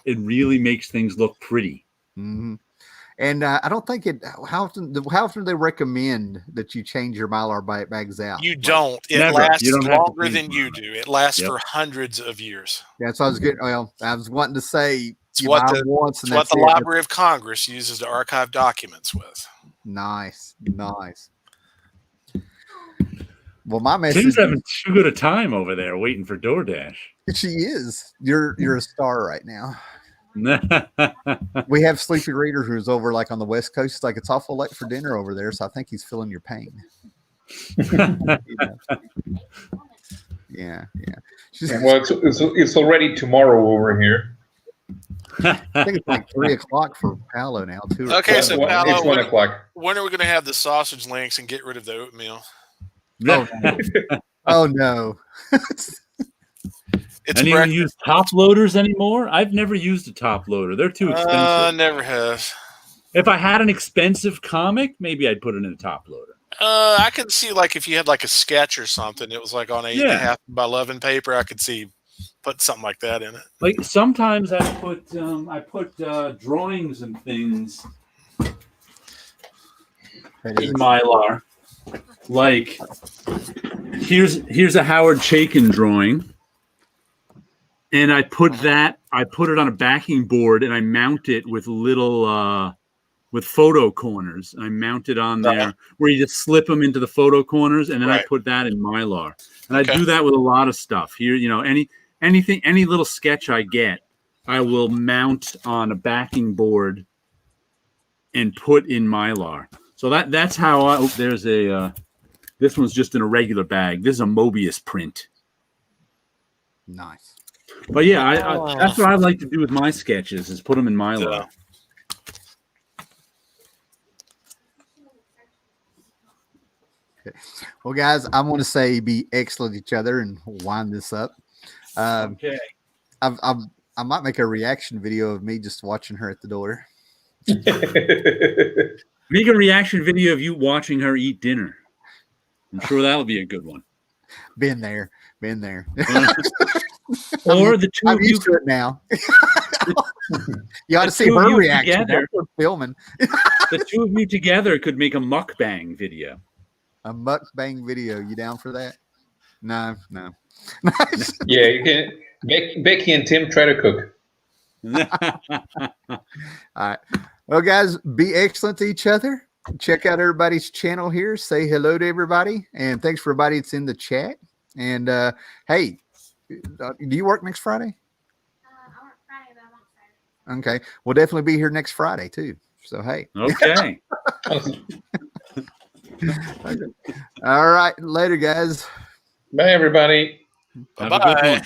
It really makes things look pretty. Mm-hmm. And I don't think how often do they recommend that you change your Mylar bags out? You don't. It lasts longer than you do. It lasts for hundreds of years. That's what I was getting. Well, I was wanting to say it's what the Library of Congress uses to archive documents with. Nice. Well, my message. Tim's having too good a time over there waiting for DoorDash. She is. You're a star right now. We have Sleepy Reader who's over like on the West Coast. It's like it's awful late for dinner over there, so I think he's feeling your pain. Yeah. Well, it's already tomorrow over here. I think it's like 3:00 for Paolo now too. Okay, so Paolo, it's 1:00. When are we going to have the sausage links and get rid of the oatmeal? Oh no. And you use top loaders anymore? I've never used a top loader. They're too expensive. Never have. If I had an expensive comic, maybe I'd put it in a top loader. I could see like if you had like a sketch or something, it was like on 8.5 by 11 paper. I could see put something like that in it. Like sometimes I put drawings and things in Mylar. Like here's a Howard Chaykin drawing, and I put it on a backing board, and I mount it with little with photo corners. I mount it on there where you just slip them into the photo corners, and then I put that in Mylar. And I do that with a lot of stuff. Here, any little sketch I get, I will mount on a backing board and put in Mylar. So that's how there's a this one's just in a regular bag. This is a Mobius print. Nice. But yeah, that's what I like to do with my sketches is put them in Mylar. Okay. Well, guys, I want to say be excellent to each other and wind this up. Okay. I might make a reaction video of me just watching her at the door. Make a reaction video of you watching her eat dinner. I'm sure that'll be a good one. Been there. Or the two I'm of you used to it now. You ought to see her reaction. That's what we're filming. The two of you together could make a mukbang video. A mukbang video. You down for that? No. Yeah, you can. Becky and Tim try to cook. All right. Well, guys, be excellent to each other. Check out everybody's channel here. Say hello to everybody. And thanks for everybody that's in the chat. And hey, do you work next Friday? I work Friday, but I'm on Saturday. Okay. We'll definitely be here next Friday, too. So, hey. Okay. All right. Later, guys. Bye, everybody. Have a good one.